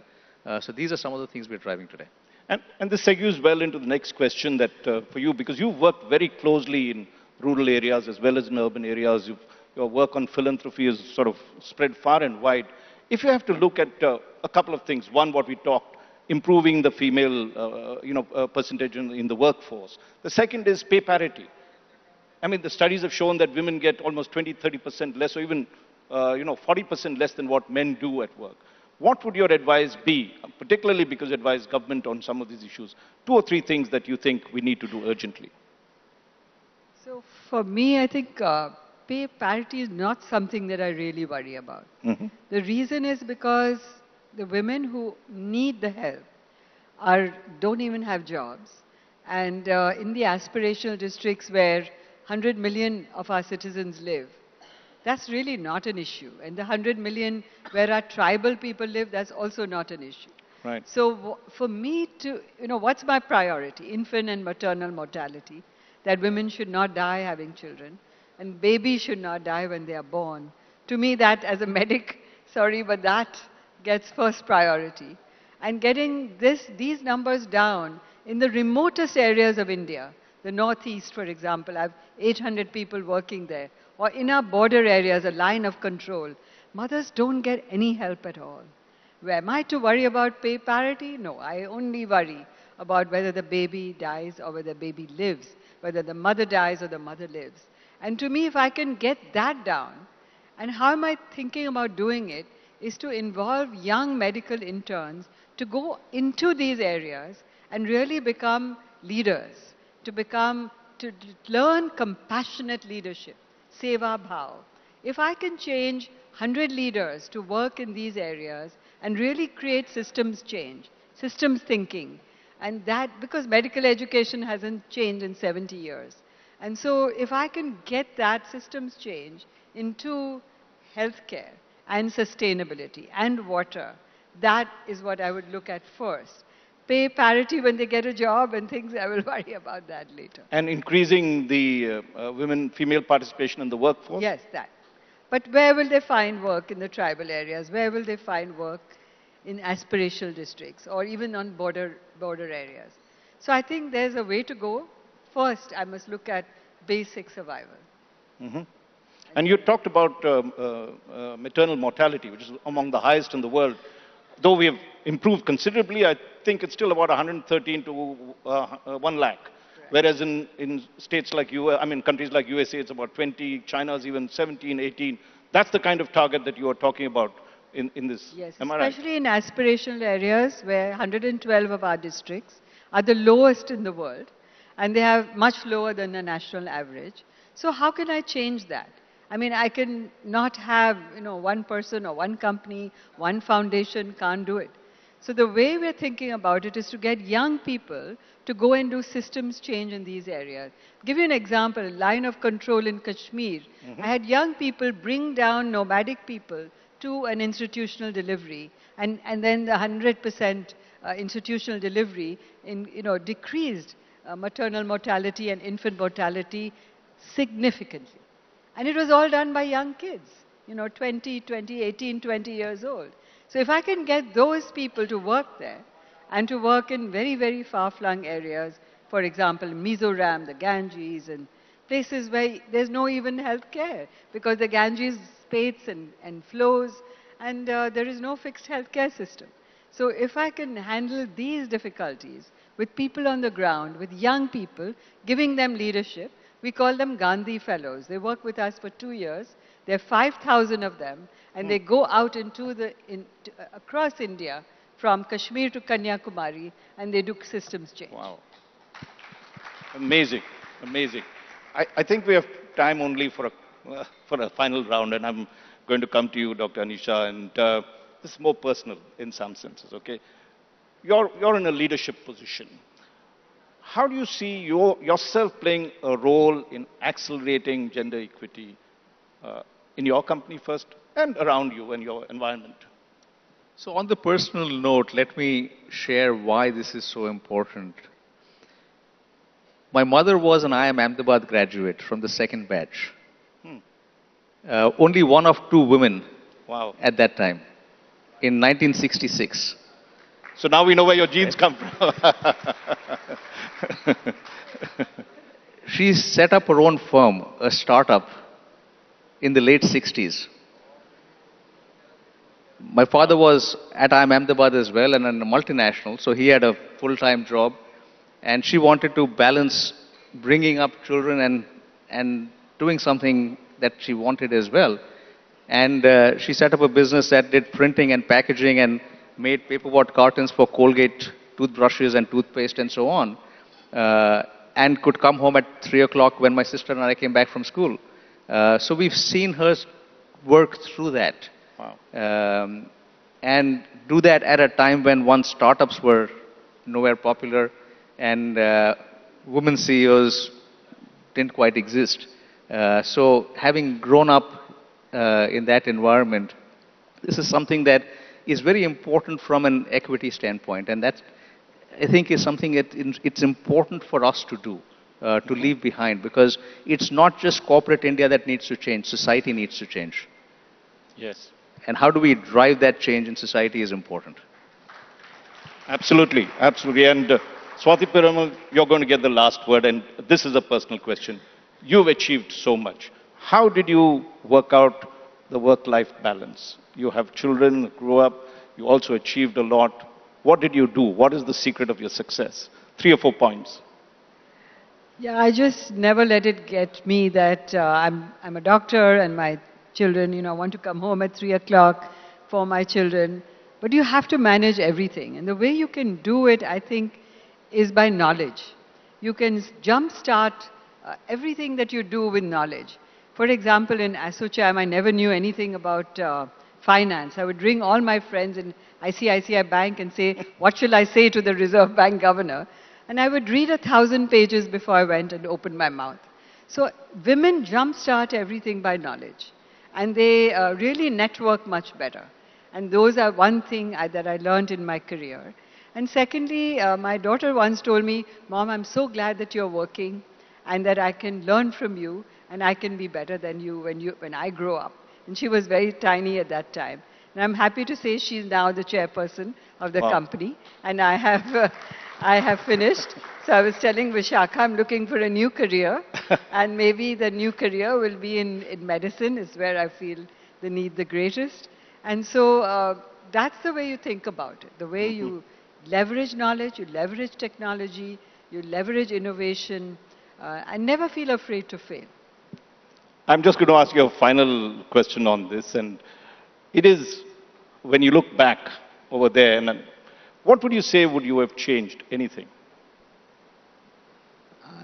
So these are some of the things we're driving today. And this segues well into the next question that for you, because you've worked very closely in rural areas as well as in urban areas. Your work on philanthropy is sort of spread far and wide. If you have to look at a couple of things, one, what we talked, improving the female percentage in the workforce. The second is pay parity. I mean, the studies have shown that women get almost 20, 30% less, or even 40% less than what men do at work. what would your advice be, particularly because you advise government on some of these issues? 2 or 3 things that you think we need to do urgently. So for me, I think pay parity is not something that I really worry about. The reason is because the women who need the help don't even have jobs. And in the aspirational districts where 100 million of our citizens live, that's really not an issue. And the 100 million where our tribal people live, that's also not an issue. Right. So for me to, what's my priority? Infant and maternal mortality, that women should not die having children, and babies should not die when they are born. To me, that as a medic, sorry, but that gets first priority. And getting these numbers down in the remotest areas of India, the northeast, for example, I have 800 people working there, or in our border areas, a line of control, mothers don't get any help at all. Am I to worry about pay parity? No, I only worry about whether the baby dies or whether the baby lives, whether the mother dies or the mother lives. And to me, if I can get that down, and how am I thinking about doing it, is to involve young medical interns to go into these areas and really become leaders, to learn compassionate leadership, seva bhav. If I can change 100 leaders to work in these areas and really create systems change, systems thinking, and that, because medical education hasn't changed in 70 years. And so if I can get that systems change into healthcare and sustainability and water, that is what I would look at first. Pay parity when they get a job and things, I will worry about that later. And increasing the female participation in the workforce? Yes, that. But where will they find work in the tribal areas? Where will they find work in aspirational districts or even on border areas? So I think there's a way to go. First, I must look at basic survival. And you talked about maternal mortality, which is among the highest in the world. Though we have improved considerably, I think it's still about 113 to 1 lakh. Whereas in states like countries like USA, it's about 20, China's even 17, 18. That's the kind of target that you are talking about in this. Yes, am I right? especially in aspirational areas where 112 of our districts are the lowest in the world, and they have much lower than the national average. So how can I change that? I mean, I can not have, one person or one company, one foundation can't do it. So the way we're thinking about it is to get young people to go and do systems change in these areas. Give you an example, line of control in Kashmir. I had young people bring down nomadic people to an institutional delivery, and then the 100% institutional delivery decreased maternal mortality and infant mortality significantly. And it was all done by young kids, 18, 20 years old. So if I can get those people to work there and to work in very, very far-flung areas, for example, Mizoram, the Ganges, and places where there's no even health care because the Ganges spates and flows, and there is no fixed healthcare system. So if I can handle these difficulties with people on the ground, with young people, giving them leadership, we call them Gandhi Fellows. They work with us for 2 years. There are 5,000 of them, and they go out across India, from Kashmir to Kanyakumari, and they do systems change. Wow. Amazing, amazing. I think we have time only for a final round, and I'm going to come to you, Dr. Anisha, and this is more personal in some senses, okay? You're in a leadership position. How do you see yourself playing a role in accelerating gender equity in your company first and around you and your environment? So on the personal note, let me share why this is so important. My mother was an IIM Ahmedabad graduate from the second batch. Only one of 2 women at that time, in 1966. So now we know where your genes come from. She set up her own firm, a startup, in the late 60s. My father was at IIM Ahmedabad as well and a multinational, so he had a full-time job. And she wanted to balance bringing up children and doing something that she wanted as well. And she set up a business that did printing and packaging and made paperboard cartons for Colgate toothbrushes and toothpaste and so on. And could come home at 3 o'clock when my sister and I came back from school. So we've seen her work through that. Wow. And do that at a time when once startups were nowhere popular and women CEOs didn't quite exist. So having grown up in that environment, this is something that is very important from an equity standpoint. And that, I think, is something that it's important for us to do, to leave behind. Because it's not just corporate India that needs to change, society needs to change. Yes. And how do we drive that change in society is important. Absolutely, absolutely. And Swati Piramal, you're going to get the last word, and this is a personal question. You've achieved so much. How did you work out the work-life balance? You have children, grew up, you also achieved a lot. What did you do? What is the secret of your success? 3 or 4 points. Yeah, I just never let it get me that I'm a doctor and my children, you know, want to come home at 3 o'clock for my children. But you have to manage everything. And the way you can do it, I think, is by knowledge. You can jumpstart everything that you do with knowledge. For example, in Assocham, I never knew anything about finance. I would ring all my friends in ICICI Bank and say, what shall I say to the Reserve Bank governor? And I would read 1,000 pages before I went and opened my mouth. So women jumpstart everything by knowledge. And they really network much better. And those are one thing that I learned in my career. And secondly, my daughter once told me, Mom, I'm so glad that you're working and that I can learn from you and I can be better than you when I grow up. And she was very tiny at that time. And I'm happy to say she's now the chairperson of the company. And I have finished. So I was telling Vishakha, I'm looking for a new career. And maybe the new career will be in medicine, is where I feel the need the greatest. And so that's the way you think about it. The way you leverage knowledge, you leverage technology, you leverage innovation, and never feel afraid to fail. I'm just going to ask you a final question on this. And it is, when you look back over there, and what would you say would you have changed? Anything?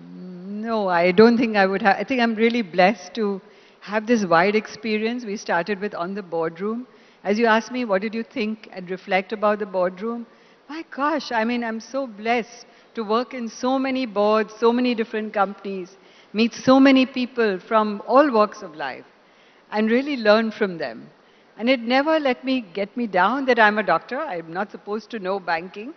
No, I don't think I would have. I think I'm really blessed to have this wide experience. We started with On the Boardroom. As you asked me, what did you think and reflect about the boardroom? My gosh, I mean, I'm so blessed to work in so many boards, so many different companies, meet so many people from all walks of life, and really learn from them. And it never get me down that I'm a doctor. I'm not supposed to know banking,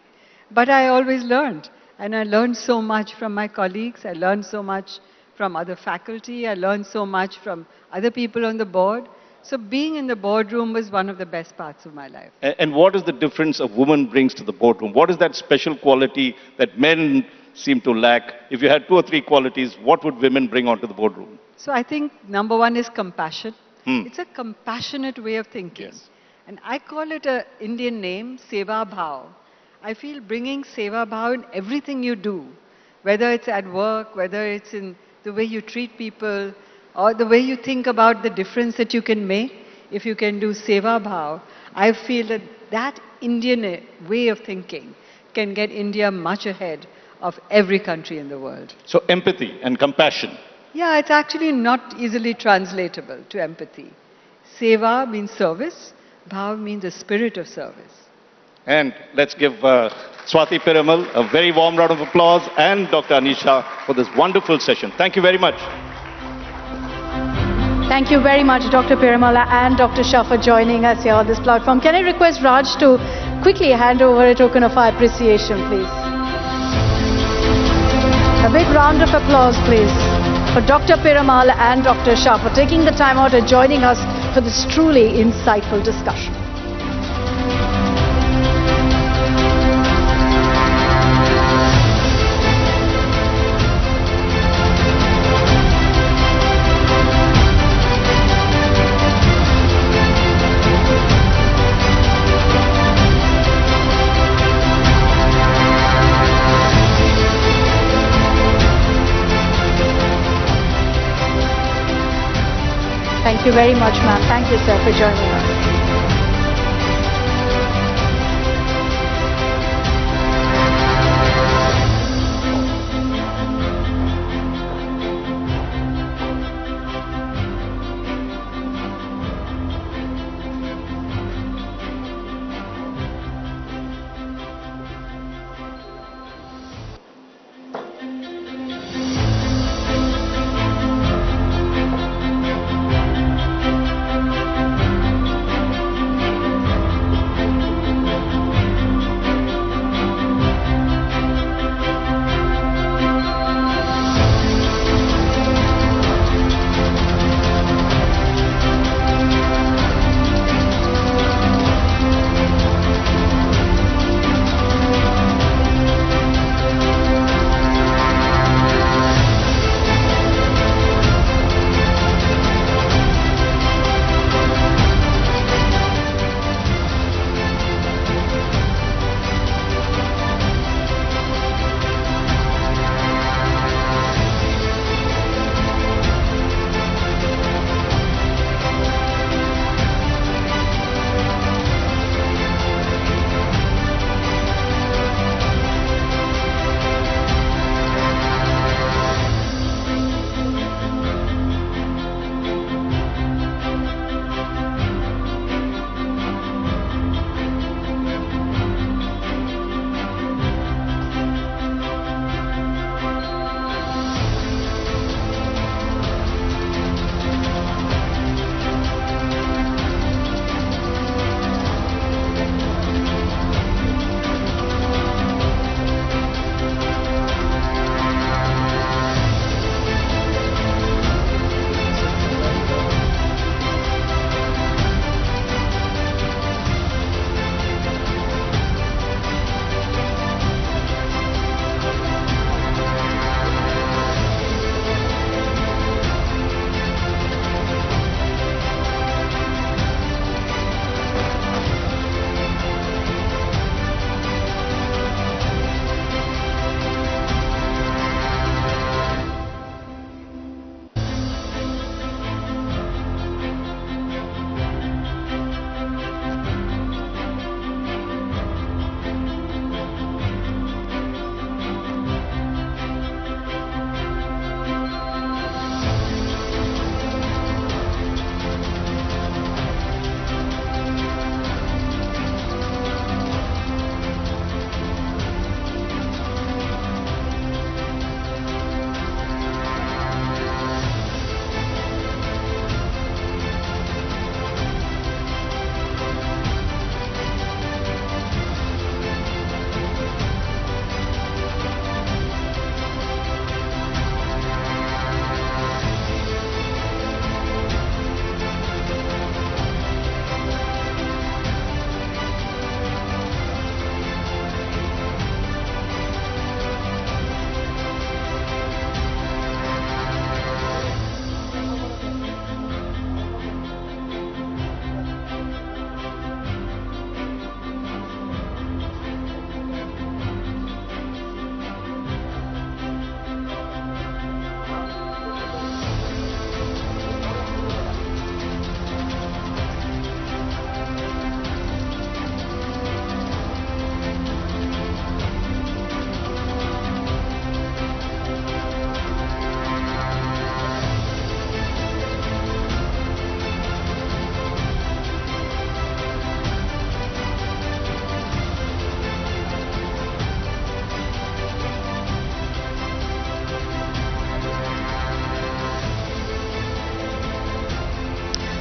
but I always learned. And I learned so much from my colleagues. I learned so much from other faculty. I learned so much from other people on the board. So being in the boardroom was one of the best parts of my life. And what is the difference a woman brings to the boardroom? What is that special quality that men seem to lack? If you had 2 or 3 qualities, what would women bring onto the boardroom? So I think number one is compassion. It's a compassionate way of thinking. Yes. And I call it an Indian name, Seva Bhav. I feel bringing Seva Bhav in everything you do, whether it's at work, whether it's in the way you treat people, or the way you think about the difference that you can make. If you can do Seva Bhav, I feel that Indian way of thinking can get India much ahead of every country in the world. So empathy and compassion. Yeah, it's actually not easily translatable to empathy. Seva means service, Bhav means the spirit of service. And let's give Swati Piramal a very warm round of applause, and Dr. Anisha for this wonderful session. Thank you very much. Thank you very much, Dr. Piramala and Dr. Shah, for joining us here on this platform. Can I request Raj to quickly hand over a token of our appreciation, please? A big round of applause, please, for Dr. Piramal and Dr. Shah for taking the time out and joining us for this truly insightful discussion. Thank you very much, ma'am. Thank you, sir, for joining us.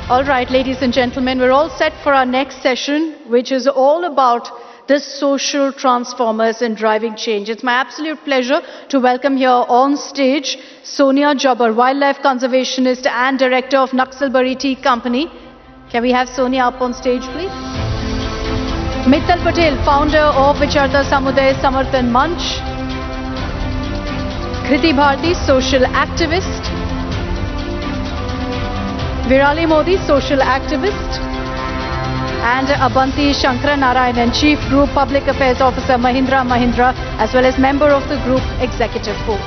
All right, ladies and gentlemen, we're all set for our next session, which is all about the social transformers in driving change. It's my absolute pleasure to welcome here on stage Sonia Jabbar, wildlife conservationist and director of Naxalbari Tea Company. Can we have Sonia up on stage, please? Mittal Patel, founder of Vicharta Samuday Samarthan Manch. Kriti Bharti, social activist. Virali Modi, social activist. And Abanti Shankara Narayanan, Chief Group Public Affairs Officer, Mahindra, as well as member of the Group Executive Board.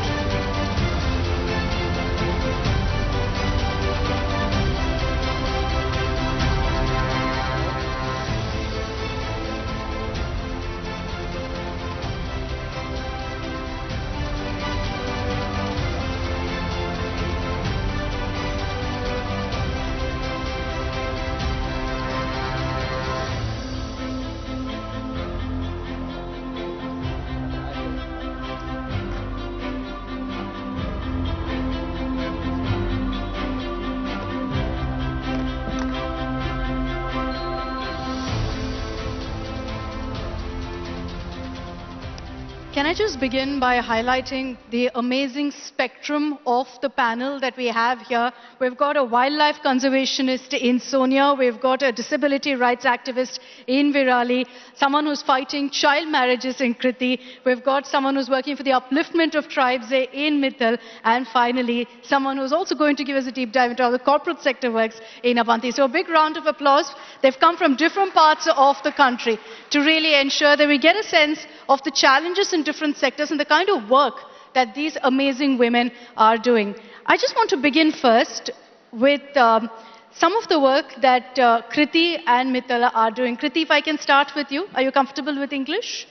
Can I just begin by highlighting the amazing spectrum of the panel that we have here? We've got a wildlife conservationist in Sonia, we've got a disability rights activist in Virali, someone who's fighting child marriages in Kriti, we've got someone who's working for the upliftment of tribes in Mittal, and finally, someone who's also going to give us a deep dive into how the corporate sector works in Avanti. So a big round of applause. They've come from different parts of the country to really ensure that we get a sense of the challenges in different sectors and the kind of work that these amazing women are doing. I just want to begin first with some of the work that Kriti and Mittal are doing. Kriti, if I can start with you. Are you comfortable with English?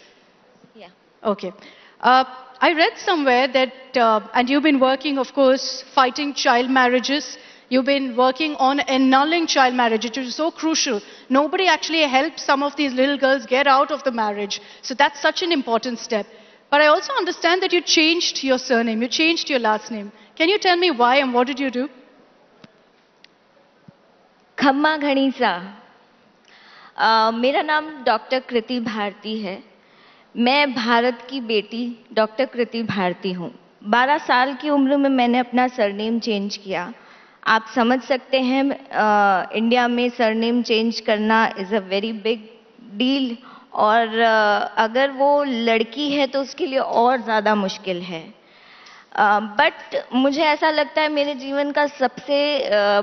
Yeah. Okay. I read somewhere that, and you've been working, of course, fighting child marriages. You've been working on annulling child marriage, which is so crucial. Nobody actually helped some of these little girls get out of the marriage. So that's such an important step. But I also understand that you changed your surname, you changed your last name. Can you tell me why and what did you do? खम्मा घणी सा मेरा नाम doctor कृति भारती है। मैं भारत की बेटी doctor कृति भारती हूँ। 12 साल की उम्र में मैंने अपना सरनेम चेंज किया। आप समझ सकते हैं इंडिया में सरनेम चेंज करना is a very big deal, और अगर वो लड़की है तो उसके लिए और ज़्यादा मुश्किल है। बट मुझे ऐसा लगता है मेरे जीवन का सबसे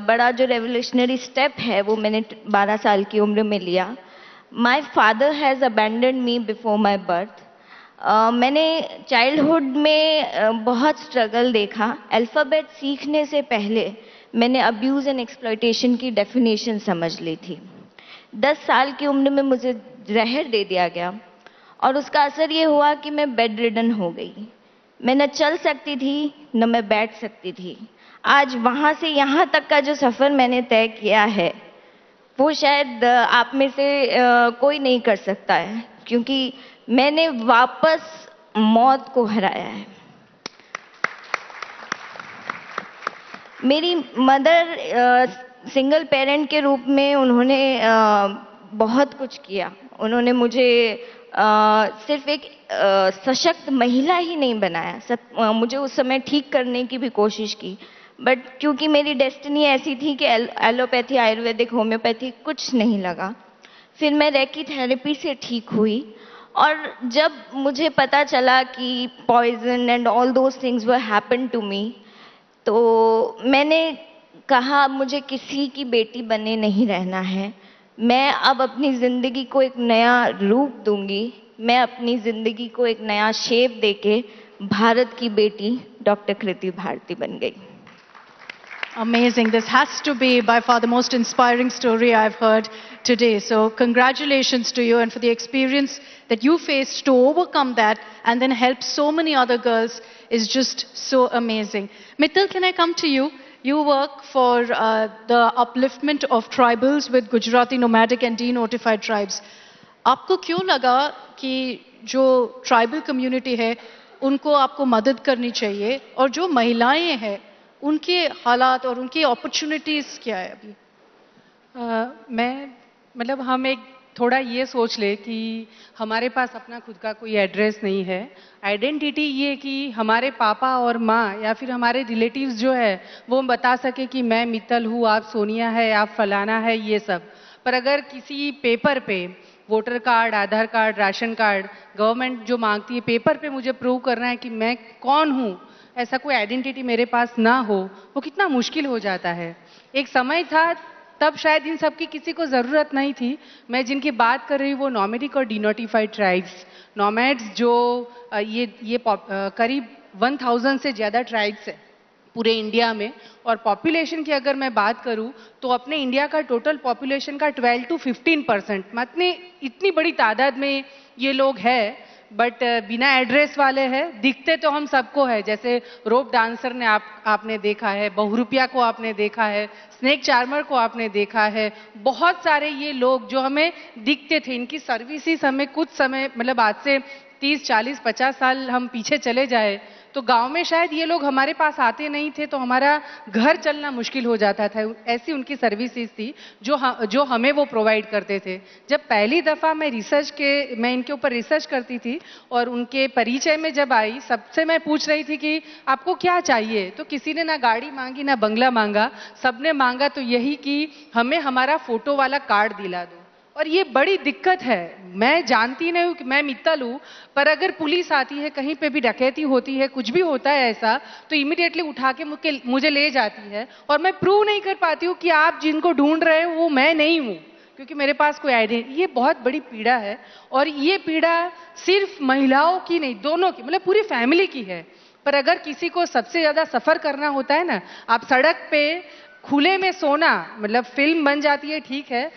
बड़ा जो रेवोल्यूशनरी स्टेप है वो मैंने 12 साल की उम्र में लिया। My father has abandoned me before my birth. मैंने चाइल्डहुड में बहुत स्ट्रगल देखा। अल्फ़ाबेट सीखने से पहले मैंने अब्यूज़ एंड एक्सप्लॉयटेशन की डेफिनेशन समझ ली थी। 10 साल की उम्र में मुझे जहर दे दिया गया और उसका असर ये हुआ कि मैं बेड रिडन हो गई। मैं न चल सकती थी न मैं बैठ सकती थी। आज वहाँ से यहाँ तक का जो सफ़र मैंने तय किया है वो शायद आप में से कोई नहीं कर सकता है, क्योंकि मैंने वापस मौत को हराया है। मेरी मदर सिंगल पेरेंट के रूप में उन्होंने बहुत कुछ किया। उन्होंने मुझे सिर्फ एक सशक्त महिला ही नहीं बनाया, मुझे उस समय ठीक करने की भी कोशिश की। बट क्योंकि मेरी डेस्टिनी ऐसी थी कि एलोपैथी, आयुर्वेदिक, होम्योपैथी कुछ नहीं लगा। फिर मैं रेकी थेरेपी से ठीक हुई, और जब मुझे पता चला कि poison and all those things were happen to me, तो मैंने कहा मुझे किसी की बेटी बने नहीं रहना है। मैं अब अपनी ज़िंदगी को एक नया रूप दूंगी। मैं अपनी ज़िंदगी को एक नया शेप देके भारत की बेटी डॉक्टर कृति भारती बन गई। Amazing. This has to be by far the most inspiring story I've heard today. So congratulations to you, and for the experience that you faced to overcome that and then help so many other girls is just so amazing. Mittal, can I come to you? You work for the upliftment of tribals with Gujarati nomadic and denotified tribes. आपको क्यों लगा कि जो tribal community है उनको आपको मदद करनी चाहिए, और जो महिलाएं हैं उनके हालात और उनकी अपॉर्चुनिटीज क्या है अभी? मतलब हम एक थोड़ा ये सोच ले कि हमारे पास अपना खुद का कोई एड्रेस नहीं है। आइडेंटिटी ये कि हमारे पापा और माँ या फिर हमारे रिलेटिव्स जो है वो बता सके कि मैं मित्तल हूँ, आप सोनिया है, आप फलाना है, ये सब। पर अगर किसी पेपर पे वोटर कार्ड, आधार कार्ड, राशन कार्ड गवर्नमेंट जो मांगती है, पेपर पे मुझे प्रूव करना है कि मैं कौन हूँ, ऐसा कोई आइडेंटिटी मेरे पास ना हो, वो कितना मुश्किल हो जाता है। एक समय था तब शायद इन सब की किसी को ज़रूरत नहीं थी। मैं जिनकी बात कर रही हूँ वो नॉमेडिक और डिनोटिफाइड ट्राइब्स, नॉमैड्स, जो ये करीब 1000 से ज़्यादा ट्राइब्स है पूरे इंडिया में। और पॉपुलेशन की अगर मैं बात करूं तो अपने इंडिया का टोटल पॉपुलेशन का 12 to 15%, मतलब इतनी बड़ी तादाद में ये लोग हैं, बट बिना एड्रेस वाले हैं। दिखते तो हम सबको है, जैसे रोप डांसर ने आपने देखा है, बहुरूपिया को आपने देखा है, स्नेक चार्मर को आपने देखा है, बहुत सारे ये लोग जो हमें दिखते थे, इनकी सर्विसेज हमें कुछ समय, मतलब आज से 30, 40, 50 साल हम पीछे चले जाए तो गांव में शायद ये लोग हमारे पास आते नहीं थे, तो हमारा घर चलना मुश्किल हो जाता था। ऐसी उनकी सर्विसेज थी जो हमें वो प्रोवाइड करते थे। जब पहली दफ़ा मैं इनके ऊपर रिसर्च करती थी और उनके परिचय में जब आई, सबसे मैं पूछ रही थी कि आपको क्या चाहिए, तो किसी ने ना गाड़ी मांगी ना बंगला मांगा, सबने मांगा तो यही कि हमें हमारा फोटो वाला कार्ड दिला दो। और ये बड़ी दिक्कत है। मैं जानती नहीं हूँ कि मैं मित्तल हूँ, पर अगर पुलिस आती है, कहीं पे भी डकैती होती है, कुछ भी होता है ऐसा, तो इमीडिएटली उठा के मुझे ले जाती है और मैं प्रूव नहीं कर पाती हूँ कि आप जिनको ढूंढ रहे हो वो मैं नहीं हूँ, क्योंकि मेरे पास कोई आइडेंटिटी। ये बहुत बड़ी पीड़ा है और ये पीड़ा सिर्फ महिलाओं की नहीं, दोनों की, मतलब पूरी फैमिली की है। पर अगर किसी को सबसे ज्यादा सफर करना होता है ना, आप सड़क पे खुले में सोना, मतलब फिल्म बन जाती है ठीक है,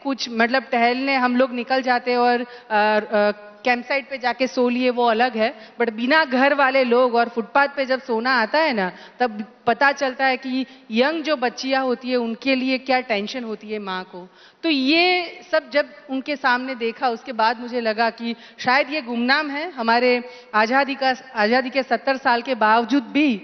कुछ मतलब टहलने हम लोग निकल जाते हैं और कैंप साइट पे जाके सो लिए, वो अलग है, बट बिना घर वाले लोग और फुटपाथ पे जब सोना आता है ना, तब पता चलता है कि यंग जो बच्चियां होती है उनके लिए क्या टेंशन होती है माँ को। तो ये सब जब उनके सामने देखा, उसके बाद मुझे लगा कि शायद ये गुमनाम है। हमारे आज़ादी के 70 साल के बावजूद भी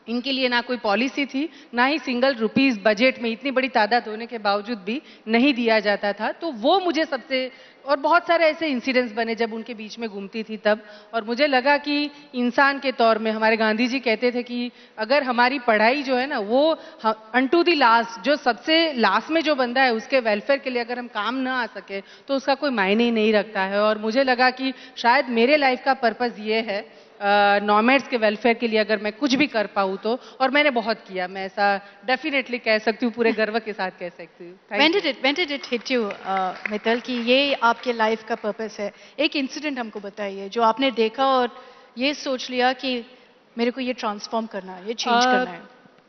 इनके लिए ना कोई पॉलिसी थी, ना ही सिंगल रुपीस बजट में इतनी बड़ी तादाद होने के बावजूद भी नहीं दिया जाता था। तो वो मुझे सबसे, और बहुत सारे ऐसे इंसिडेंट्स बने जब उनके बीच में घूमती थी तब, और मुझे लगा कि इंसान के तौर में हमारे गांधी जी कहते थे कि अगर हमारी पढ़ाई जो है ना वो अनटू द लास्ट, जो सबसे लास्ट में जो बंदा है उसके वेलफेयर के लिए अगर हम काम ना आ सके तो उसका कोई मायने ही नहीं रखता है। और मुझे लगा कि शायद मेरे लाइफ का पर्पस ये है, नॉमेड्स के वेलफेयर के लिए अगर मैं कुछ भी कर पाऊँ तो, और मैंने बहुत किया, मैं ऐसा डेफिनेटली कह सकती हूँ, पूरे गर्व के साथ कह सकती हूँ। When did it hit you, Mittal, कि ये आपके लाइफ का पर्पस है? एक इंसिडेंट हमको बताइए जो आपने देखा और ये सोच लिया कि मेरे को ये ट्रांसफॉर्म करना है, ये चेंज करना है।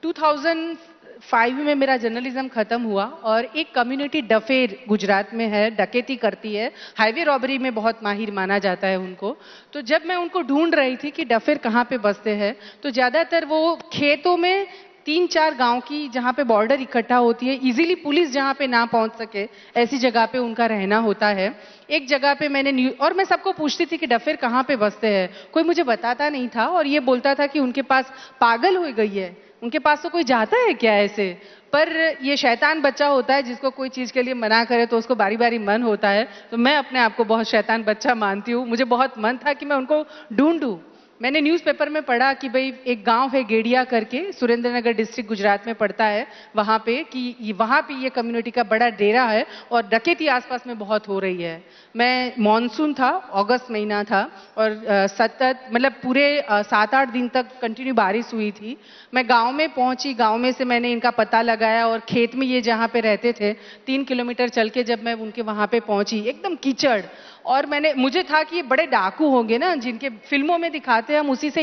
2005 में मेरा जर्नलिज्म खत्म हुआ और एक कम्युनिटी डफेर गुजरात में है, डकैती करती है, हाईवे रॉबरी में बहुत माहिर माना जाता है उनको। तो जब मैं उनको ढूंढ रही थी कि डफेर कहाँ पे बसते हैं, तो ज्यादातर वो खेतों में 3-4 गांव की जहाँ पे बॉर्डर इकट्ठा होती है, इजीली पुलिस जहाँ पे ना पहुंच सके ऐसी जगह पे उनका रहना होता है। एक जगह पे मैंने और मैं सबको पूछती थी कि डफेर कहाँ पे बसते हैं, कोई मुझे बताता नहीं था और ये बोलता था कि उनके पास पागल हो गई है, उनके पास तो कोई जाता है क्या ऐसे। पर ये शैतान बच्चा होता है, जिसको कोई चीज के लिए मना करे तो उसको बारी बारी मन होता है। तो मैं अपने आप को बहुत शैतान बच्चा मानती हूँ। मुझे बहुत मन था कि मैं उनको ढूंढूं। मैंने न्यूज़पेपर में पढ़ा कि भाई एक गांव है गेड़िया करके, सुरेंद्रनगर डिस्ट्रिक्ट गुजरात में पड़ता है, वहां पे कि वहां पे ये कम्युनिटी का बड़ा डेरा है और डकैती आसपास में बहुत हो रही है। मैं मॉनसून था, अगस्त महीना था और सतत मतलब पूरे 7-8 दिन तक कंटिन्यू बारिश हुई थी। मैं गांव में पहुंची, गांव में से मैंने इनका पता लगाया और खेत में ये जहाँ पे रहते थे 3 किलोमीटर चल के जब मैं उनके वहां पे पहुंची, एकदम कीचड़। और मुझे था कि ये बड़े डाकू होंगे ना, जिनके फिल्मों में दिखाते हैं, हम उसी से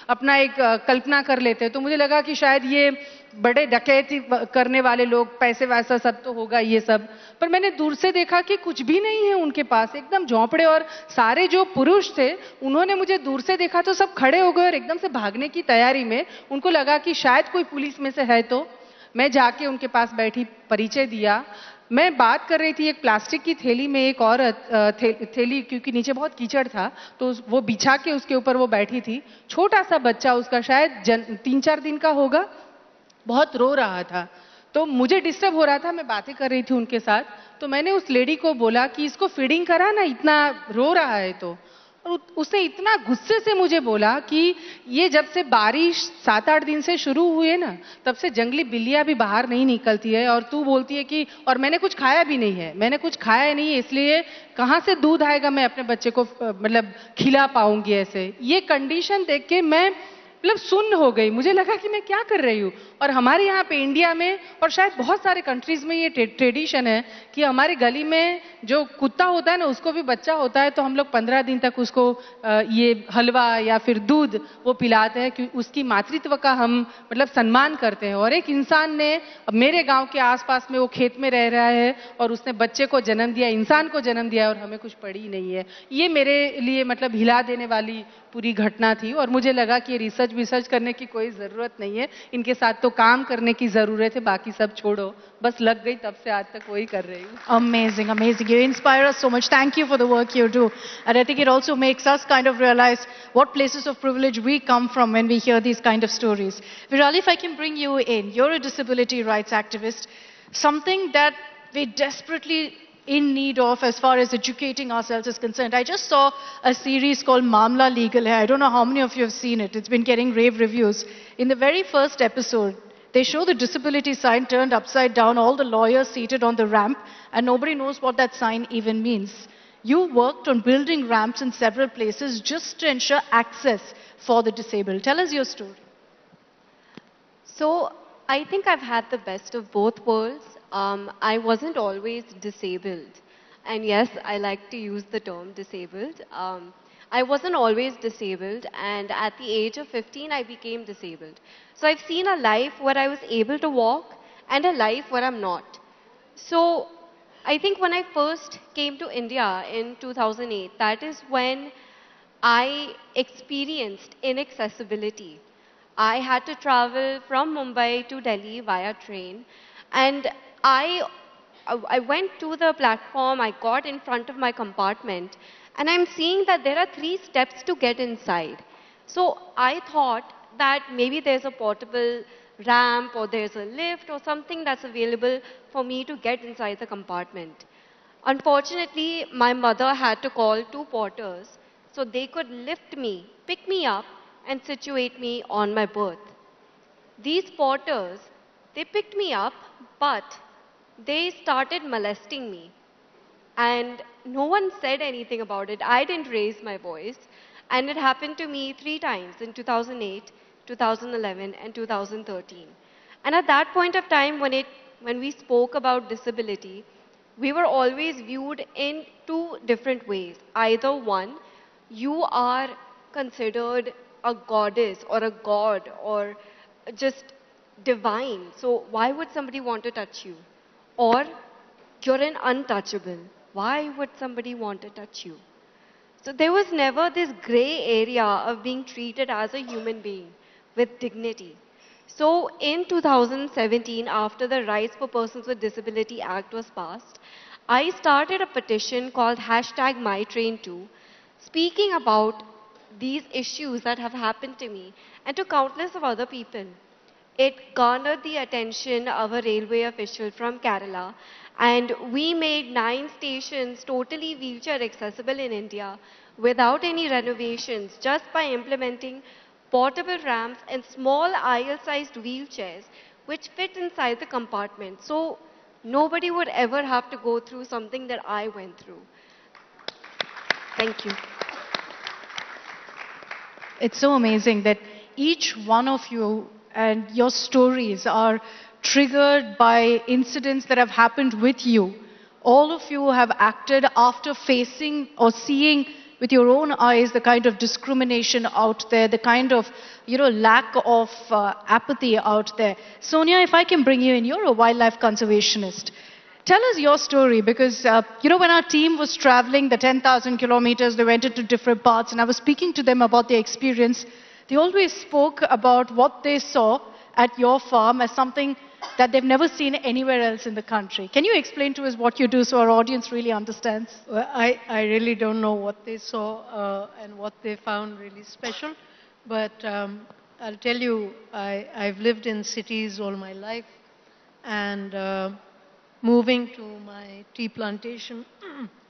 अपना एक कल्पना कर लेते हैं। तो मुझे लगा कि शायद ये बड़े डकैती करने वाले लोग, पैसे वैसा सब तो होगा ये सब। पर मैंने दूर से देखा कि कुछ भी नहीं है उनके पास, एकदम झोंपड़े। और सारे जो पुरुष थे उन्होंने मुझे दूर से देखा तो सब खड़े हो गए और एकदम से भागने की तैयारी में। उनको लगा कि शायद कोई पुलिस में से है। तो मैं जाके उनके पास बैठी, परिचय दिया। मैं बात कर रही थी, एक प्लास्टिक की थैली में एक औरत थैली, क्योंकि नीचे बहुत कीचड़ था तो वो बिछा के उसके ऊपर वो बैठी थी। छोटा सा बच्चा, उसका शायद 3-4 दिन का होगा, बहुत रो रहा था। तो मुझे डिस्टर्ब हो रहा था, मैं बातें कर रही थी उनके साथ। तो मैंने उस लेडी को बोला कि इसको फीडिंग करा ना, इतना रो रहा है। तो और उसने इतना गुस्से से मुझे बोला कि ये जब से बारिश 7-8 दिन से शुरू हुई है ना, तब से जंगली बिल्लियां भी बाहर नहीं निकलती है और तू बोलती है कि, और मैंने कुछ खाया भी नहीं है, मैंने कुछ खाया नहीं है, इसलिए कहाँ से दूध आएगा, मैं अपने बच्चे को मतलब खिला पाऊंगी ऐसे। ये कंडीशन देख के मैं मतलब सुन्न हो गई। मुझे लगा कि मैं क्या कर रही हूँ। और हमारे यहाँ पे इंडिया में और शायद बहुत सारे कंट्रीज में ये ट्रेडिशन है कि हमारे गली में जो कुत्ता होता है ना, उसको भी बच्चा होता है तो हम लोग 15 दिन तक उसको ये हलवा या फिर दूध वो पिलाते हैं कि उसकी मातृत्व का हम मतलब सम्मान करते हैं। और एक इंसान ने मेरे गांव के आसपास में, वो खेत में रह रहा है और उसने बच्चे को जन्म दिया, इंसान को जन्म दिया और हमें कुछ पड़ी नहीं है। ये मेरे लिए मतलब हिला देने वाली पूरी घटना थी और मुझे लगा कि रिसर्च करने की कोई ज़रूरत नहीं है, इनके साथ तो काम करने की ज़रूरत है, बाकी सब छोड़ो, बस लग गई तब से आज तक वही कर रही हूँ. Amazing, amazing. You inspire us so much. Thank you for the work you do. And I think it also makes us kind of realize what places of privilege we come from when we hear these kind of stories. Virali, if I can bring you in, you're a disability rights activist, something that we desperately in need of as far as educating ourselves is concerned. I just saw a series called Mamla Legal Hai. I don't know how many of you have seen it. It's been getting rave reviews. In the very first episode, they show the disability sign turned upside down, all the lawyers seated on the ramp, and nobody knows what that sign even means. You worked on building ramps in several places just to ensure access for the disabled. Tell us your story. So, I think I've had the best of both worlds. I wasn't always disabled. And yes, I like to use the term disabled. I wasn't always disabled, and at the age of 15, I became disabled. So I've seen a life where I was able to walk and a life where I'm not. So I think when I first came to India in 2008, that is when I experienced inaccessibility. I had to travel from Mumbai to Delhi via train, and I went to the platform, I got in front of my compartment, and I'm seeing that there are 3 steps to get inside. So I thought that maybe there's a portable ramp or there's a lift or something that's available for me to get inside the compartment. Unfortunately, my mother had to call 2 porters so they could lift me, pick me up, and situate me on my berth. These porters, they picked me up, but they started molesting me. And no one said anything about it. I didn't raise my voice. And it happened to me 3 times in 2008, 2011, and 2013. And at that point of time, when we spoke about disability, we were always viewed in 2 different ways. Either one, you are considered a goddess or a god or just divine. So why would somebody want to touch you? Or you're an untouchable. Why would somebody want to touch you? So there was never this gray area of being treated as a human being with dignity. So in 2017, after the Rights for Persons with Disability Act was passed, I started a petition called #MyTrain2, speaking about these issues that have happened to me and to countless of other people. It garnered the attention of a railway official from Kerala, and we made 9 stations totally wheelchair accessible in India without any renovations, just by implementing portable ramps and small aisle-sized wheelchairs which fit inside the compartment. So nobody would ever have to go through something that I went through. Thank you. It's so amazing that each one of you and your stories are triggered by incidents that have happened with you. All of you have acted after facing or seeing with your own eyes the kind of discrimination out there, the kind of, lack of apathy out there. Sonia, if I can bring you in, you're a wildlife conservationist. Tell us your story, because, when our team was traveling the 10,000 kilometers, they went into different parts, and I was speaking to them about their experience. They always spoke about what they saw at your farm as something that they've never seen anywhere else in the country. Can you explain to us what you do so our audience really understands? Well, I really don't know what they saw and what they found really special, but I'll tell you, I've lived in cities all my life, and moving to my tea plantation,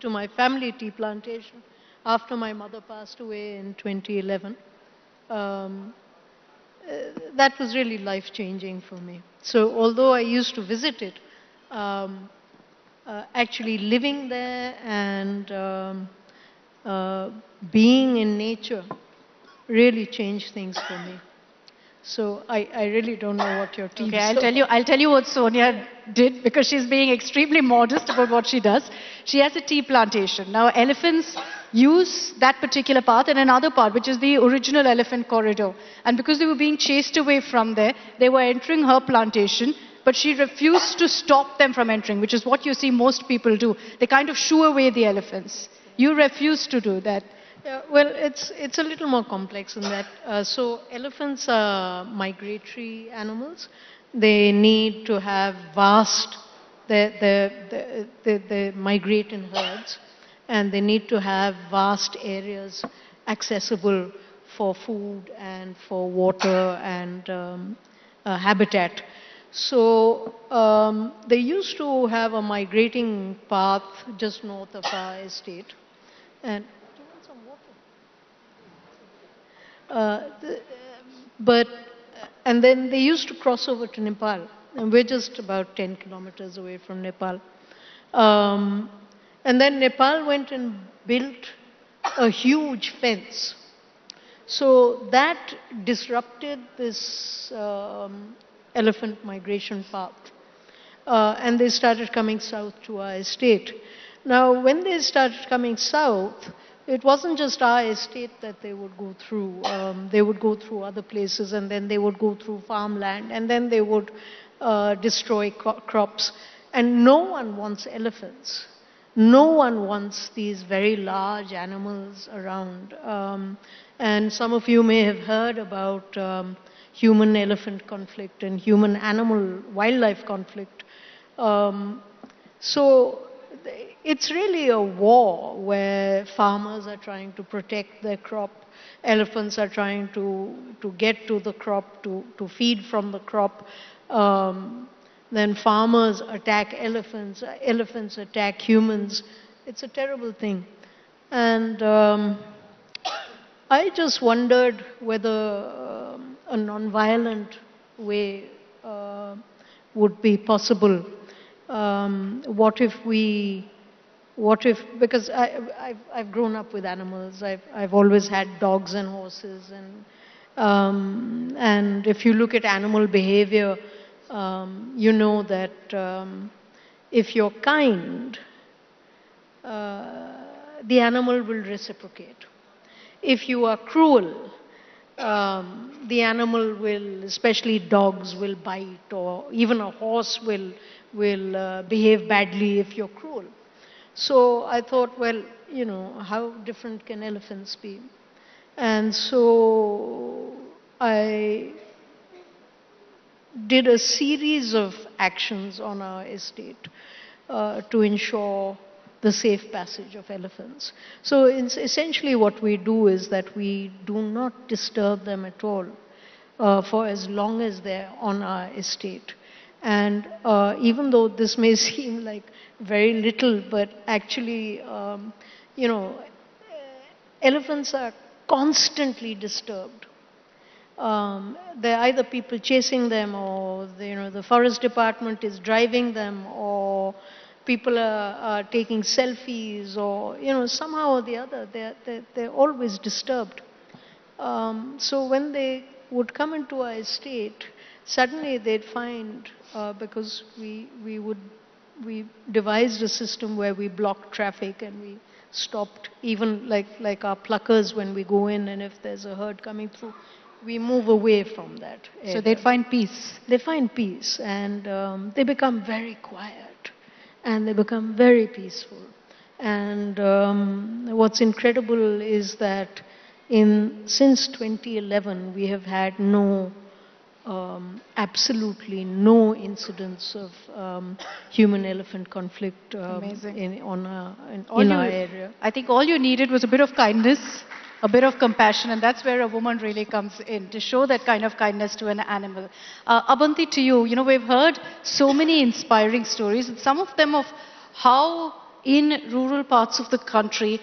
to my family tea plantation, after my mother passed away in 2011, that was really life-changing for me. So although I used to visit it, actually living there and being in nature really changed things for me. So I really don't know what your team saw. Okay, I'll tell you what Sonia did, because she's being extremely modest about what she does. She has a tea plantation. Now, elephants use that particular path and another part, which is the original elephant corridor. And because they were being chased away from there, they were entering her plantation, but she refused to stop them from entering, which is what you see most people do. They kind of shoo away the elephants. You refused to do that. Yeah, well, it's a little more complex than that. So elephants are migratory animals. They need to have vast. They migrate in herds, and they need to have vast areas accessible for food and for water and habitat. So they used to have a migrating path just north of our estate, and but and then they used to cross over to Nepal, and we're just about 10 kilometers away from Nepal. And then Nepal went and built a huge fence. So that disrupted this elephant migration path. And they started coming south to our estate. Now, when they started coming south, it wasn't just our estate that they would go through. They would go through other places, and then they would go through farmland, and then they would destroy crops. And no one wants elephants. No one wants these very large animals around. And some of you may have heard about human-elephant conflict and human-animal-wildlife conflict. So it's really a war where farmers are trying to protect their crop, elephants are trying to get to the crop, to feed from the crop. Then farmers attack elephants, elephants attack humans. It's a terrible thing. And I just wondered whether a non-violent way would be possible. Because I've grown up with animals. I've always had dogs and horses, and if you look at animal behavior, you know that if you're kind, the animal will reciprocate. If you are cruel, the animal will, especially dogs, will bite, or even a horse will behave badly if you're cruel. So I thought, well, you know, how different can elephants be? And so I did a series of actions on our estate to ensure the safe passage of elephants. So essentially what we do is that we do not disturb them at all for as long as they're on our estate. And even though this may seem like very little, but actually, you know, elephants are constantly disturbed. There are either people chasing them, or the forest department is driving them, or people are taking selfies, or somehow or the other they're always disturbed. So when they would come into our estate, suddenly they'd find, because we devised a system where we blocked traffic and we stopped, even like our pluckers when we go in, and if there's a herd coming through, we move away from that area. So they'd find peace. They find peace, and they become very quiet, and they become very peaceful. And what's incredible is that since 2011, we have had absolutely no incidents of human-elephant conflict in our area. I think all you needed was a bit of kindness, a bit of compassion, and that's where a woman really comes in, to show that kind of kindness to an animal. Abanti, to you, we've heard so many inspiring stories, and some of them of how in rural parts of the country,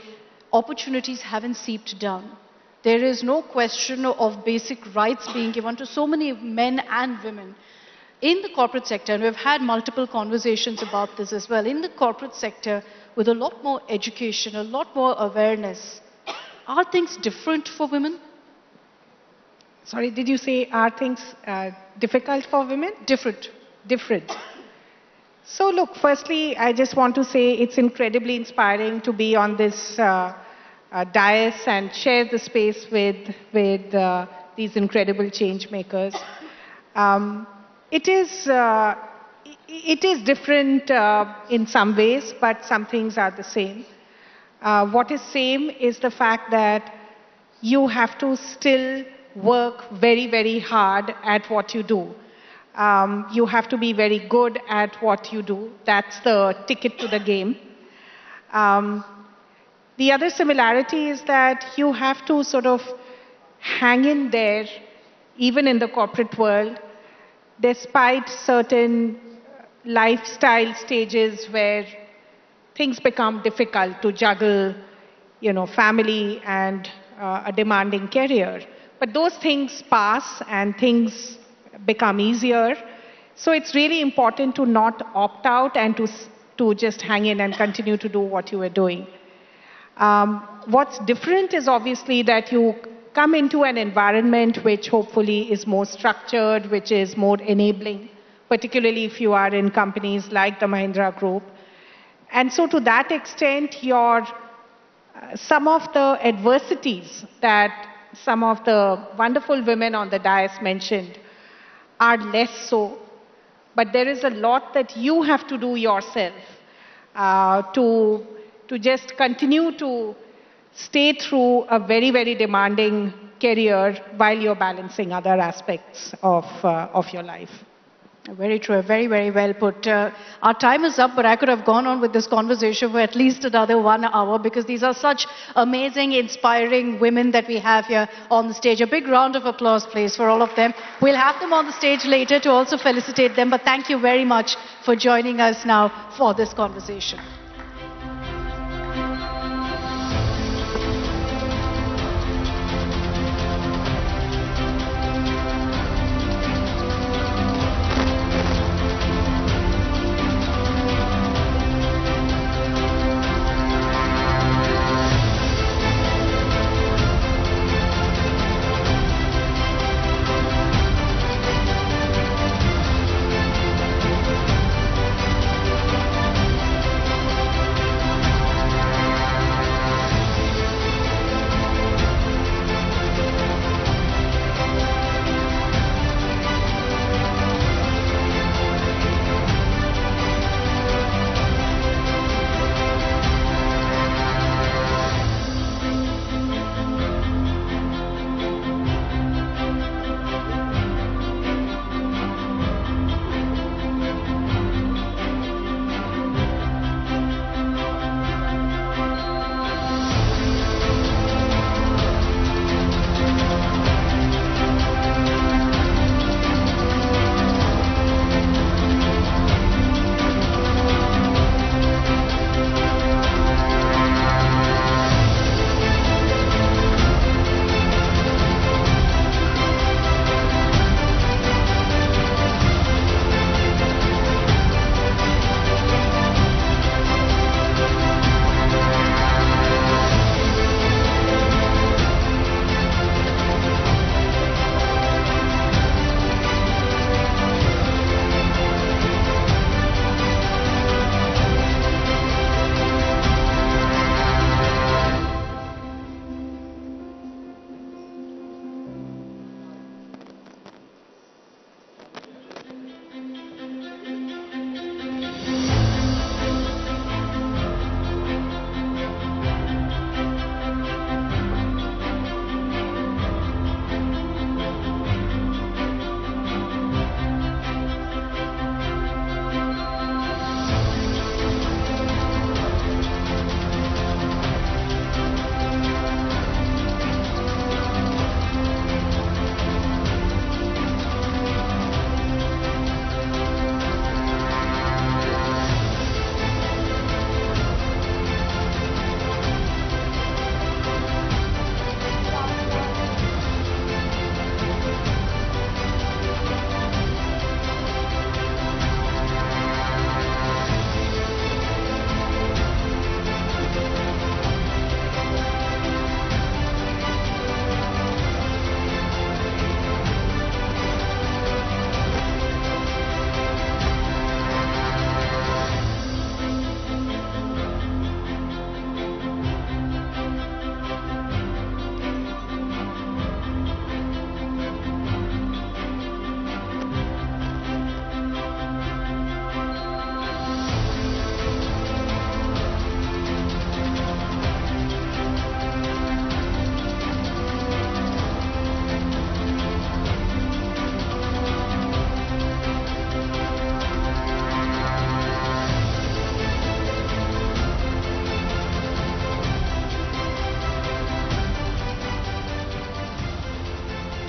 opportunities haven't seeped down. There is no question of basic rights being given to so many men and women. In the corporate sector, and we've had multiple conversations about this as well, in the corporate sector, with a lot more education, a lot more awareness, are things different for women? Sorry, did you say are things difficult for women? Different. Different. So look, firstly, I just want to say it's incredibly inspiring to be on this dais and share the space with these incredible change makers. It is different in some ways, but some things are the same. What is same is the fact that you have to still work very, very hard at what you do. You have to be very good at what you do. That's the ticket to the game. The other similarity is that you have to sort of hang in there, even in the corporate world, despite certain lifestyle stages where things become difficult to juggle, family and a demanding career. But those things pass and things become easier. So it's really important to not opt out and to just hang in and continue to do what you were doing. What's different is obviously that you come into an environment which hopefully is more structured, which is more enabling, particularly if you are in companies like the Mahindra Group. And so to that extent, some of the adversities that some of the wonderful women on the dais mentioned are less so. But there is a lot that you have to do yourself to just continue to stay through a very, very demanding career while you're balancing other aspects of your life. Very true, very, very well put. Our time is up, but I could have gone on with this conversation for at least another 1 hour because these are such amazing, inspiring women that we have here on the stage. A big round of applause, please, for all of them. We'll have them on the stage later to also felicitate them, but thank you very much for joining us now for this conversation.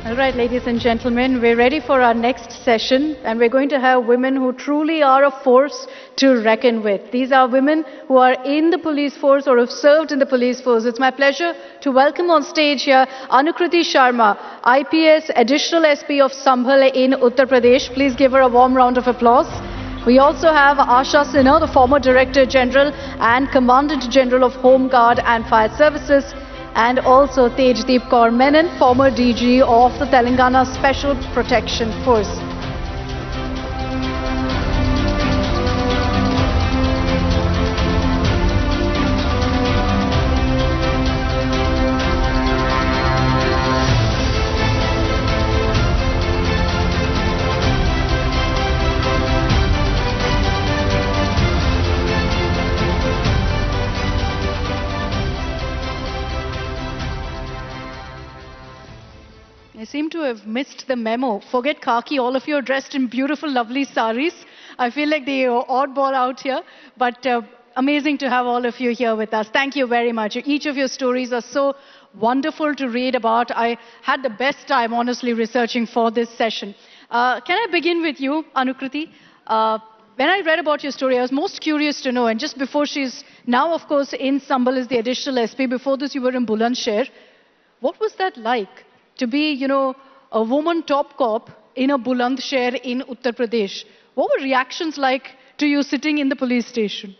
All right, ladies and gentlemen, we're ready for our next session, and we're going to have women who truly are a force to reckon with. These are women who are in the police force or have served in the police force. It's my pleasure to welcome on stage here Anukriti Sharma, IPS Additional SP of Sambhal in Uttar Pradesh. Please give her a warm round of applause. We also have Asha Sinha, the former Director General and Commandant General of Home Guard and Fire Services, and also Tejdeep Kaur Menon, former DG of the Telangana Special Protection Force. I seem to have missed the memo. Forget khaki, all of you are dressed in beautiful, lovely saris. I feel like the oddball out here, but amazing to have all of you here with us. Thank you very much. Each of your stories are so wonderful to read about. I had the best time, honestly, researching for this session. Can I begin with you, Anukriti? When I read about your story, I was most curious to know, and just before she's now, of course, in Sambhal as the additional SP, before this you were in Bulandshahr. What was that like? To be, you know, a woman top cop in a Bulandshahr in Uttar Pradesh. What were reactions like to you sitting in the police station?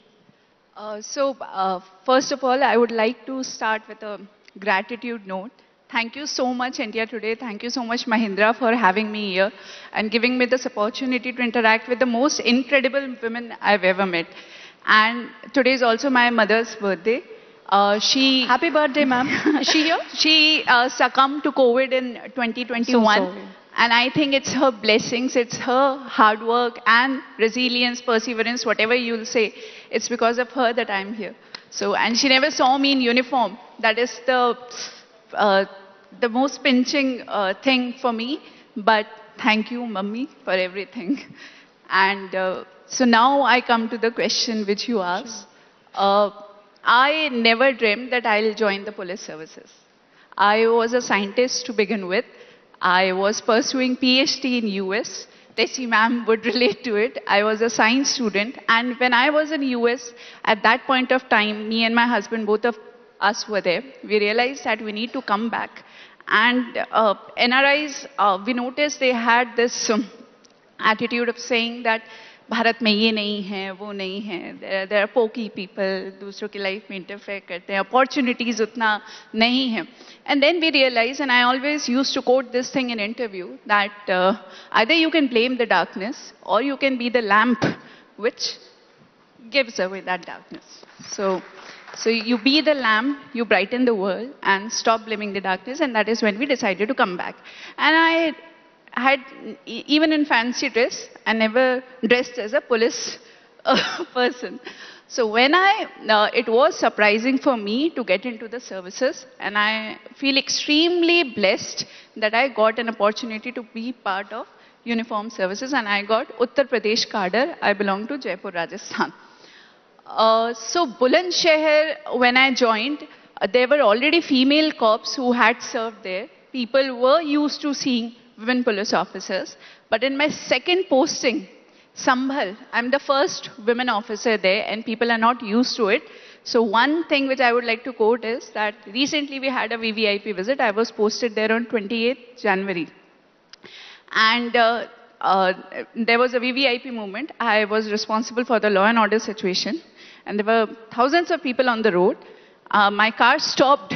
First of all, I would like to start with a gratitude note. Thank you so much, India Today. Thank you so much, Mahindra, for having me here and giving me this opportunity to interact with the most incredible women I've ever met. And today is also my mother's birthday. Happy birthday, ma'am. Is she here? She succumbed to COVID in 2021. So sorry. And I think it's her blessings, it's her hard work and resilience, perseverance, whatever you'll say. It's because of her that I'm here. And she never saw me in uniform. That is the most pinching thing for me. But thank you, Mummy, for everything. And so now I come to the question which you asked. I never dreamed that I'll join the police services. I was a scientist to begin with. I was pursuing PhD in US. Tessie ma'am would relate to it. I was a science student. And when I was in US, at that point of time, me and my husband, both of us were there. We realized that we need to come back. And NRIs, we noticed they had this attitude of saying that Bharat में ये नहीं है, वो नहीं है, there are pokey people, दूसरों की life में interfere करते हैं, opportunities उतना नहीं है. And then we realized, and I always used to quote this thing in interview, that either you can blame the darkness or you can be the lamp which gives away that darkness. So you be the lamp, you brighten the world and stop blaming the darkness, and that is when we decided to come back. And I had, even in fancy dress, I never dressed as a police person. So when it was surprising for me to get into the services, and I feel extremely blessed that I got an opportunity to be part of uniform services, and I got Uttar Pradesh cadre. I belong to Jaipur, Rajasthan. So Bulandshahr, when I joined, there were already female cops who had served there. People were used to seeing women police officers. But in my second posting, Sambhal, I'm the first women officer there, and people are not used to it. So one thing which I would like to quote is that recently we had a VVIP visit. I was posted there on 28th January. And there was a VVIP movement. I was responsible for the law and order situation. And there were thousands of people on the road. My car stopped.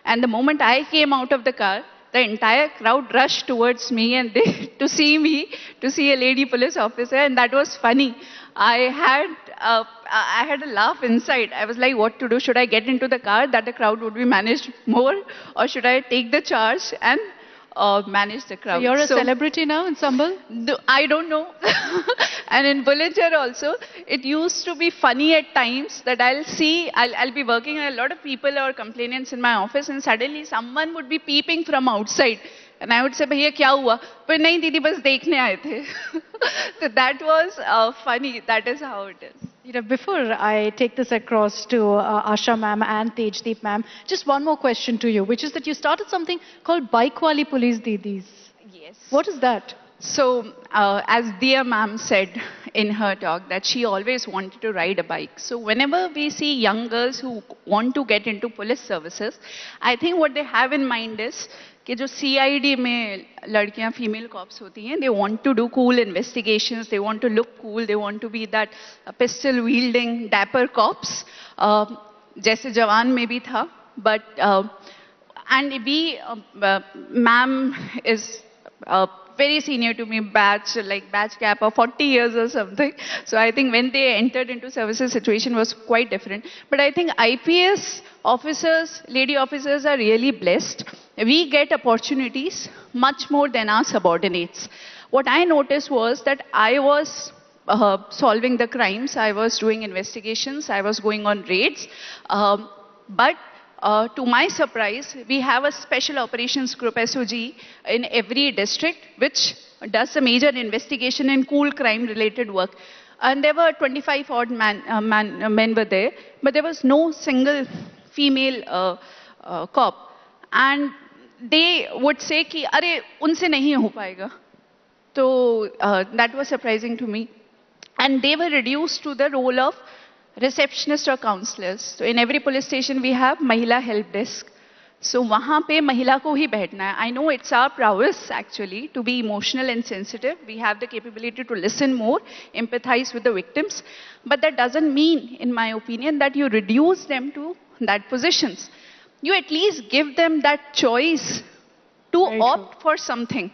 And the moment I came out of the car, the entire crowd rushed towards me and to see a lady police officer, and that was funny. I had a laugh inside. I was like, what to do? Should I get into the car that the crowd would be managed more, or should I take the charge and manage the crowd? So you're a celebrity now in Sambhal? I don't know. And in Bulandshahr also, it used to be funny at times that I'll be working and a lot of people or complainants in my office, and suddenly someone would be peeping from outside. And I would say, "Bhaiya, kya hua?" But nahi, didi, bas dekhne aaye the. So that was funny. That is how it is. Before I take this across to Asha ma'am and Tejdeep ma'am, just one more question to you, which is that you started something called Bike Wali Police Didis. Yes. What is that? So, as Dia ma'am said in her talk, that she always wanted to ride a bike. So, whenever we see young girls who want to get into police services, I think what they have in mind is कि जो CID में लड़कियां female cops होती हैं, they want to do cool investigations, they want to look cool, they want to be that pistol wielding dapper cops, जैसे जवान में भी था, but and we ma'am is very senior to me, batch gap of 40 years or something. So I think when they entered into services, situation was quite different. But I think IPS officers, lady officers are really blessed. We get opportunities much more than our subordinates. What I noticed was that I was solving the crimes, I was doing investigations, I was going on raids, but to my surprise, we have a special operations group, SOG, in every district, which does a major investigation in cool crime-related work. And there were 25 odd men were there, but there was no single female cop. And they would say, कि, अरे, उनसे नहीं हो पाएगा. So that was surprising to me. And they were reduced to the role of receptionist or counselors. So in every police station we have Mahila help desk. So वहाँ पे महिला को ही बैठना है. I know it's our prowess actually to be emotional and sensitive. We have the capability to listen more, empathize with the victims. But that doesn't mean, in my opinion, that you reduce them to that positions. You at least give them that choice to opt for something.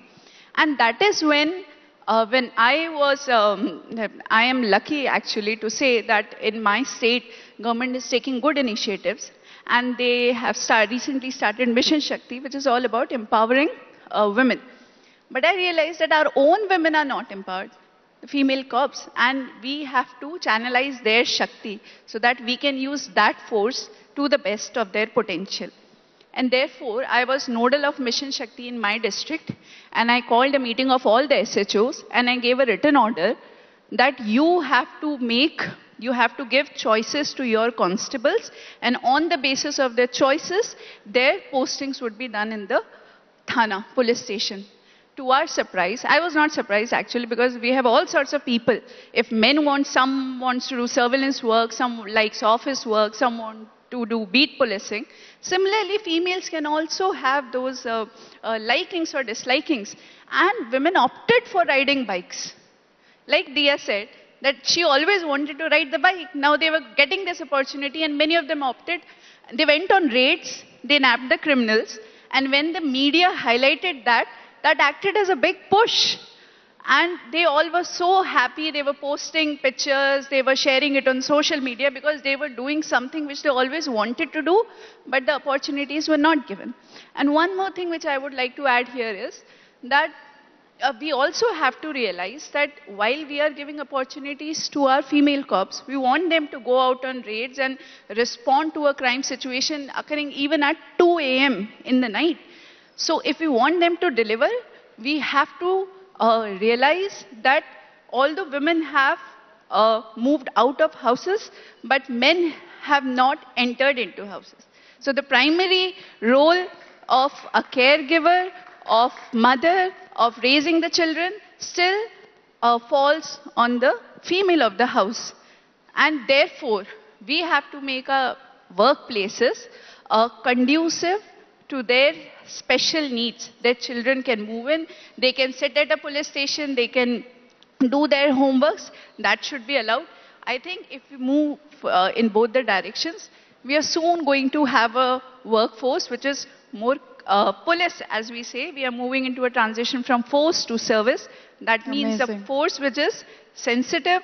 And that is when I was, I am lucky actually to say that in my state, government is taking good initiatives, and they have recently started Mission Shakti, which is all about empowering women. But I realized that our own women are not empowered, the female cops, and we have to channelize their Shakti so that we can use that force to the best of their potential. And therefore, I was nodal of Mission Shakti in my district, and I called a meeting of all the SHOs, and I gave a written order that you have to give choices to your constables, and on the basis of their choices, their postings would be done in the Thana police station. To our surprise, I was not surprised actually, because we have all sorts of people. If some wants to do surveillance work, some likes office work, some want to do beat policing. Similarly, females can also have those likings or dislikings. And women opted for riding bikes. Like Dia said, that she always wanted to ride the bike. Now they were getting this opportunity, and many of them opted. They went on raids, they nabbed the criminals. And when the media highlighted that, that acted as a big push. And they all were so happy. They were posting pictures, they were sharing it on social media, because they were doing something which they always wanted to do, but the opportunities were not given. And one more thing which I would like to add here is that we also have to realize that while we are giving opportunities to our female cops, we want them to go out on raids and respond to a crime situation occurring even at 2 a.m. in the night. So if we want them to deliver, we have to realize that although women have moved out of houses, but men have not entered into houses. So the primary role of a caregiver, of mother, of raising the children still falls on the female of the house. And therefore, we have to make our workplaces conducive to their special needs. Their children can move in, they can sit at a police station, they can do their homeworks. That should be allowed. I think if we move in both the directions, we are soon going to have a workforce which is more police, as we say. We are moving into a transition from force to service. That means a force which is sensitive,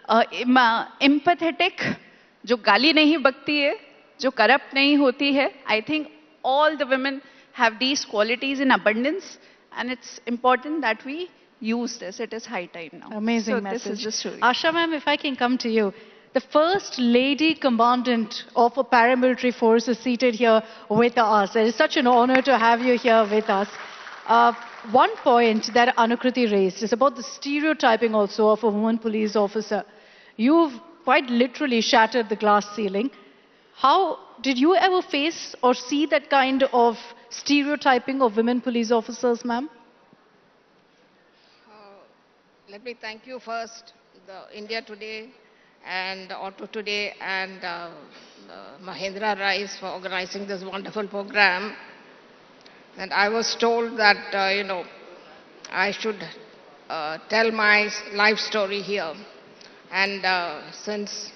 empathetic, जो गाली नहीं बकती है, जो corrupt नहीं होती है. I think all the women have these qualities in abundance, and it's important that we use this. It is high time now. Amazing so message. This is the story. Asha ma'am, if I can come to you. The first lady commandant of a paramilitary force is seated here with us. It is such an honor to have you here with us. One point that Anukriti raised is about the stereotyping also of a woman police officer. You've quite literally shattered the glass ceiling. How did you ever face or see that kind of stereotyping of women police officers, ma'am? Let me thank you first, the India Today and Auto Today and Mahindra Rise for organizing this wonderful program. And I was told that, I should tell my life story here. And since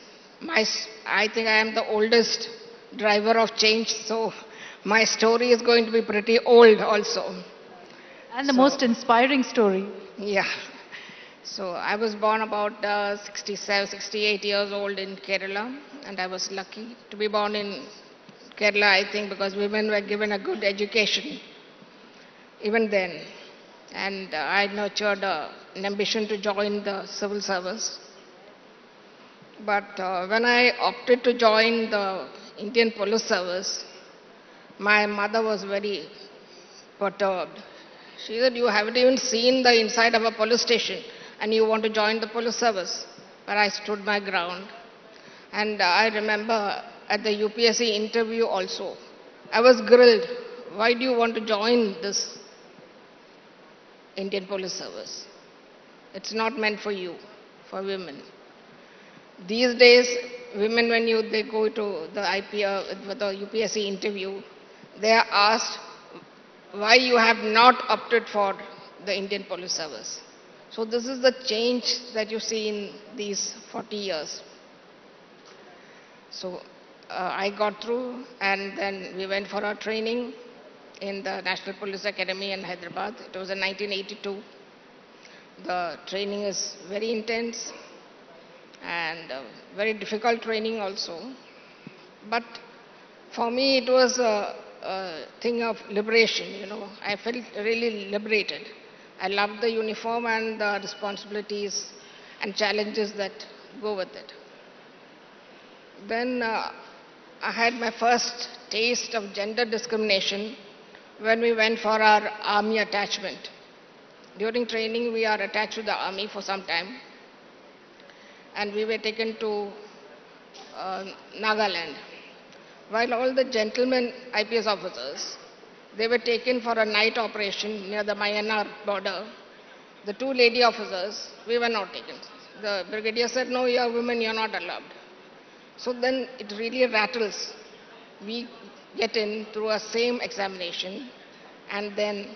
I think I am the oldest driver of change, so my story is going to be pretty old also. And the most inspiring story. Yeah. So I was born about 67, 68 years old in Kerala, and I was lucky to be born in Kerala, I think, because women were given a good education even then. And I nurtured an ambition to join the civil service. But when I opted to join the Indian Police Service, my mother was very perturbed. She said, "You haven't even seen the inside of a police station and you want to join the police service." But I stood my ground. And I remember at the UPSC interview also, I was grilled, "Why do you want to join this Indian Police Service? It's not meant for you, for women." These days, women, when they go to the UPSC interview, they are asked why you have not opted for the Indian Police Service. So this is the change that you see in these 40 years. So I got through, and then we went for our training in the National Police Academy in Hyderabad. It was in 1982. The training is very intense and very difficult training also. But for me, it was a thing of liberation, I felt really liberated. I loved the uniform and the responsibilities and challenges that go with it. Then I had my first taste of gender discrimination when we went for our army attachment. During training, we are attached to the army for some time. And we were taken to Nagaland. While all the gentlemen IPS officers, they were taken for a night operation near the Myanmar border. The two lady officers, we were not taken. The brigadier said, "No, you are women, you are not allowed." So then it really rattles. We get in through a same examination, and then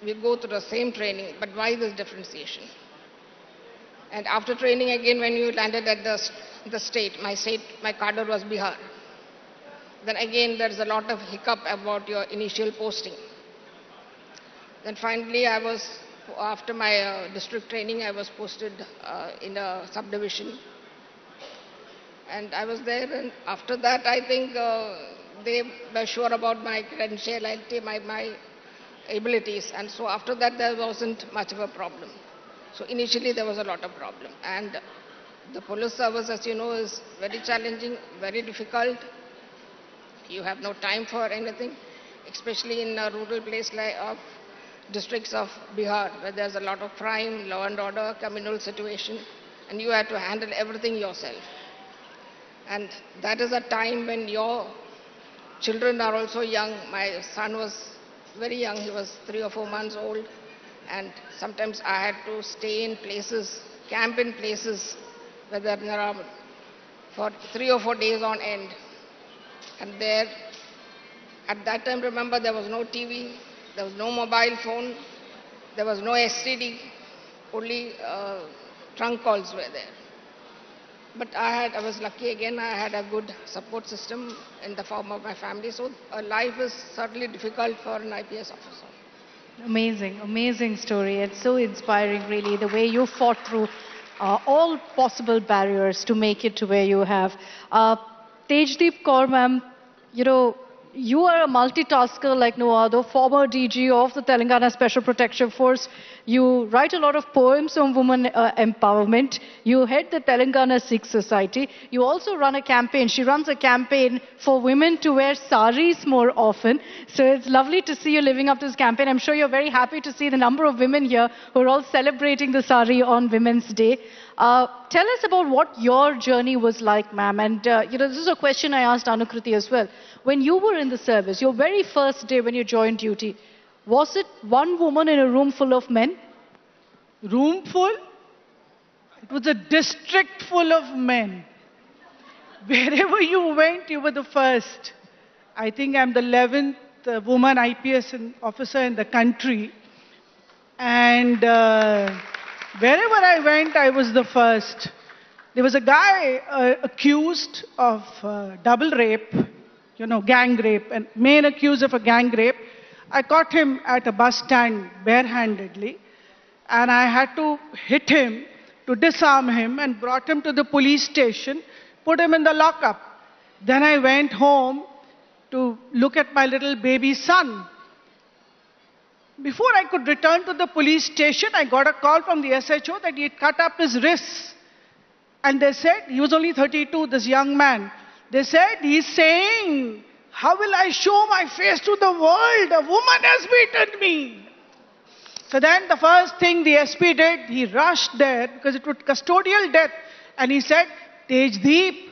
we go through the same training, but why this differentiation? And after training again, when you landed at the state, my cadre was Bihar. Then again, there's a lot of hiccup about your initial posting. Then finally, after my district training, I was posted in a subdivision. And I was there, and after that, I think they were sure about my credentiality, my abilities. And so after that, there wasn't much of a problem. So initially, there was a lot of problem. And the police service, as you know, is very challenging, very difficult. You have no time for anything, especially in a rural place like districts of Bihar, where there's a lot of crime, law and order, communal situation, and you have to handle everything yourself. And that is a time when your children are also young. My son was very young, he was 3 or 4 months old, and sometimes I had to stay in places, camp in places where there are for 3 or 4 days on end. And there, at that time, remember, there was no TV, there was no mobile phone, there was no STD, only trunk calls were there. But I was lucky again, I had a good support system in the form of my family, so life is certainly difficult for an IPS officer. Amazing, amazing story. It's so inspiring, really, the way you fought through all possible barriers to make it to where you have. Tejdeep Kaur, ma'am, you are a multitasker like no other, former DG of the Telangana Special Protection Force. You write a lot of poems on women empowerment. You head the Telangana Sikh Society. You also run a campaign. She runs a campaign for women to wear saris more often. So it's lovely to see you living up to this campaign. I'm sure you're very happy to see the number of women here who are all celebrating the sari on Women's Day. Tell us about what your journey was like, ma'am. And, this is a question I asked Anukriti as well. When you were in the service, your very first day when you joined duty, was it one woman in a room full of men? Room full? It was a district full of men. Wherever you went, you were the first. I think I'm the 11th woman IPS officer in the country. And wherever I went, I was the first. There was a guy accused of double rape, gang rape, and main accused of a gang rape. I caught him at a bus stand barehandedly, and I had to hit him to disarm him and brought him to the police station, put him in the lockup. Then I went home to look at my little baby son. Before I could return to the police station, I got a call from the SHO that he had cut up his wrists. And they said, he was only 32, this young man. They said, he's saying, how will I show my face to the world? A woman has beaten me. So then the first thing the SP did, he rushed there because it was custodial death. And he said, Tejdeep,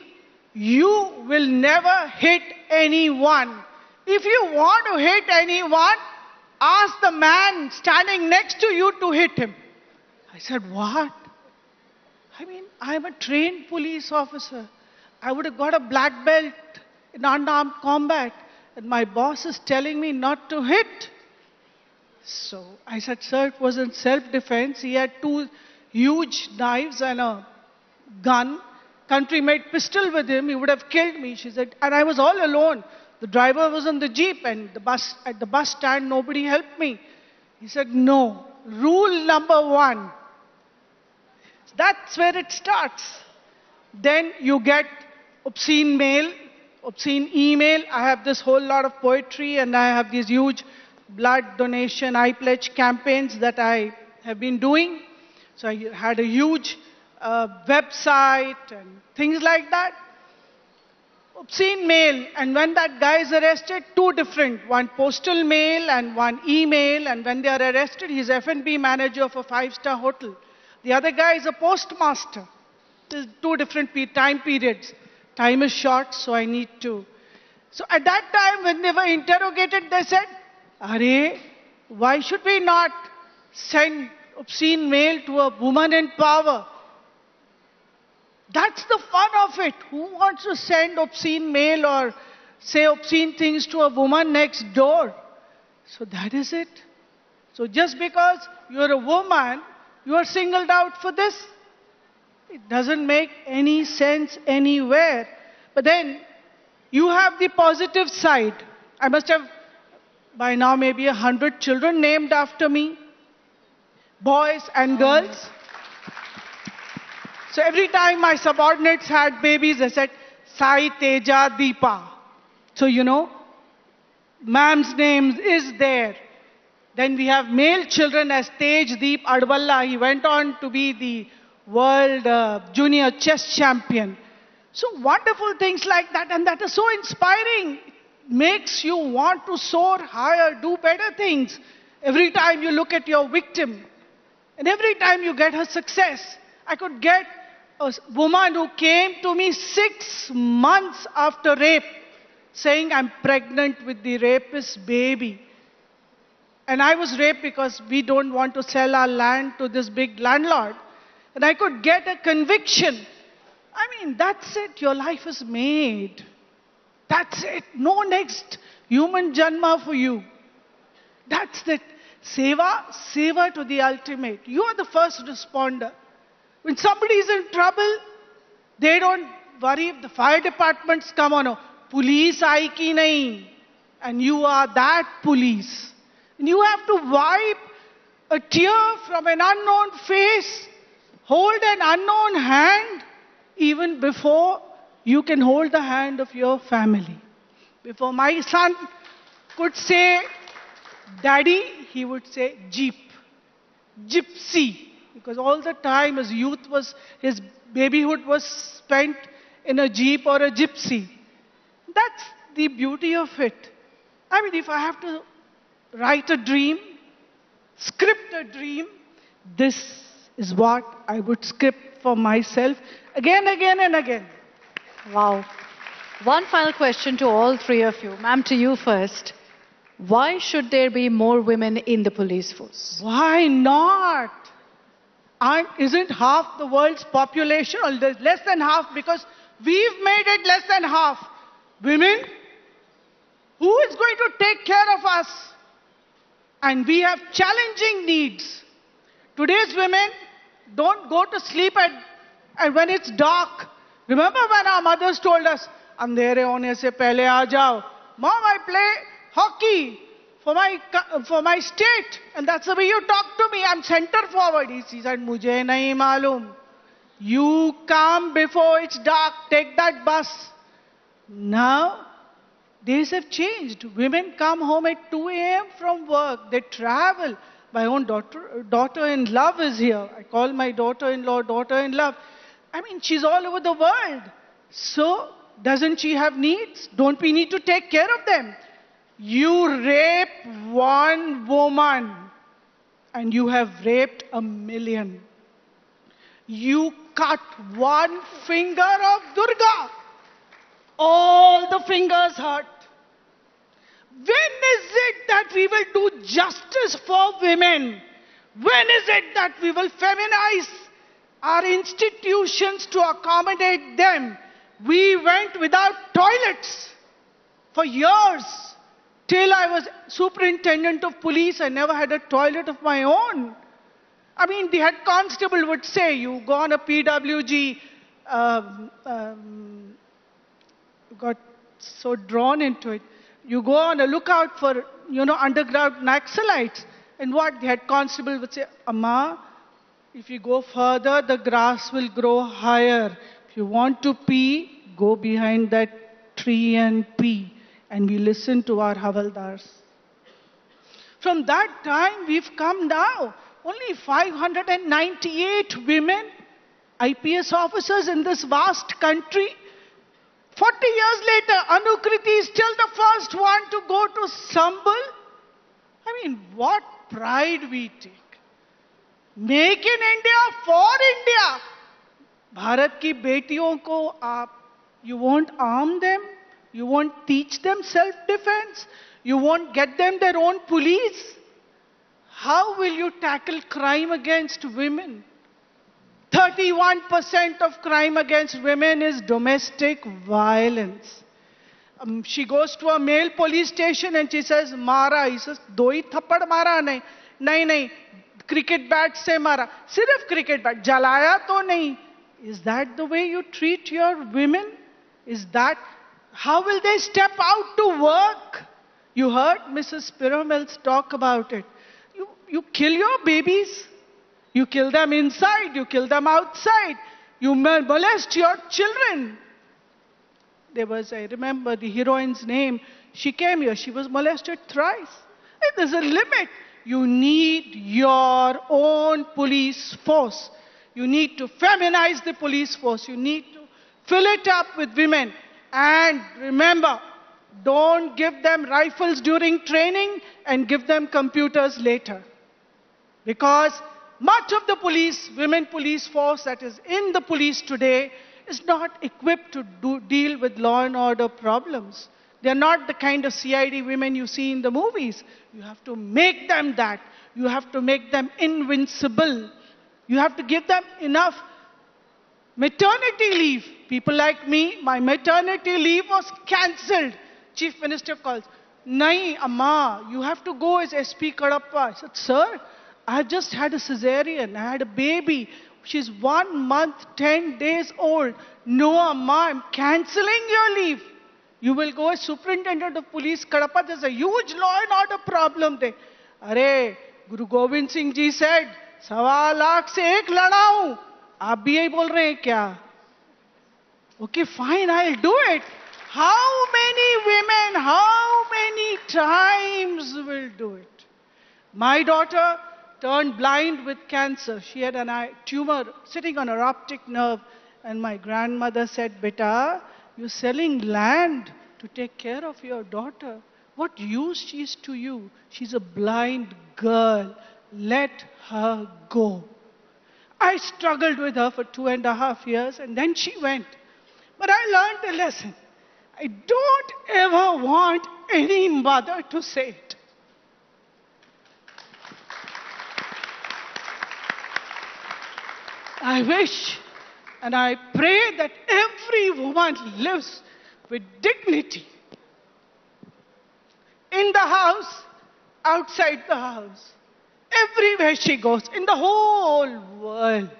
you will never hit anyone. If you want to hit anyone, ask the man standing next to you to hit him. I said, what? I mean, I'm a trained police officer. I would have got a black belt in unarmed combat. And my boss is telling me not to hit. So I said, sir, it was in self-defense. He had 2 huge knives and a gun. Country-made pistol with him. He would have killed me. She said, and I was all alone. The driver was on the jeep and at the bus stand, nobody helped me. He said, no. Rule number 1. That's where it starts. Then you get obscene mail, obscene email. I have this whole lot of poetry and I have these huge blood donation, I pledge campaigns that I have been doing. So I had a huge website and things like that. Obscene mail, and when that guy is arrested, 2 different, one postal mail and one email, and when they are arrested, he's F&B manager of a 5-star hotel. The other guy is a postmaster. There's 2 different time periods. Time is short, so I need to. So at that time, when they were interrogated, they said, Arey, why should we not send obscene mail to a woman in power? That's the fun of it. Who wants to send obscene mail or say obscene things to a woman next door? So that is it. So just because you're a woman, you are singled out for this. It doesn't make any sense anywhere. But then you have the positive side. I must have by now maybe 100 children named after me, boys and girls. So every time my subordinates had babies, they said, Sai, Teja, Deepa. So ma'am's name is there. Then we have male children as Tej Deep Adwalla. He went on to be the world junior chess champion. So wonderful things like that, and that is so inspiring. It makes you want to soar higher, do better things. Every time you look at your victim, and every time you get her success. I could get a woman who came to me 6 months after rape, saying, I'm pregnant with the rapist's baby. And I was raped because we don't want to sell our land to this big landlord. And I could get a conviction. I mean, that's it. Your life is made. That's it. No next human janma for you. That's it. Seva to the ultimate. You are the first responder. When somebody is in trouble, they don't worry if the fire departments come on. Police aayi ki nahi. And you are that police. And you have to wipe a tear from an unknown face, hold an unknown hand, even before you can hold the hand of your family. Before my son could say, Daddy, he would say, Jeep, Gypsy. Because all the time his babyhood was spent in a Jeep or a Gypsy. That's the beauty of it. I mean, if I have to write a dream, script a dream, this is what I would script for myself again, and again. Wow. One final question to all three of you. Ma'am, to you first. Why should there be more women in the police force? Why not? Isn't half the world's population, or less than half, because we've made it less than half, women? Who is going to take care of us? And we have challenging needs. Today's women don't go to sleep when it's dark. Remember when our mothers told us, "Andhere hone se pehle aa jao." Mom, I play hockey for my state, and that's the way you talk to me. I'm center forward. He said, "Mujhe nahi malum." You come before it's dark. Take that bus. Now, days have changed. Women come home at 2 a.m. from work. They travel. My own daughter-in-law is here. I call my daughter-in-law daughter-in-law. I mean, she's all over the world. So, doesn't she have needs? Don't we need to take care of them? You rape one woman and you have raped 1,000,000. You cut one finger of Durga, all the fingers hurt. When is it that we will do justice for women? When is it that we will feminize our institutions to accommodate them? We went without toilets for years. Till I was superintendent of police, I never had a toilet of my own. I mean, the head constable would say, you go on a PWG, got so drawn into it. You go on a lookout for, underground Naxalites. And what the head constable would say, Amma, if you go further, the grass will grow higher. If you want to pee, go behind that tree and pee. And we listen to our Havaldars. From that time, we've come now. Only 598 women, IPS officers in this vast country. 40 years later, Anukriti is still the first one to go to Sambal. I mean, what pride we take. Make in India, for India. Bharat ki betiyon ko you won't arm them. You won't teach them self-defense. You won't get them their own police. How will you tackle crime against women? 31% of crime against women is domestic violence. She goes to a male police station and she says, Mara. He says, Doi thappad mara nahi. Nahi, cricket bat se mara. Sirf cricket bat. Jalaya to nahi. Is that the way you treat your women? Is that... How will they step out to work? You heard Mrs. Piramels talk about it. You kill your babies. You kill them inside. You kill them outside. You molest your children. There was, I remember the heroine's name. She came here. She was molested thrice. There's a limit. You need your own police force. You need to feminize the police force. You need to fill it up with women. And remember, don't give them rifles during training and give them computers later. Because much of the women police force that is in the police today is not equipped to deal with law and order problems. They're not the kind of CID women you see in the movies. You have to make them that. You have to make them invincible. You have to give them enough maternity leave. People like me, my maternity leave was cancelled. Chief Minister calls, Nahi, Amma, you have to go as SP Kadapa. I said, sir, I have just had a cesarean. I had a baby. She's 1 month, 10 days old. No, Amma, I'm cancelling your leave. You will go as Superintendent of Police Kadapa. There's a huge law and order problem there. Arey, Guru Gobind Singh Ji said, 1.25 lakh se ek lada hu. आप भी यही बोल रहे हैं क्या? Okay, fine, I'll do it. How many women, how many times will do it? My daughter turned blind with cancer. She had a tumor sitting on her optic nerve. And my grandmother said, Beta, you're selling land to take care of your daughter. What use she is to you? She's a blind girl. Let her go. I struggled with her for 2.5 years, and then she went. But I learned a lesson. I don't ever want any mother to say it. I wish and I pray that every woman lives with dignity. In the house, outside the house, everywhere she goes, in the whole world.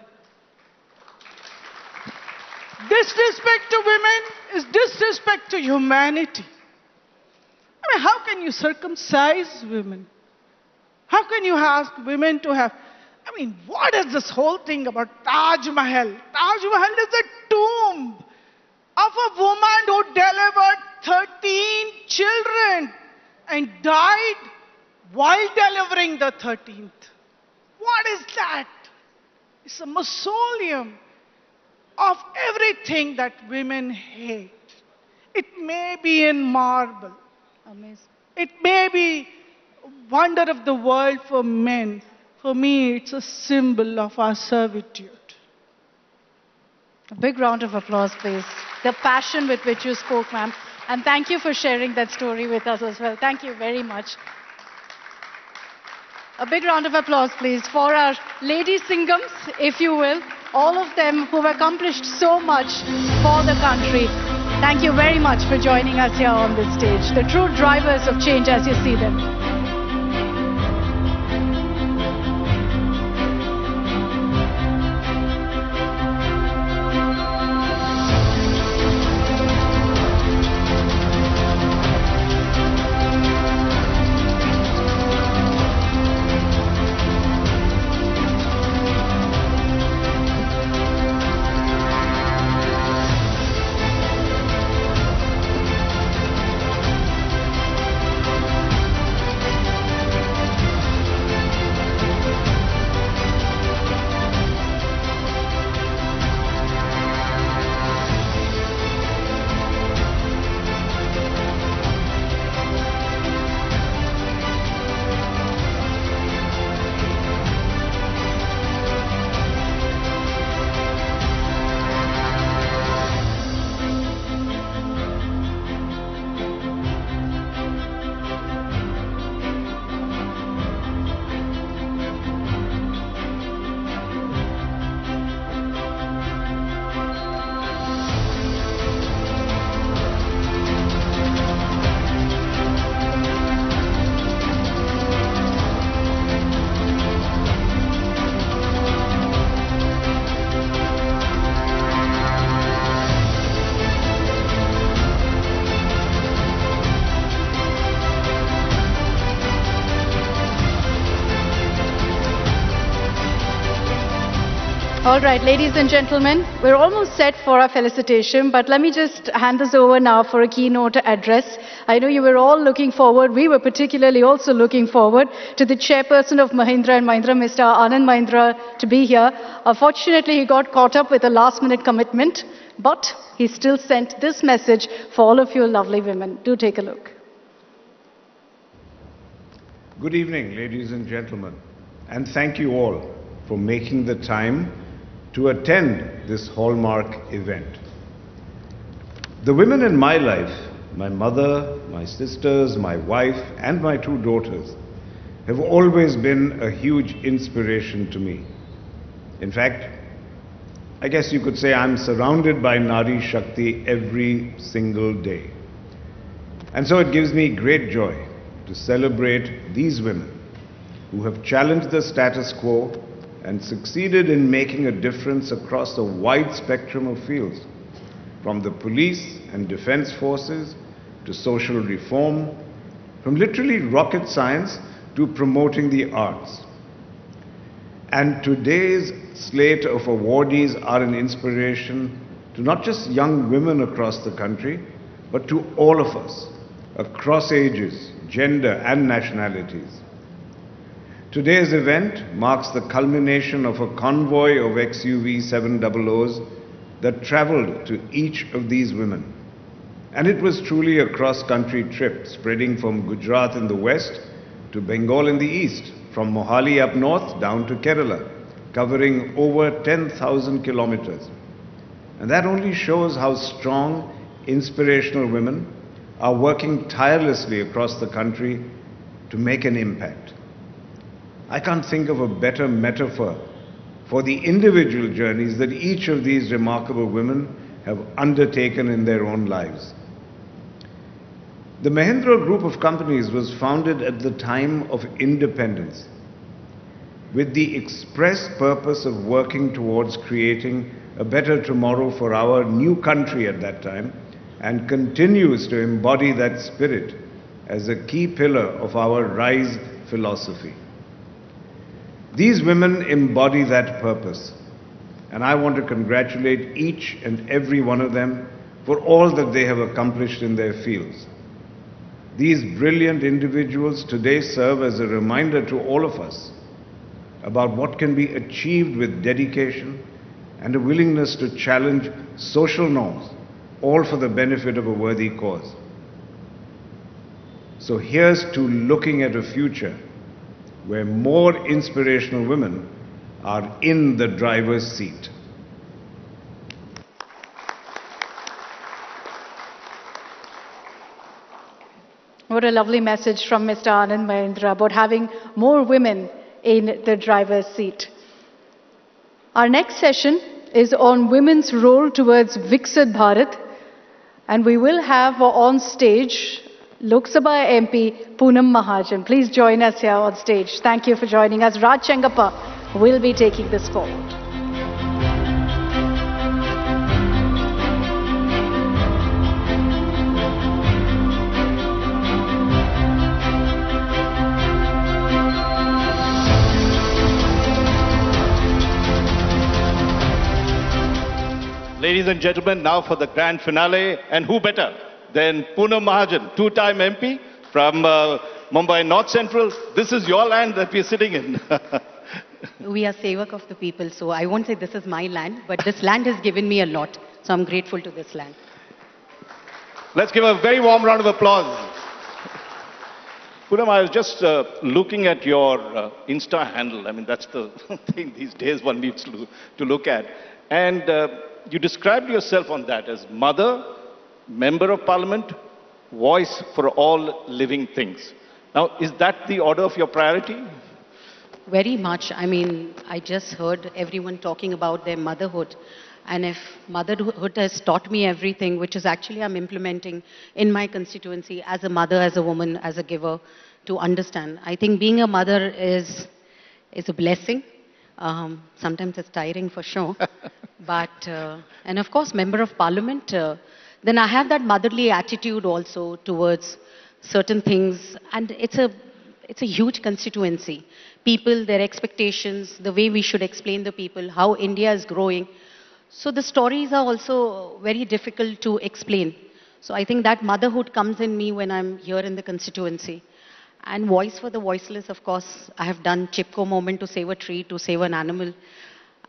Disrespect to women is disrespect to humanity. I mean, how can you circumcise women? How can you ask women to have... I mean, what is this whole thing about Taj Mahal? Taj Mahal is a tomb of a woman who delivered 13 children and died while delivering the 13th. What is that? It's a mausoleum of everything that women hate. It may be in marble. Amazing. It may be wonder of the world for men. For me, it's a symbol of our servitude. A big round of applause, please. The passion with which you spoke, ma'am. And thank you for sharing that story with us as well. Thank you very much. A big round of applause, please, for our lady Singhams, if you will. All of them who have accomplished so much for the country. Thank you very much for joining us here on this stage. The true drivers of change as you see them. All right, ladies and gentlemen, we're almost set for our felicitation, but let me just hand this over now for a keynote address. I know you were all looking forward, we were particularly also looking forward to the chairperson of Mahindra and Mahindra, Mr. Anand Mahindra, to be here. Unfortunately, he got caught up with a last-minute commitment, but he still sent this message for all of you lovely women. Do take a look. Good evening, ladies and gentlemen, and thank you all for making the time to attend this hallmark event. The women in my life, my mother, my sisters, my wife, and my 2 daughters, have always been a huge inspiration to me. In fact, I guess you could say I'm surrounded by Nari Shakti every single day. And so it gives me great joy to celebrate these women who have challenged the status quo and succeeded in making a difference across a wide spectrum of fields, from the police and defense forces to social reform, from literally rocket science to promoting the arts. And today's slate of awardees are an inspiration to not just young women across the country, but to all of us, across ages, gender and nationalities. Today's event marks the culmination of a convoy of XUV 700s that traveled to each of these women. And it was truly a cross-country trip, spreading from Gujarat in the west to Bengal in the east, from Mohali up north down to Kerala, covering over 10,000 kilometers. And that only shows how strong, inspirational women are working tirelessly across the country to make an impact. I can't think of a better metaphor for the individual journeys that each of these remarkable women have undertaken in their own lives. The Mahindra group of companies was founded at the time of independence with the express purpose of working towards creating a better tomorrow for our new country at that time, and continues to embody that spirit as a key pillar of our RISE philosophy. These women embody that purpose, and I want to congratulate each and every one of them for all that they have accomplished in their fields. These brilliant individuals today serve as a reminder to all of us about what can be achieved with dedication and a willingness to challenge social norms, all for the benefit of a worthy cause. So here's to looking at a future where more inspirational women are in the driver's seat. What a lovely message from Mr. Anand Mahindra about having more women in the driver's seat. Our next session is on women's role towards Viksit Bharat, and we will have on stage Lok Sabha MP Poonam Mahajan. Please join us here on stage. Thank you for joining us. Raj Chengappa will be taking this forward. Ladies and gentlemen, now for the grand finale, and who better than Poonam Mahajan, two-time MP from Mumbai North Central. This is your land that we're sitting in. We are sevak of the people, so I won't say this is my land, but this land has given me a lot, so I'm grateful to this land. Let's give a very warm round of applause. Poonam, I was just looking at your Insta handle. I mean, that's the thing these days one needs to look at. And you described yourself on that as mother, member of parliament, voice for all living things. Now, is that the order of your priority? Very much. I mean, I just heard everyone talking about their motherhood. And if motherhood has taught me everything, which is actually I'm implementing in my constituency as a mother, as a woman, as a giver, to understand. I think being a mother is a blessing. Sometimes it's tiring for sure. But, and of course, member of parliament, then I have that motherly attitude also towards certain things. And it's a huge constituency. People, their expectations, the way we should explain the people, how India is growing. So the stories are also very difficult to explain. So I think that motherhood comes in me when I'm here in the constituency. And voice for the voiceless, of course, I have done Chipko moment to save a tree, to save an animal.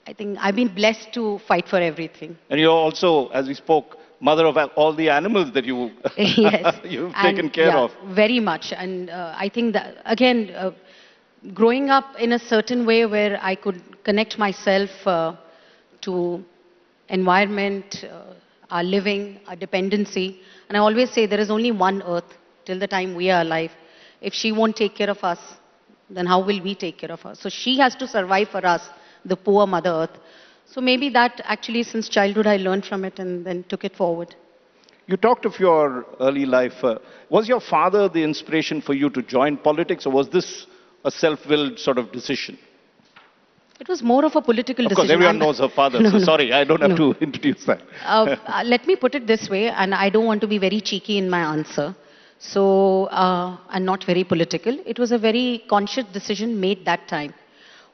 I think I've been blessed to fight for everything. And you're also, as we spoke, mother of all the animals that you, yes. you've taken care of. Very much. And I think that, again, growing up in a certain way where I could connect myself to environment, our living, our dependency. And I always say there is only one earth till the time we are alive. If she won't take care of us, then how will we take care of her? So she has to survive for us, the poor Mother Earth. So maybe that actually since childhood I learned from it and then took it forward. You talked of your early life. Was your father the inspiration for you to join politics, or was this a self-willed sort of decision? It was more of a political decision. Of course, everyone knows her father, so sorry, I don't have to introduce that. Let me put it this way, and I don't want to be very cheeky in my answer. So, and not very political. It was a very conscious decision made that time.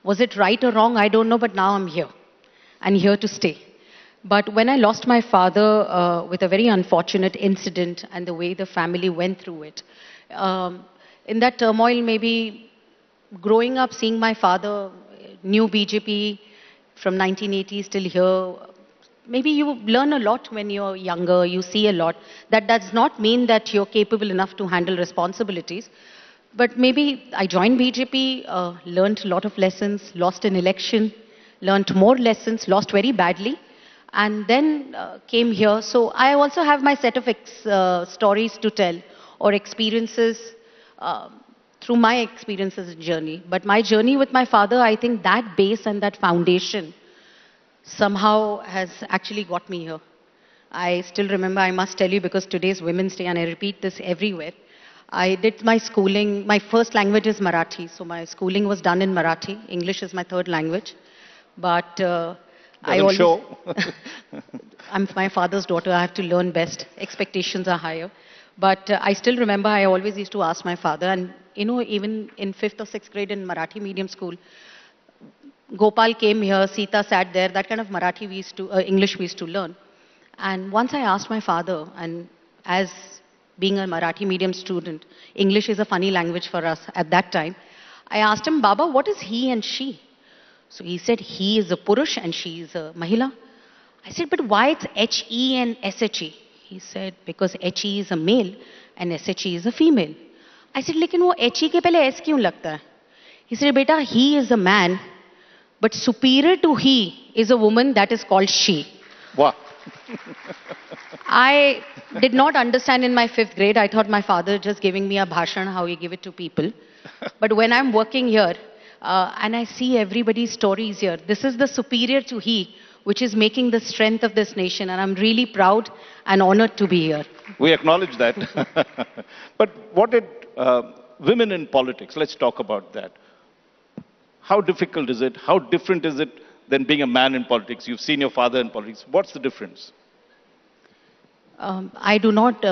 Was it right or wrong? I don't know, but now I'm here. And here to stay. But when I lost my father with a very unfortunate incident and the way the family went through it, in that turmoil, maybe growing up, seeing my father, new BJP from 1980s till here, maybe you learn a lot when you're younger, you see a lot. That does not mean that you're capable enough to handle responsibilities. But maybe I joined BJP, learned a lot of lessons, lost an election, learnt more lessons, lost very badly, and then came here. So I also have my set of stories to tell, or experiences, through my experiences and journey. But my journey with my father, I think that base and that foundation somehow has actually got me here. I still remember, I must tell you, because today's Women's Day and I repeat this everywhere. I did my schooling, my first language is Marathi, so my schooling was done in Marathi. English is my third language. But I always... show. I'm my father's daughter, I have to learn best. Expectations are higher. But I still remember I always used to ask my father, and you know, even in 5th or 6th grade in Marathi medium school, Gopal came here, Sita sat there, that kind of Marathi we used to, English we used to learn. And once I asked my father, and as being a Marathi medium student, English is a funny language for us at that time, I asked him, Baba, what is he and she? So he said, he is a Purush and she is a Mahila. I said, but why it's H-E and S-H-E? He said, because H-E is a male and S-H-E is a female. I said, लेकिन वो H-E के पहले S क्यों लगता है? He said, beta, he is a man, but superior to he is a woman that is called she. Wow. I did not understand in my 5th grade. I thought my father just giving me a bhashan, how he give it to people. But when I'm working here, and I see everybody's stories here, this is the superior to he, which is making the strength of this nation. And I'm really proud and honored to be here. We acknowledge that. But what did women in politics, let's talk about that. How difficult is it? How different is it than being a man in politics? You've seen your father in politics. What's the difference? I do not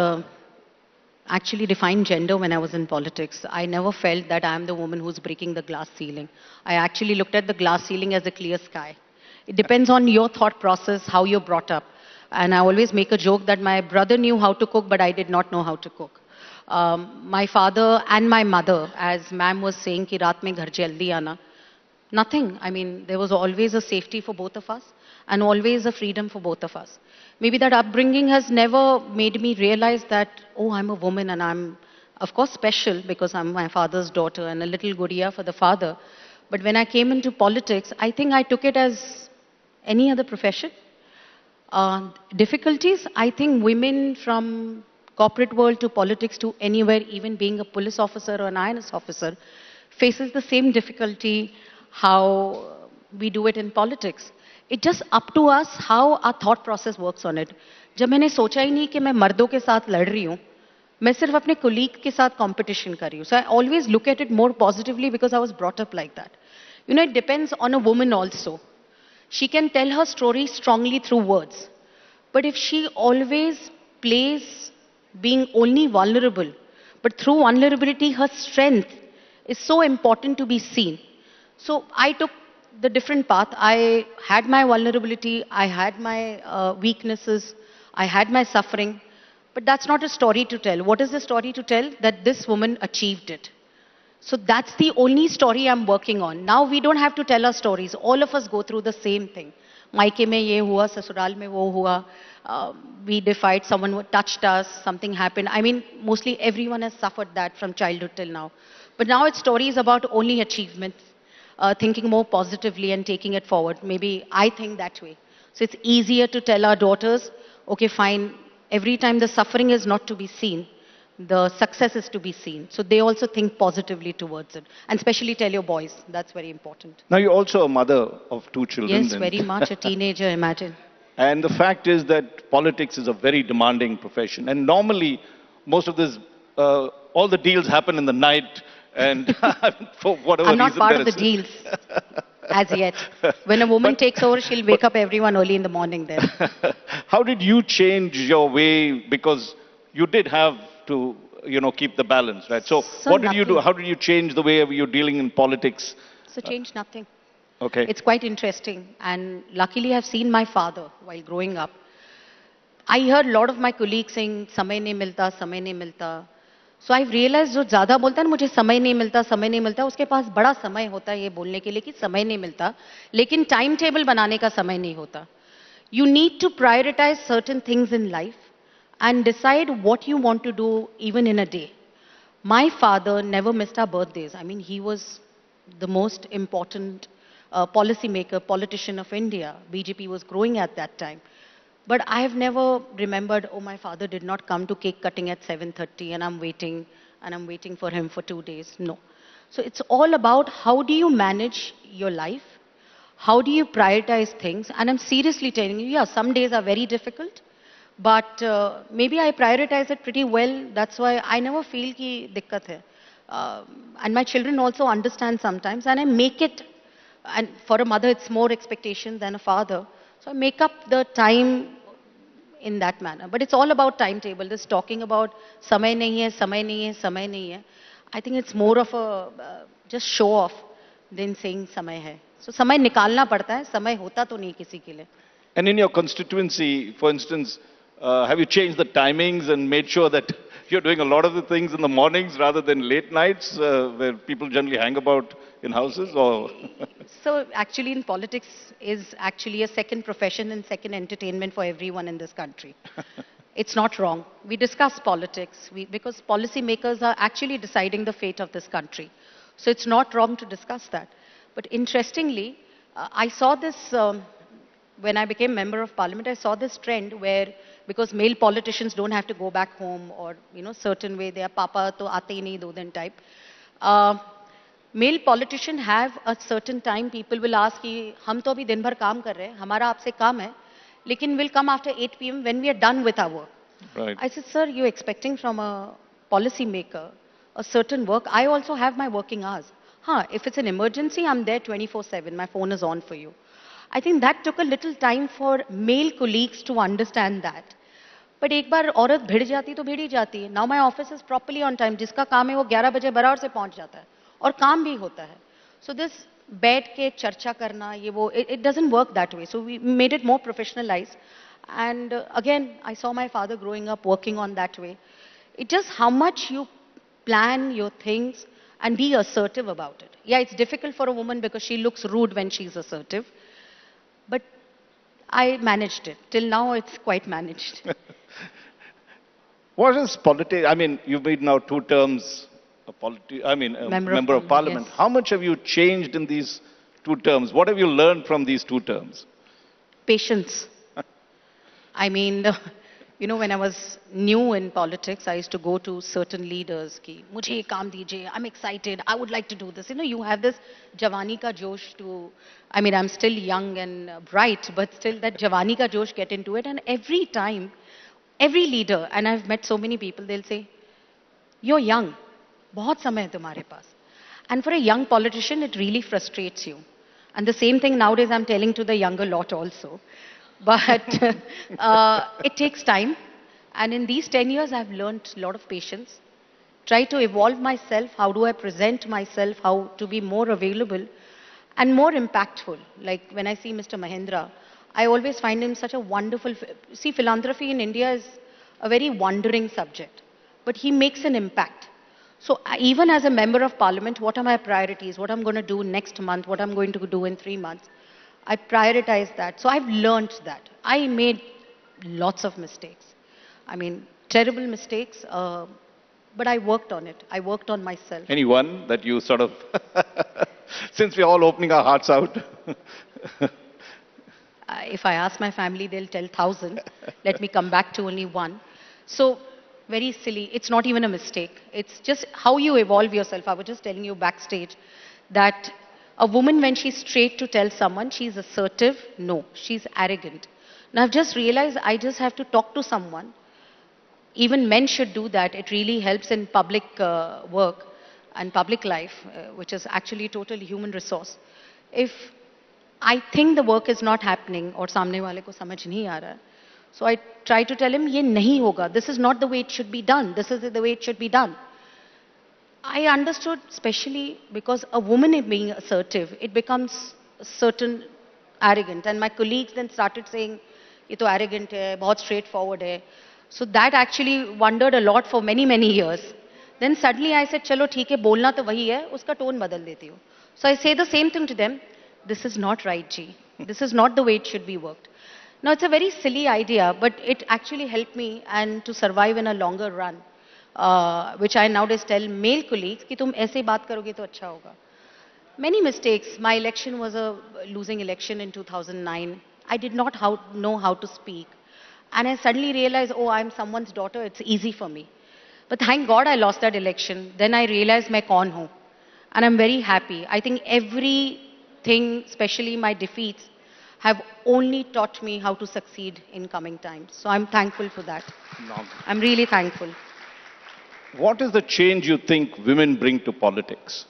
actually define gender when I was in politics. I never felt that I am the woman who's breaking the glass ceiling. I actually looked at the glass ceiling as a clear sky. It depends on your thought process, how you're brought up. And I always make a joke that my brother knew how to cook, but I did not know how to cook. My father and my mother, as ma'am was saying, ki raat mein ghar jaldi aana, nothing. I mean, there was always a safety for both of us and always a freedom for both of us. Maybe that upbringing has never made me realize that, oh, I'm a woman and I'm, of course, special because I'm my father's daughter and a little guriya for the father. But when I came into politics, I think I took it as any other profession. Difficulties, I think women from corporate world to politics to anywhere, even being a police officer or an INS officer, faces the same difficulty how we do it in politics. It's just up to us how our thought process works on it. जब मैंने सोचा ही नहीं कि मैं मर्दों के साथ लड़ रही हूँ, मैं सिर्फ अपने colleague के साथ competition कर रही हूँ. So I always look at it more positively because I was brought up like that. You know, it depends on a woman also. She can tell her story strongly through words. But if she always plays being only vulnerable, but through vulnerability, her strength is so important to be seen. So I took the different path. I had my vulnerability, I had my weaknesses, I had my suffering, but that's not a story to tell. What is the story to tell? That this woman achieved it. So that's the only story I'm working on. Now we don't have to tell our stories. All of us go through the same thing. Maike mein ye hua, sasural mein wo hua. We defied, someone touched us, something happened. I mean, mostly everyone has suffered that from childhood till now. But now it's stories about only achievements. Thinking more positively and taking it forward. Maybe I think that way. So it's easier to tell our daughters, okay, fine, every time the suffering is not to be seen, the success is to be seen. So they also think positively towards it. And especially tell your boys, that's very important. Now you're also a mother of 2 children. Yes, very much, a teenager, imagine. And the fact is that politics is a very demanding profession. And normally, most of this, all the deals happen in the night. And for whatever I'm not reason, part of the deals as yet. When a woman takes over, she'll wake up everyone early in the morning then. How did you change your way? Because you did have to, you know, keep the balance, right? So what did you do? How did you change the way you're dealing in politics? So change nothing. Okay. It's quite interesting. And luckily, I've seen my father while growing up. I heard a lot of my colleagues saying, "Samay nahi milta, samay nahi milta." So I've realized जो ज़्यादा बोलता है ना मुझे समय नहीं मिलता उसके पास बड़ा समय होता है ये बोलने के लिए कि समय नहीं मिलता लेकिन टाइम टेबल बनाने का समय नहीं होता. You need to prioritize certain things in life and decide what you want to do even in a day. My father never missed our birthdays. I mean, he was the most important policy maker, politician of India. BJP was growing at that time. But I have never remembered, oh, my father did not come to cake cutting at 7:30 and I'm waiting for him for 2 days. No. So it's all about how do you manage your life? How do you prioritize things? And I'm seriously telling you, yeah, some days are very difficult, but maybe I prioritize it pretty well. That's why I never feel ki dikkat hai. And my children also understand sometimes, and I make it, and for a mother it's more expectation than a father. So I make up the time in that manner. But it's all about timetable. This talking about samay nahi hai, samay nahi hai, samay nahi hai. I think it's more of a just show off than saying samay hai. So samay nikalna padta hai, samay hota to nahi kisi ke liye. And in your constituency, for instance, have you changed the timings and made sure that you're doing a lot of the things in the mornings rather than late nights where people generally hang about in houses? Or So actually in politics is actually a second profession and second entertainment for everyone in this country. It's not wrong. We discuss politics because policy makers are actually deciding the fate of this country. So it's not wrong to discuss that. But interestingly, I saw this when I became member of parliament. I saw this trend where because male politicians don't have to go back home or certain way, they are papa to aate hi nahi 2 din type. Male politicians have a certain time. People will ask कि हम तो अभी दिन भर काम कर रहे हैं, हमारा आपसे काम है, लेकिन will come after 8 p.m. when we are done with our work. Right. I said, sir, you're expecting from a policy maker a certain work. I also have my working hours. If it's an emergency, I'm there 24/7. My phone is on for you. I think that took a little time for male colleagues to understand that. But एक बार औरत भिड़ जाती तो भिड़ ही जाती है. Now my office is properly on time. जिसका काम है वो 11 बजे बराबर से पहुंच जाता है और काम भी होता है. So this बैठ के चर्चा करना ये वो it doesn't work that way. So we made it more professionalized. And again, I saw my father growing up working on that way. It's just how much you plan your things and be assertive about it. Yeah, it's difficult for a woman because she looks rude when she's assertive. But I managed it. Till now, it's quite managed. what is politics? I mean, you've been now 2 terms a member of parliament. Yes. How much have you changed in these 2 terms? What have you learned from these 2 terms? Patience. I mean, when I was new in politics, I used to go to certain leaders, ki, mujhe ye kaam dijiye, I'm excited, I would like to do this. You have this Javani ka Josh to, I'm still young and bright, but still that Javani ka Josh get into it. And every time, every leader, and I've met so many people, they'll say, you're young, bahut samay hai tumhare paas. And for a young politician, it really frustrates you. And the same thing nowadays I'm telling to the younger lot also. But it takes time. And in these 10 years, I've learned a lot of patience. Try to evolve myself. How do I present myself? How to be more available and more impactful. Like when I see Mr. Mahindra, I always find him such a wonderful... See, philanthropy in India is a very wandering subject. But he makes an impact. So even as a member of parliament, what are my priorities? What I'm going to do next month? What I'm going to do in 3 months? I prioritize that. So I've learned that. I made lots of mistakes. Terrible mistakes, but I worked on it. I worked on myself. Anyone that you sort of, since we're all opening our hearts out. If I ask my family, they'll tell 1,000. Let me come back to only one. So, very silly. It's not even a mistake. It's just how you evolve yourself. I was just telling you backstage that a woman, when she's straight to tell someone, she's assertive. No, she's arrogant. Now, I've just realized I just have to talk to someone. Even men should do that. It really helps in public work and public life, which is actually a total human resource. If I think the work is not happening or samne wale ko samajh nahi aa raha hai, so I try to tell him, ye nahi hoga. This is not the way it should be done. This is the way it should be done. I understood, especially because a woman being assertive, it becomes certain arrogant. And my colleagues then started saying, ye to arrogant hai, bahut straightforward hai. So that actually wondered a lot for many, many years. Then suddenly I said, chalo theek hai, bolna to wahi hai, uska tone badal deti hu. So I say the same thing to them. This is not right, ji. This is not the way it should be worked. Now it's a very silly idea, but it actually helped me and to survive in a longer run. Which I nowadays tell male colleagues कि तुम ऐसे बात करोगे तो अच्छा होगा. Many mistakes. My election was a losing election in 2009. I did not know how to speak. And I suddenly realized, oh, I'm someone's daughter, it's easy for me. But thank God I lost that election. Then I realized मैं कौन हूँ. And I'm very happy. I think everything, especially my defeats, have only taught me how to succeed in coming times. So I'm thankful for that. I'm really thankful. What is the change you think women bring to politics?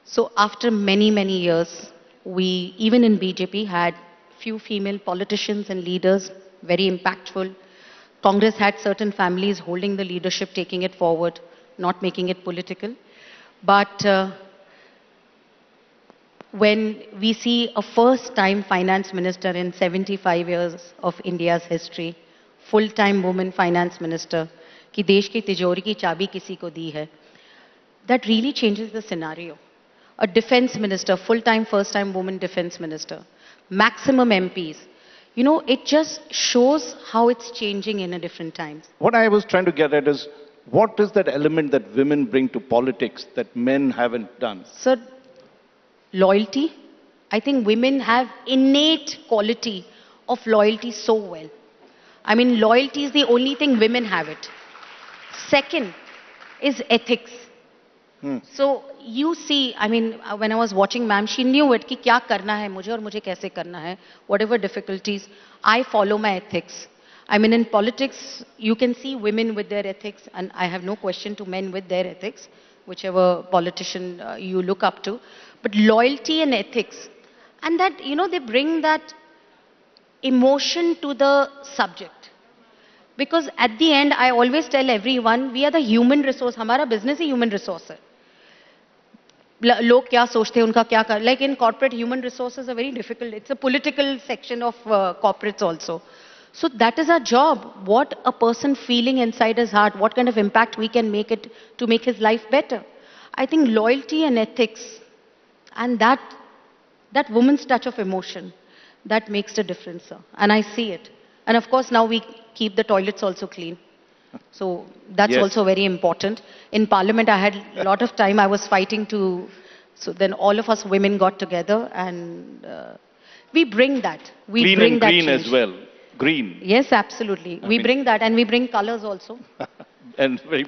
So after many, many years, we, even in BJP, had few female politicians and leaders, very impactful. Congress had certain families holding the leadership, taking it forward, not making it political. But when we see a first-time finance minister in 75 years of India's history, full-time woman finance minister, कि देश की तिजोरी की चाबी किसी को दी है, that really changes the scenario. A defense minister, full-time, first-time woman defense minister, maximum MPs. You know, it just shows how it's changing in a different times. What I was trying to get at is, what is that element that women bring to politics that men haven't done? Sir, loyalty. I think women have innate quality of loyalty so well. I mean, loyalty is the only thing women have it. Second is ethics. So you see, I mean, when I was watching ma'am, she knew it, कि क्या करना है मुझे और मुझे कैसे करना है. Whatever difficulties, I follow my ethics. I mean, in politics, you can see women with their ethics, and I have no question to men with their ethics, whichever politician you look up to. But loyalty and ethics, and that, you know, they bring that emotion to the subject. Because at the end, I always tell everyone, we are the human resource. हमारा business ही human resource है. लोग क्या सोचते हैं, उनका क्या कर, like in corporate, human resources are very difficult. It's a political section of corporates also. So that is our job. What a person feeling inside his heart, what kind of impact we can make it to make his life better. I think loyalty and ethics, and that woman's touch of emotion, that makes the difference, sir. And I see it. And of course, now we keep the toilets also clean. So that's also very important. In Parliament, I had a lot of time. I was fighting to, so then all of us women got together, and we bring that. We Clean bring and that green change. as well. Green. Yes, absolutely. We bring that, and we bring colors also. And very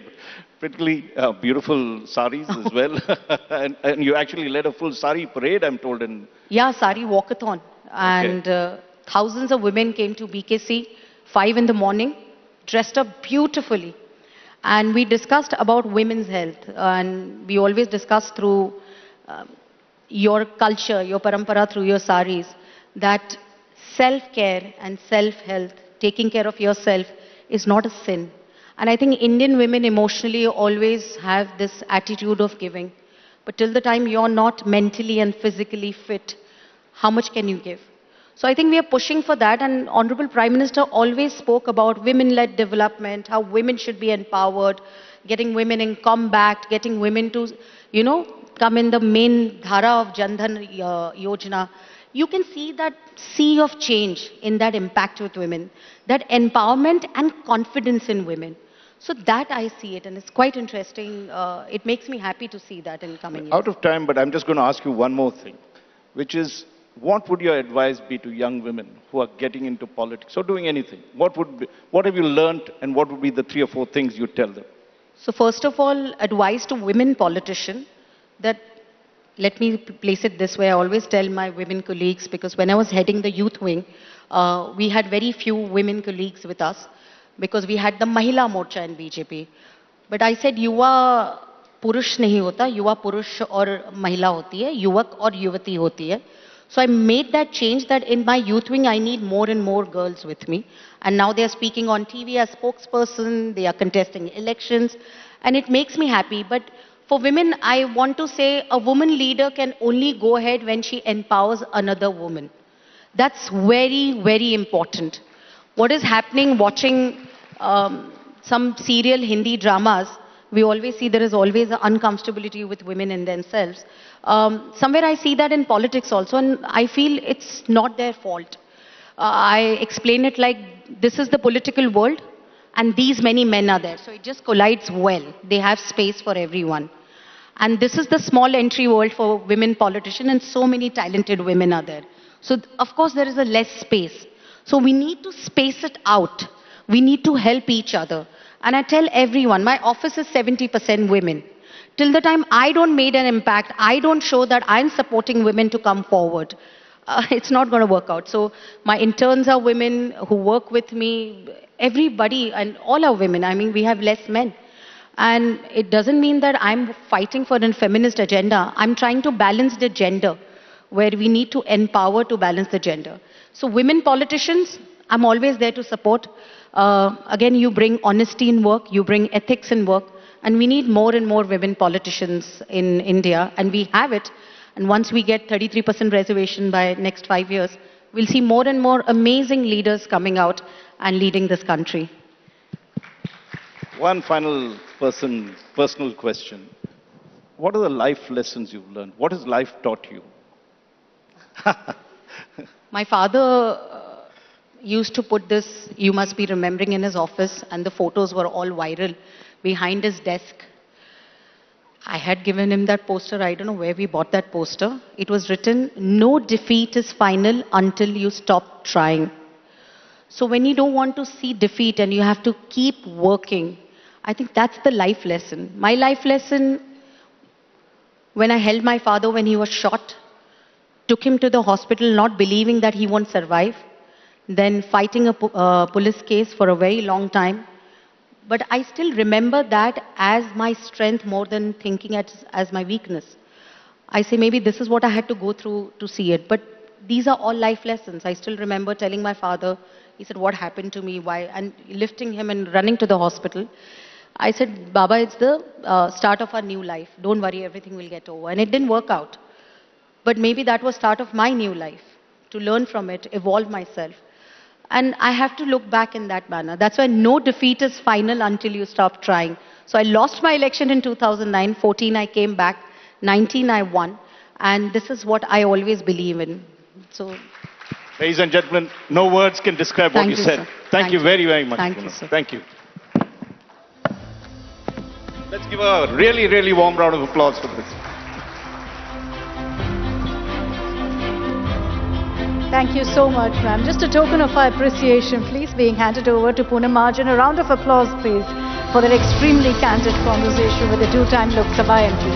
particularly beautiful saris as well. and you actually led a full sari parade, I'm told. Yeah, sari walkathon. And thousands of women came to BKC, 5 in the morning, dressed up beautifully. And we discussed about women's health. And we always discuss through your culture, your parampara, through your saris, that self-care and self-health, taking care of yourself, is not a sin. And I think Indian women emotionally always have this attitude of giving. But till the time you're not mentally and physically fit, how much can you give? So I think we are pushing for that, and Honorable Prime Minister always spoke about women-led development, how women should be empowered, getting women in combat, getting women to, you know, come in the main dhara of Jan Dhan Yojana. You can see that sea of change in that impact with women, that empowerment and confidence in women. So that I see it, and it's quite interesting. It makes me happy to see that in coming years. Out of time, but I'm just going to ask you one more thing, which is, what would your advice be to young women who are getting into politics or doing anything? What have you learned, and what would be the 3 or 4 things you'd tell them? So first of all, advice to women politicians, that, let me place it this way, I always tell my women colleagues, because when I was heading the youth wing, we had very few women colleagues with us, because we had the Mahila Morcha in BJP. But I said, युवा पुरुष नहीं होता, युवा पुरुष और महिला होती है, युवक और युवती होती है. So I made that change, that in my youth wing, I need more and more girls with me. And now they are speaking on TV as spokesperson, they are contesting elections, and it makes me happy. But for women, I want to say a woman leader can only go ahead when she empowers another woman. That's very, very important. What is happening watching some serial Hindi dramas, we always see there is always an uncomfortability with women in themselves. Somewhere I see that in politics also, and I feel it's not their fault. I explain it like, this is the political world, and these many men are there. So it just collides well. They have space for everyone. And this is the small entry world for women politicians, and so many talented women are there. So, of course, there is a less space. So we need to space it out. We need to help each other. And I tell everyone, my office is 70% women. Till the time I don't make an impact, I don't show that I'm supporting women to come forward, it's not going to work out. So my interns are women who work with me, everybody, and all are women. I mean, we have less men. And it doesn't mean that I'm fighting for a feminist agenda. I'm trying to balance the gender, where we need to empower to balance the gender. So women politicians, I'm always there to support. Again, you bring honesty in work, you bring ethics in work, and we need more and more women politicians in India, and we have it. And once we get 33% reservation by next 5 years, we'll see more and more amazing leaders coming out and leading this country. One final personal question. What are the life lessons you've learned? What has life taught you? My father used to put this, you must be remembering, in his office, and the photos were all viral behind his desk. I had given him that poster. I don't know where we bought that poster. It was written, "No defeat is final until you stop trying." So when you don't want to see defeat and you have to keep working, I think that's the life lesson. My life lesson, when I held my father when he was shot, took him to the hospital not believing that he won't survive, then fighting a police case for a very long time. But I still remember that as my strength more than thinking it as my weakness. I say maybe this is what I had to go through to see it. But these are all life lessons. I still remember telling my father, he said, "What happened to me? Why?" And lifting him and running to the hospital. I said, "Baba, it's the start of our new life. Don't worry, everything will get over." And it didn't work out. But maybe that was start of my new life, to learn from it, evolve myself. And I have to look back in that manner. That's why no defeat is final until you stop trying. So I lost my election in 2009, 14 I came back, 19 I won. And this is what I always believe in. So, ladies and gentlemen, no words can describe what you said. Sir. Thank you very, very much. Thank you, sir. Thank you. Let's give a really, really warm round of applause for this. Thank you so much, ma'am. Just a token of our appreciation, please, being handed over to Poonam Mahajan. A round of applause, please, for their extremely candid conversation with the two-time Lok Sabha MP.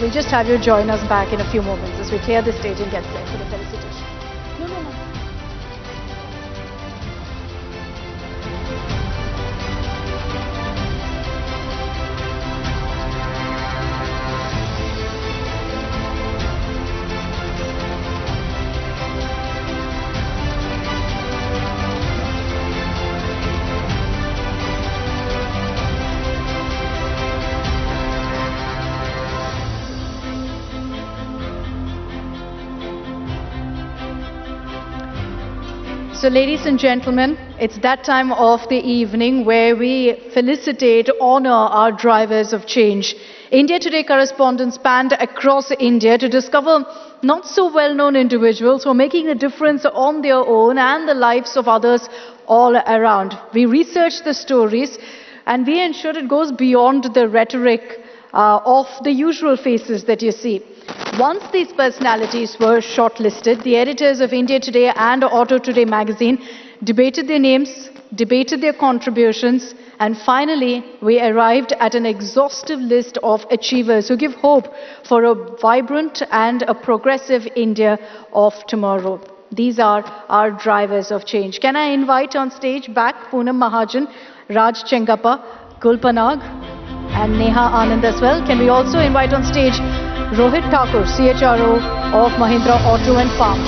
We'll just have you join us back in a few moments as we clear the stage and get set for the felicitation. No. So ladies and gentlemen, it's that time of the evening where we felicitate, honor our drivers of change. India Today correspondents panned across India to discover not so well-known individuals who are making a difference on their own and the lives of others all around. We researched the stories and we ensured it goes beyond the rhetoric of the usual faces that you see. Once these personalities were shortlisted, the editors of India Today and Auto Today magazine debated their names, debated their contributions, and finally we arrived at an exhaustive list of achievers who give hope for a vibrant and a progressive India of tomorrow. These are our drivers of change. Can I invite on stage back Poonam Mahajan, Raj Chengappa, Gulpanag, and Neha Anand as well. Can we also invite on stage Rohit Thakur, CHRO of Mahindra Auto and Farm.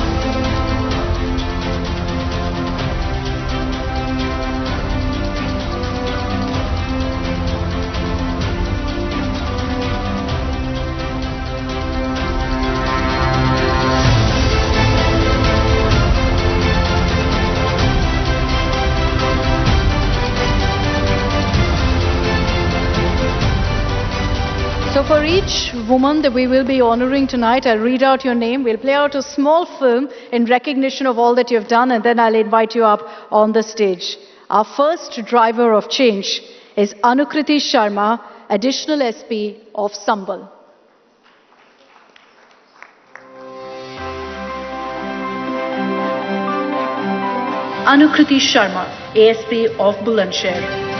So So for each woman that we will be honoring tonight, I'll read out your name. We'll play out a small film in recognition of all that you've done, and then I'll invite you up on the stage. Our first driver of change is Anukriti Sharma, Additional SP of Sambal. Anukriti Sharma, ASP of Bulandshahr.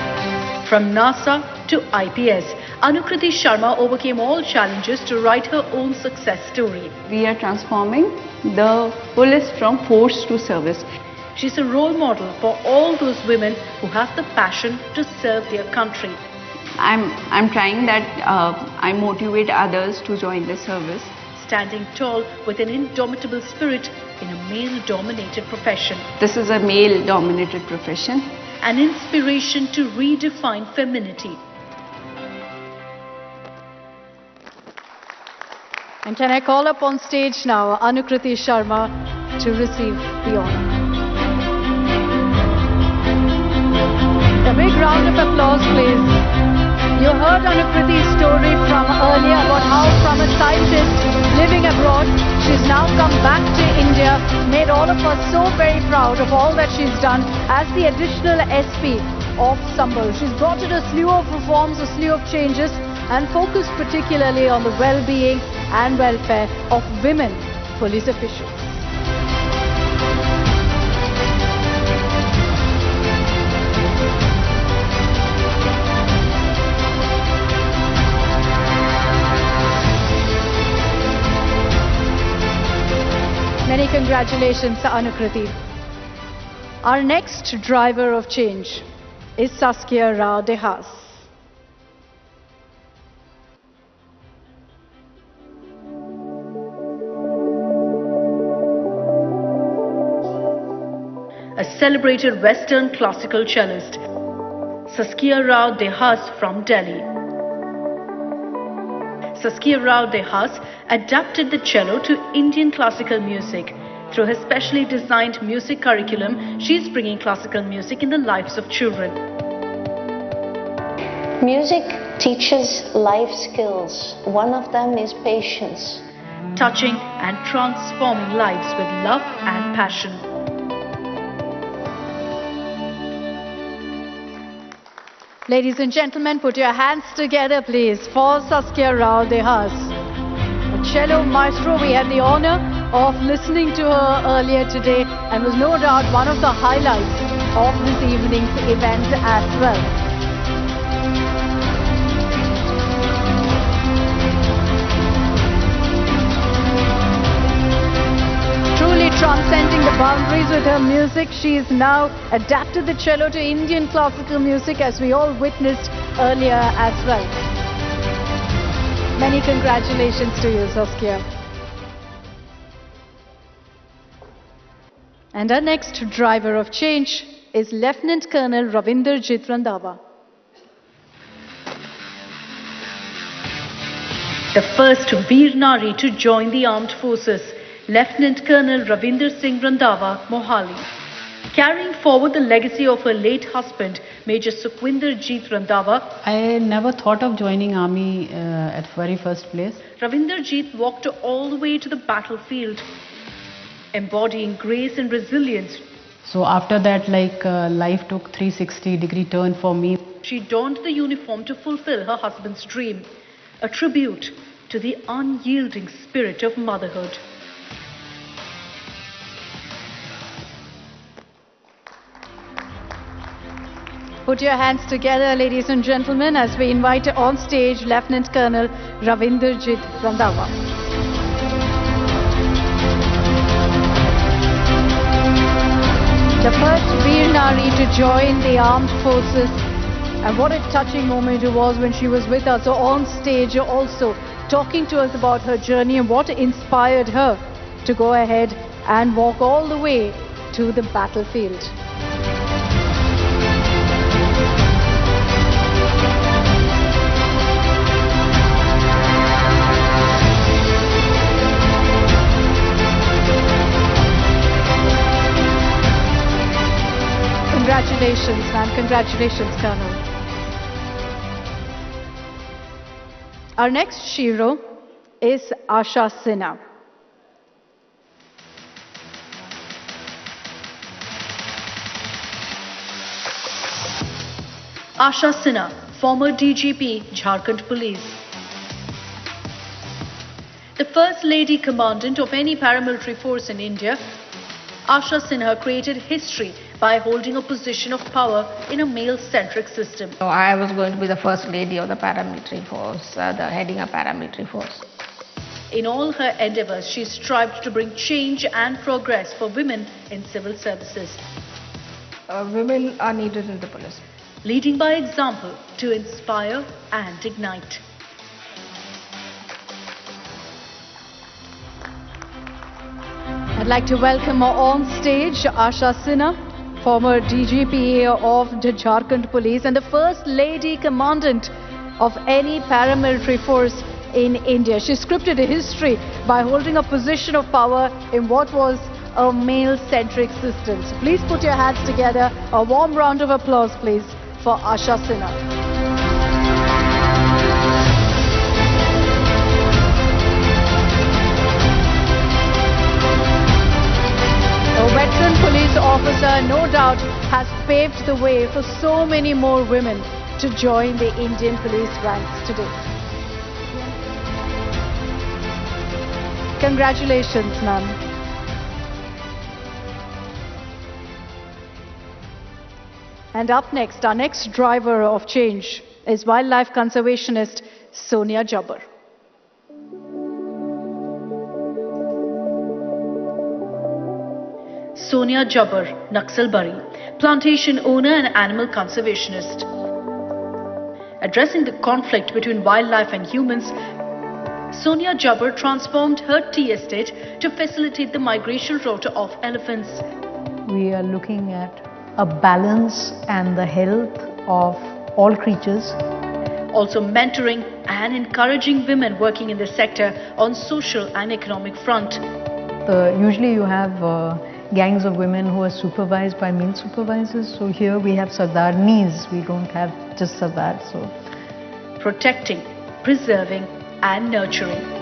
From NASA to IPS, Anukriti Sharma overcame all challenges to write her own success story. We are transforming the police from force to service. She's a role model for all those women who have the passion to serve their country. I'm trying that I motivate others to join the service. Standing tall with an indomitable spirit in a male-dominated profession. This is a male-dominated profession. An inspiration to redefine femininity. And can I call up on stage now Anukriti Sharma to receive the honor. A big round of applause, please. You heard Anukriti's story from earlier about how from a scientist living abroad, she's now come back to India, made all of us so very proud of all that she's done as the additional SP of Sambal. She's brought in a slew of reforms, a slew of changes, and focused particularly on the well-being and welfare of women police officials. Many congratulations, Anukriti. Our next driver of change is Saskia Rao Dehas. A celebrated Western classical cellist, Saskia Rao Dehas from Delhi. Saskia Rao Dehas adapted the cello to Indian classical music. Through her specially designed music curriculum, she is bringing classical music in the lives of children. Music teaches life skills. One of them is patience. Touching and transforming lives with love and passion. Ladies and gentlemen, put your hands together, please, for Saskia Rao Dehas. A cello maestro, we had the honor of listening to her earlier today and was no doubt one of the highlights of this evening's event as well. Truly transcending the boundaries with her music, she has now adapted the cello to Indian classical music, as we all witnessed earlier as well. Many congratulations to you, Saskia. And our next driver of change is Lieutenant Colonel Ravinderjit Randhawa. The first Veer Nari to join the armed forces, Lieutenant Colonel Ravinder Singh Randhawa, Mohali. Carrying forward the legacy of her late husband, Major Sukhwinder Jeet Randhawa, I never thought of joining army at very first place. Ravinder Jeet walked all the way to the battlefield, embodying grace and resilience. So after that, life took 360-degree turn for me. She donned the uniform to fulfill her husband's dream, a tribute to the unyielding spirit of motherhood. Put your hands together, ladies and gentlemen, as we invite on stage Lieutenant Colonel Ravinderjit Randhawa. The first Veer Nari to join the armed forces, and what a touching moment it was when she was with us on stage also, talking to us about her journey and what inspired her to go ahead and walk all the way to the battlefield. Congratulations, ma'am. Congratulations, Colonel. Our next hero is Asha Sinha. Asha Sinha, former DGP, Jharkhand Police. The First Lady Commandant of any paramilitary force in India, Asha Sinha created history by holding a position of power in a male-centric system. So I was going to be the First Lady of the paramilitary force, heading a paramilitary force. In all her endeavors, she strived to bring change and progress for women in civil services. Women are needed in the police. Leading by example to inspire and ignite. I'd like to welcome on stage Asha Sinha, former DGP of the Jharkhand Police and the First Lady Commandant of any paramilitary force in India. She scripted a history by holding a position of power in what was a male-centric system. So please put your hands together. A warm round of applause, please, for Asha Sinha. A veteran police officer, no doubt, has paved the way for so many more women to join the Indian police ranks today. Congratulations, ma'am. And up next, our next driver of change is wildlife conservationist Sonia Jabbar. Sonia Jabbar, Naxalbari, plantation owner and animal conservationist. Addressing the conflict between wildlife and humans, Sonia Jabbar transformed her tea estate to facilitate the migration route of elephants. We are looking at a balance and the health of all creatures. Also mentoring and encouraging women working in the sector on social and economic front. Usually you have gangs of women who are supervised by male supervisors. So here we have Sardarnis, we don't have just Sardar. So protecting, preserving and nurturing.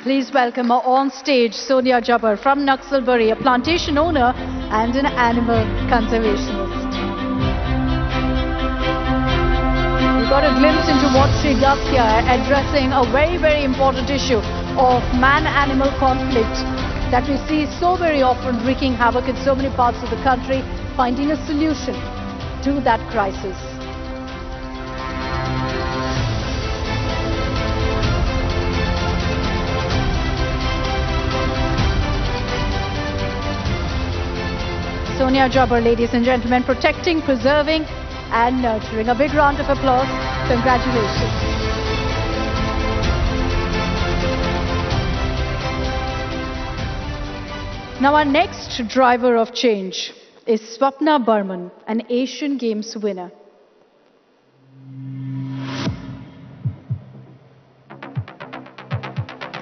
Please welcome on stage Sonia Jabbar from Naxalbari, a plantation owner and an animal conservationist. We got a glimpse into what she does here, addressing a very, very important issue of man-animal conflict that we see so very often wreaking havoc in so many parts of the country, finding a solution to that crisis. Sonia Jabbar, ladies and gentlemen, protecting, preserving and nurturing. A big round of applause. Congratulations. Now our next driver of change is Swapna Burman, an Asian Games winner.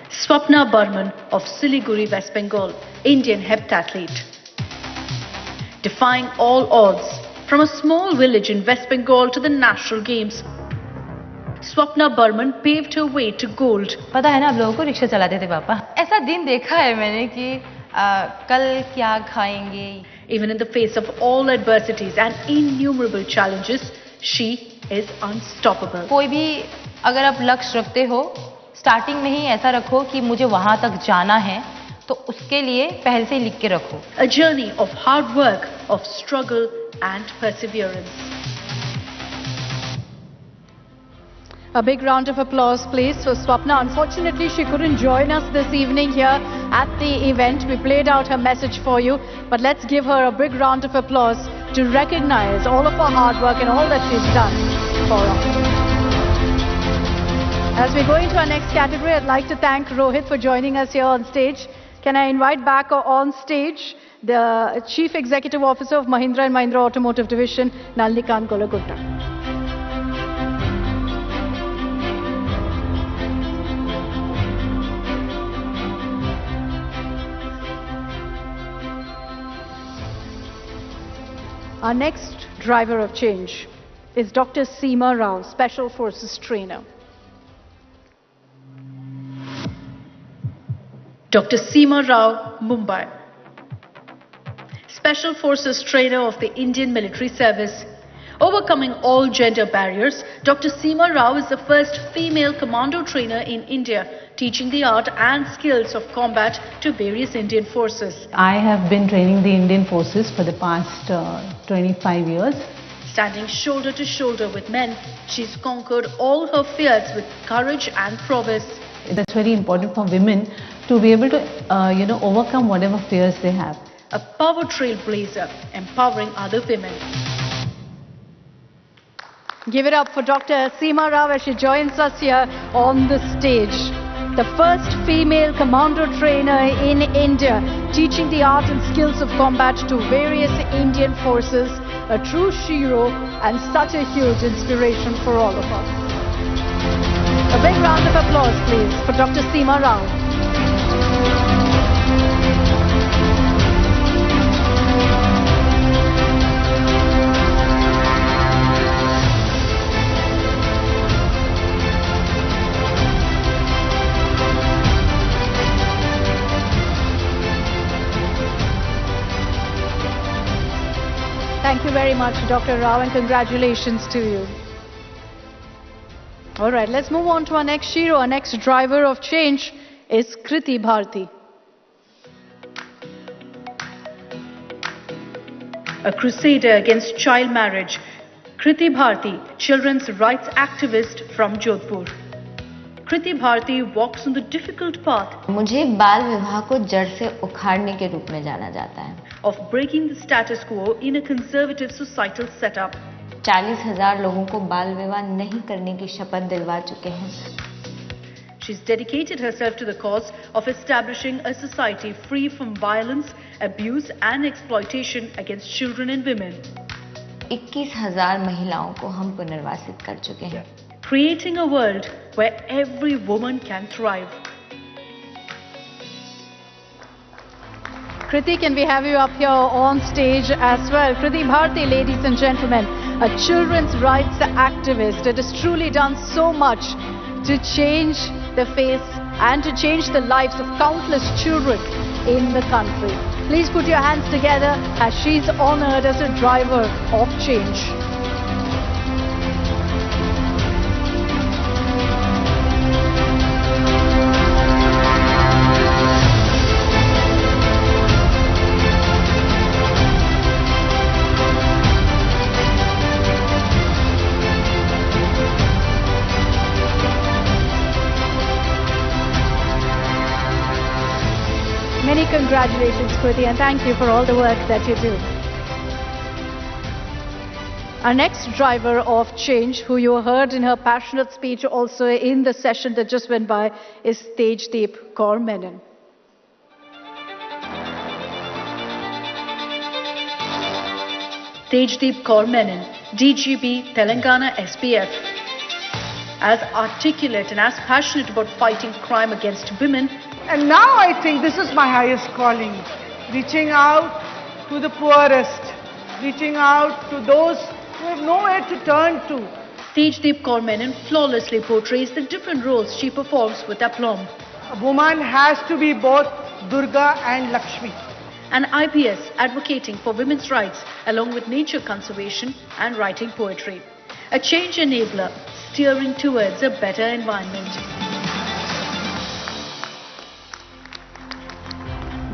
Swapna Burman of Siliguri, West Bengal, Indian heptathlete. Defying all odds, from a small village in West Bengal to the National Games, Swapna Burman paved her way to gold. पता है ना आप लोगों को rickshaw चलाते थे पापा? ऐसा दिन देखा है मैंने कि कल क्या खाएंगे? Even in the face of all adversities and innumerable challenges, she is unstoppable. कोई भी अगर आप लक्ष्य रखते हो, स्टार्टिंग में ही ऐसा रखो कि मुझे वहां तक जाना है, तो उसके लिए पहले से ही लिख के रखो. A journey of hard work, of struggle and perseverance. A big round of applause, please, for Swapna. Unfortunately, she couldn't join us this evening here at the event. We played out her message for you, but let's give her a big round of applause to recognize all of her hard work and all that she's done for us. As we go into our next category, I'd like to thank Rohit for joining us here on stage. Can I invite back on stage the Chief Executive Officer of Mahindra and Mahindra Automotive Division, Nalinikanth Golagutta. Our next driver of change is Dr. Seema Rao, Special Forces Trainer. Dr. Seema Rao, Mumbai. Special Forces Trainer of the Indian Military Service. Overcoming all gender barriers, Dr. Seema Rao is the first female commando trainer in India, teaching the art and skills of combat to various Indian forces. I have been training the Indian forces for the past 25 years. Standing shoulder to shoulder with men, she's conquered all her fears with courage and prowess. That's very important for women to be able to, overcome whatever fears they have. A power trailblazer, empowering other women. Give it up for Dr. Seema Rao as she joins us here on the stage. The first female commando trainer in India, teaching the art and skills of combat to various Indian forces. A true hero and such a huge inspiration for all of us. A big round of applause, please, for Dr. Seema Rao. Thank you very much, Dr. Rao, and congratulations to you. All right, let's move on to our next hero. Our next driver of change is Kriti Bharti. A crusader against child marriage, Kriti Bharti, children's rights activist from Jodhpur. Kriti Bharti walks on the difficult path मुझे बाल विवाह को जड़ से उखाड़ने के रूप में जाना जाता है of breaking the status quo in a conservative societal setup. 40,000 लोगों को बाल विवाह नहीं करने की शपथ दिलवा चुके हैं. She's dedicated herself to the cause of establishing a society free from violence, abuse and exploitation against children and women. 21,000 महिलाओं को हम पुनर्वासित कर चुके हैं. Creating a world where every woman can thrive. Kriti, can we have you up here on stage as well? Kriti Bharti, ladies and gentlemen, a children's rights activist that has truly done so much to change the face and to change the lives of countless children in the country. Please put your hands together as she's honored as a driver of change. Many congratulations, Kriti, and thank you for all the work that you do. Our next driver of change, who you heard in her passionate speech also in the session that just went by, is Tejdeep Kaur Menon. Tejdeep Kaur Menon, DGP, Telangana SPF. As articulate and as passionate about fighting crime against women. And now I think this is my highest calling, reaching out to the poorest, reaching out to those who have nowhere to turn to. Tejdeep Kaur Menon flawlessly portrays the different roles she performs with aplomb. A woman has to be both Durga and Lakshmi. An IPS advocating for women's rights along with nature conservation and writing poetry. A change enabler steering towards a better environment.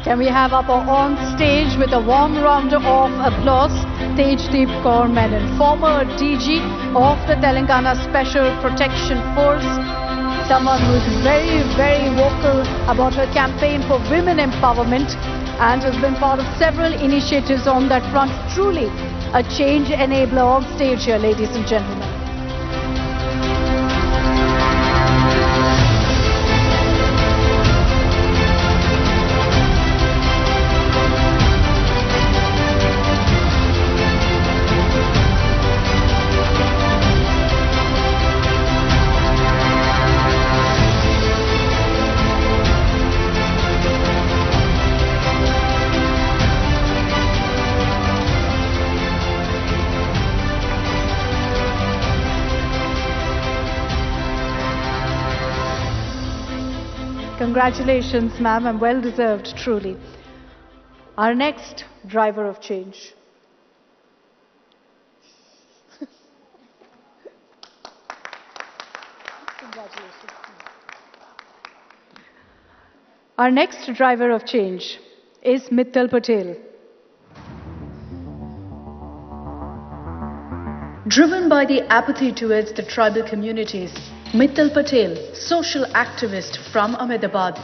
Can we have up on stage with a warm round of applause, Tejdeep Kaur Menon, former DG of the Telangana Special Protection Force, someone who is very, very vocal about her campaign for women empowerment and has been part of several initiatives on that front. Truly a change enabler on stage here, ladies and gentlemen. Congratulations, ma'am, and well deserved, truly. Our next driver of change. Congratulations. Our next driver of change is Mittal Patel. Driven by the apathy towards the tribal communities, Mittal Patel, social activist from Ahmedabad.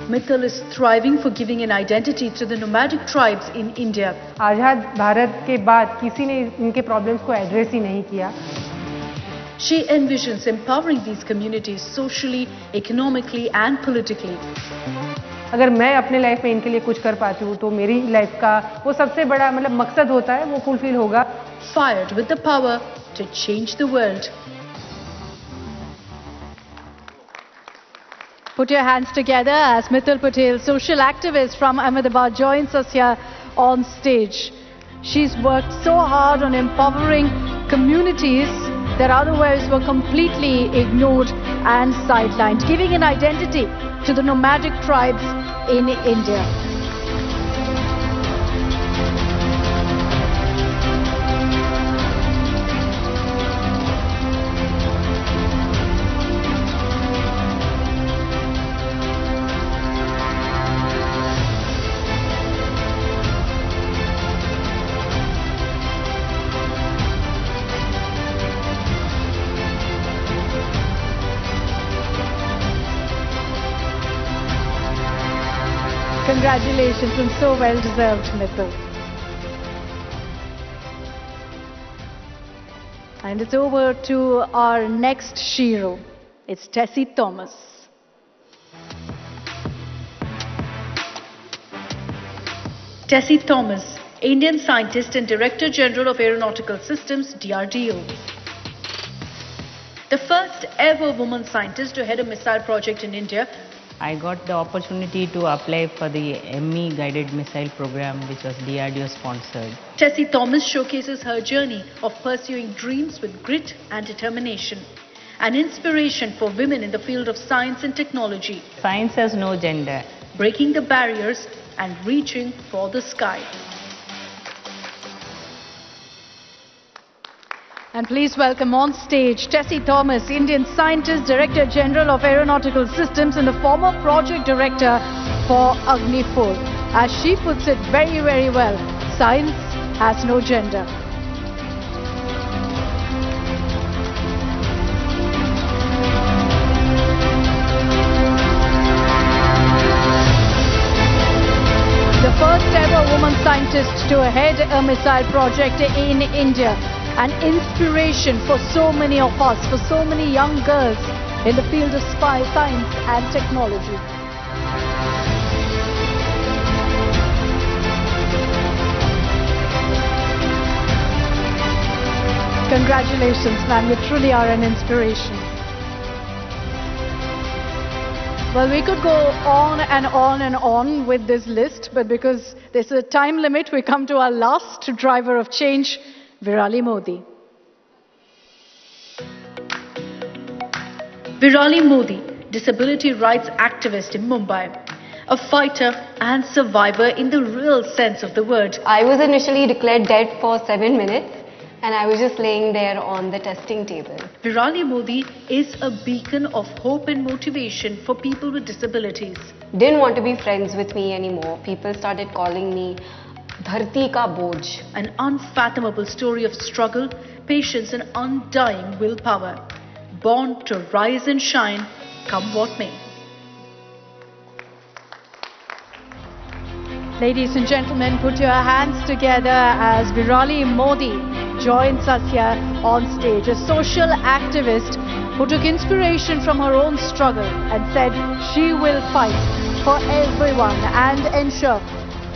Mittal is thriving for giving an identity to the nomadic tribes in India. आज़ाद भारत के बाद किसी ने इनके problems को address ही नहीं किया. She envisions empowering these communities socially, economically and politically. अगर मैं अपने लाइफ में इनके लिए कुछ कर पाती हूँ तो मेरी लाइफ का वो सबसे बड़ा मतलब मकसद होता है वो फुलफिल होगा. Fired with the power to change the world. Put your hands together as Mittal Patel, social activist from Ahmedabad, joins us here on stage. She's worked so hard on empowering communities that otherwise were completely ignored and sidelined, giving an identity to the nomadic tribes in India. Congratulations and so well deserved, Mittal. And it's over to our next hero. It's Tessie Thomas. Tessie Thomas, Indian scientist and Director General of Aeronautical Systems, DRDO. The first ever woman scientist to head a missile project in India. I got the opportunity to apply for the ME guided missile program which was DRDO sponsored. Tessie Thomas showcases her journey of pursuing dreams with grit and determination. An inspiration for women in the field of science and technology. Science has no gender. Breaking the barriers and reaching for the sky. And please welcome on stage Tessie Thomas, Indian scientist, Director General of Aeronautical Systems and the former project director for Agni-4. As she puts it very, very well, science has no gender. The first ever woman scientist to head a missile project in India. An inspiration for so many of us, for so many young girls in the field of science and technology. Congratulations, ma'am. You truly are an inspiration. Well, we could go on and on and on with this list, but because there's a time limit, we come to our last driver of change, Virali Modi. Virali Modi, disability rights activist in Mumbai. A fighter and survivor in the real sense of the word. I was initially declared dead for 7 minutes and I was just laying there on the testing table. Virali Modi is a beacon of hope and motivation for people with disabilities. Didn't want to be friends with me anymore. People started calling me Dharti ka Boj. An unfathomable story of struggle, patience and undying willpower. Born to rise and shine, come what may. Ladies and gentlemen, put your hands together as Virali Modi joins us here on stage. A social activist who took inspiration from her own struggle and said she will fight for everyone and ensure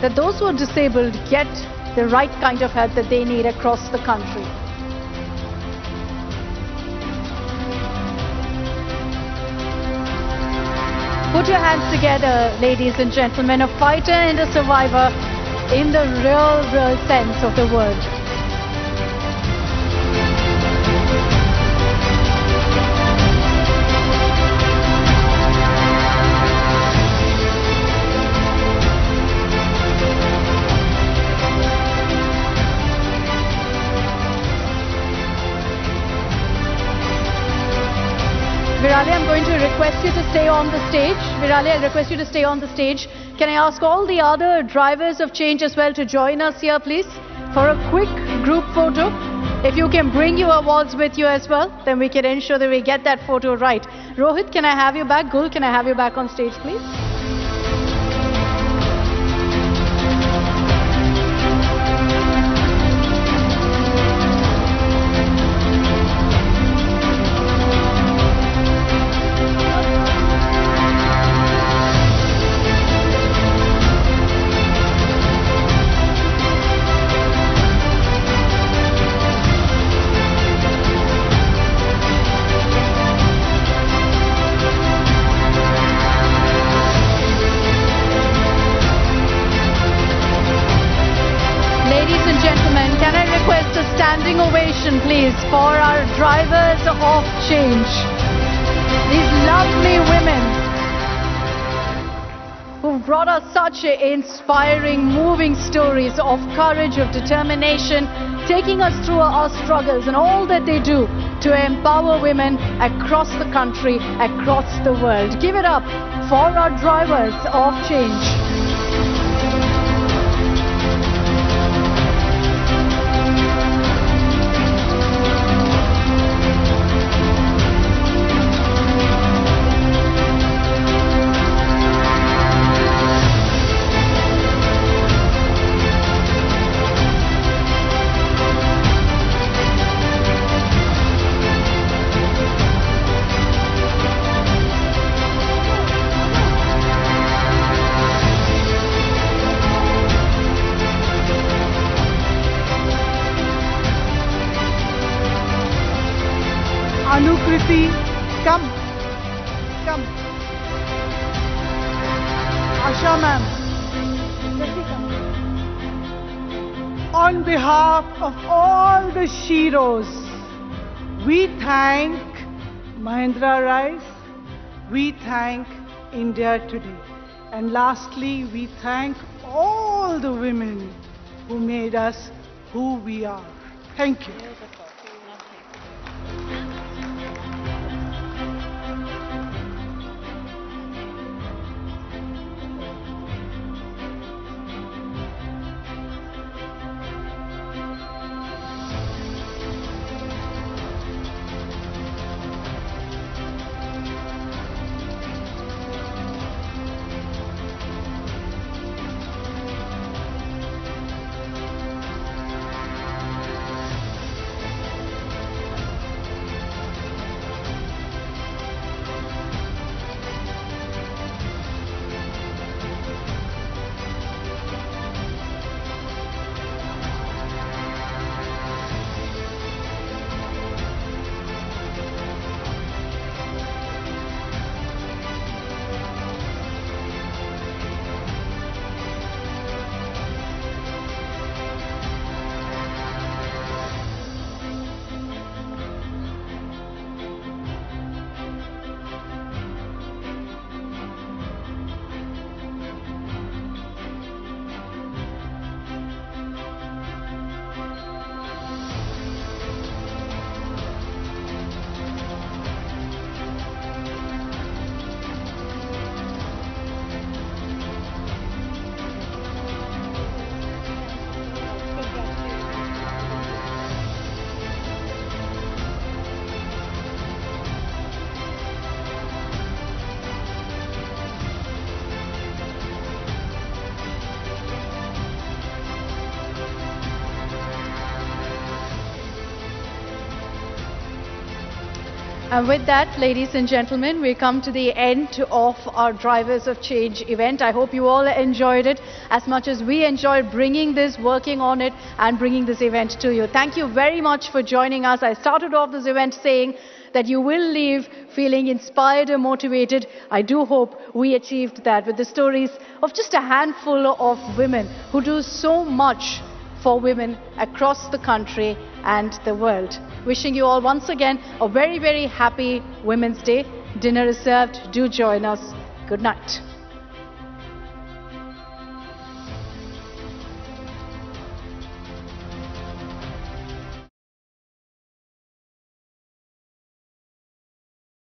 that those who are disabled get the right kind of help that they need across the country. Put your hands together, ladies and gentlemen, a fighter and a survivor in the real sense of the word. request you to stay on the stage. Virali, I'll request you to stay on the stage. Can I ask all the other drivers of change as well to join us here, please, for a quick group photo? If you can bring your awards with you as well, then we can ensure that we get that photo right. Rohit, can I have you back? Gul, can I have you back on stage, please? Standing ovation, please, for our drivers of change. These lovely women who brought us such inspiring, moving stories of courage, of determination, taking us through our struggles and all that they do to empower women across the country, across the world. Give it up for our drivers of change. Anukriti, come. Asha ma'am. On behalf of all the sheroes, we thank Mahindra Rice, we thank India Today. And lastly, we thank all the women who made us who we are. Thank you. And with that, ladies and gentlemen, we come to the end of our Drivers of Change event. I hope you all enjoyed it as much as we enjoyed bringing this, working on it, and bringing this event to you. Thank you very much for joining us. I started off this event saying that you will leave feeling inspired and motivated. I do hope we achieved that with the stories of just a handful of women who do so much for women across the country and the world. Wishing you all once again a very, very happy Women's Day. Dinner is served. Do join us. Good night.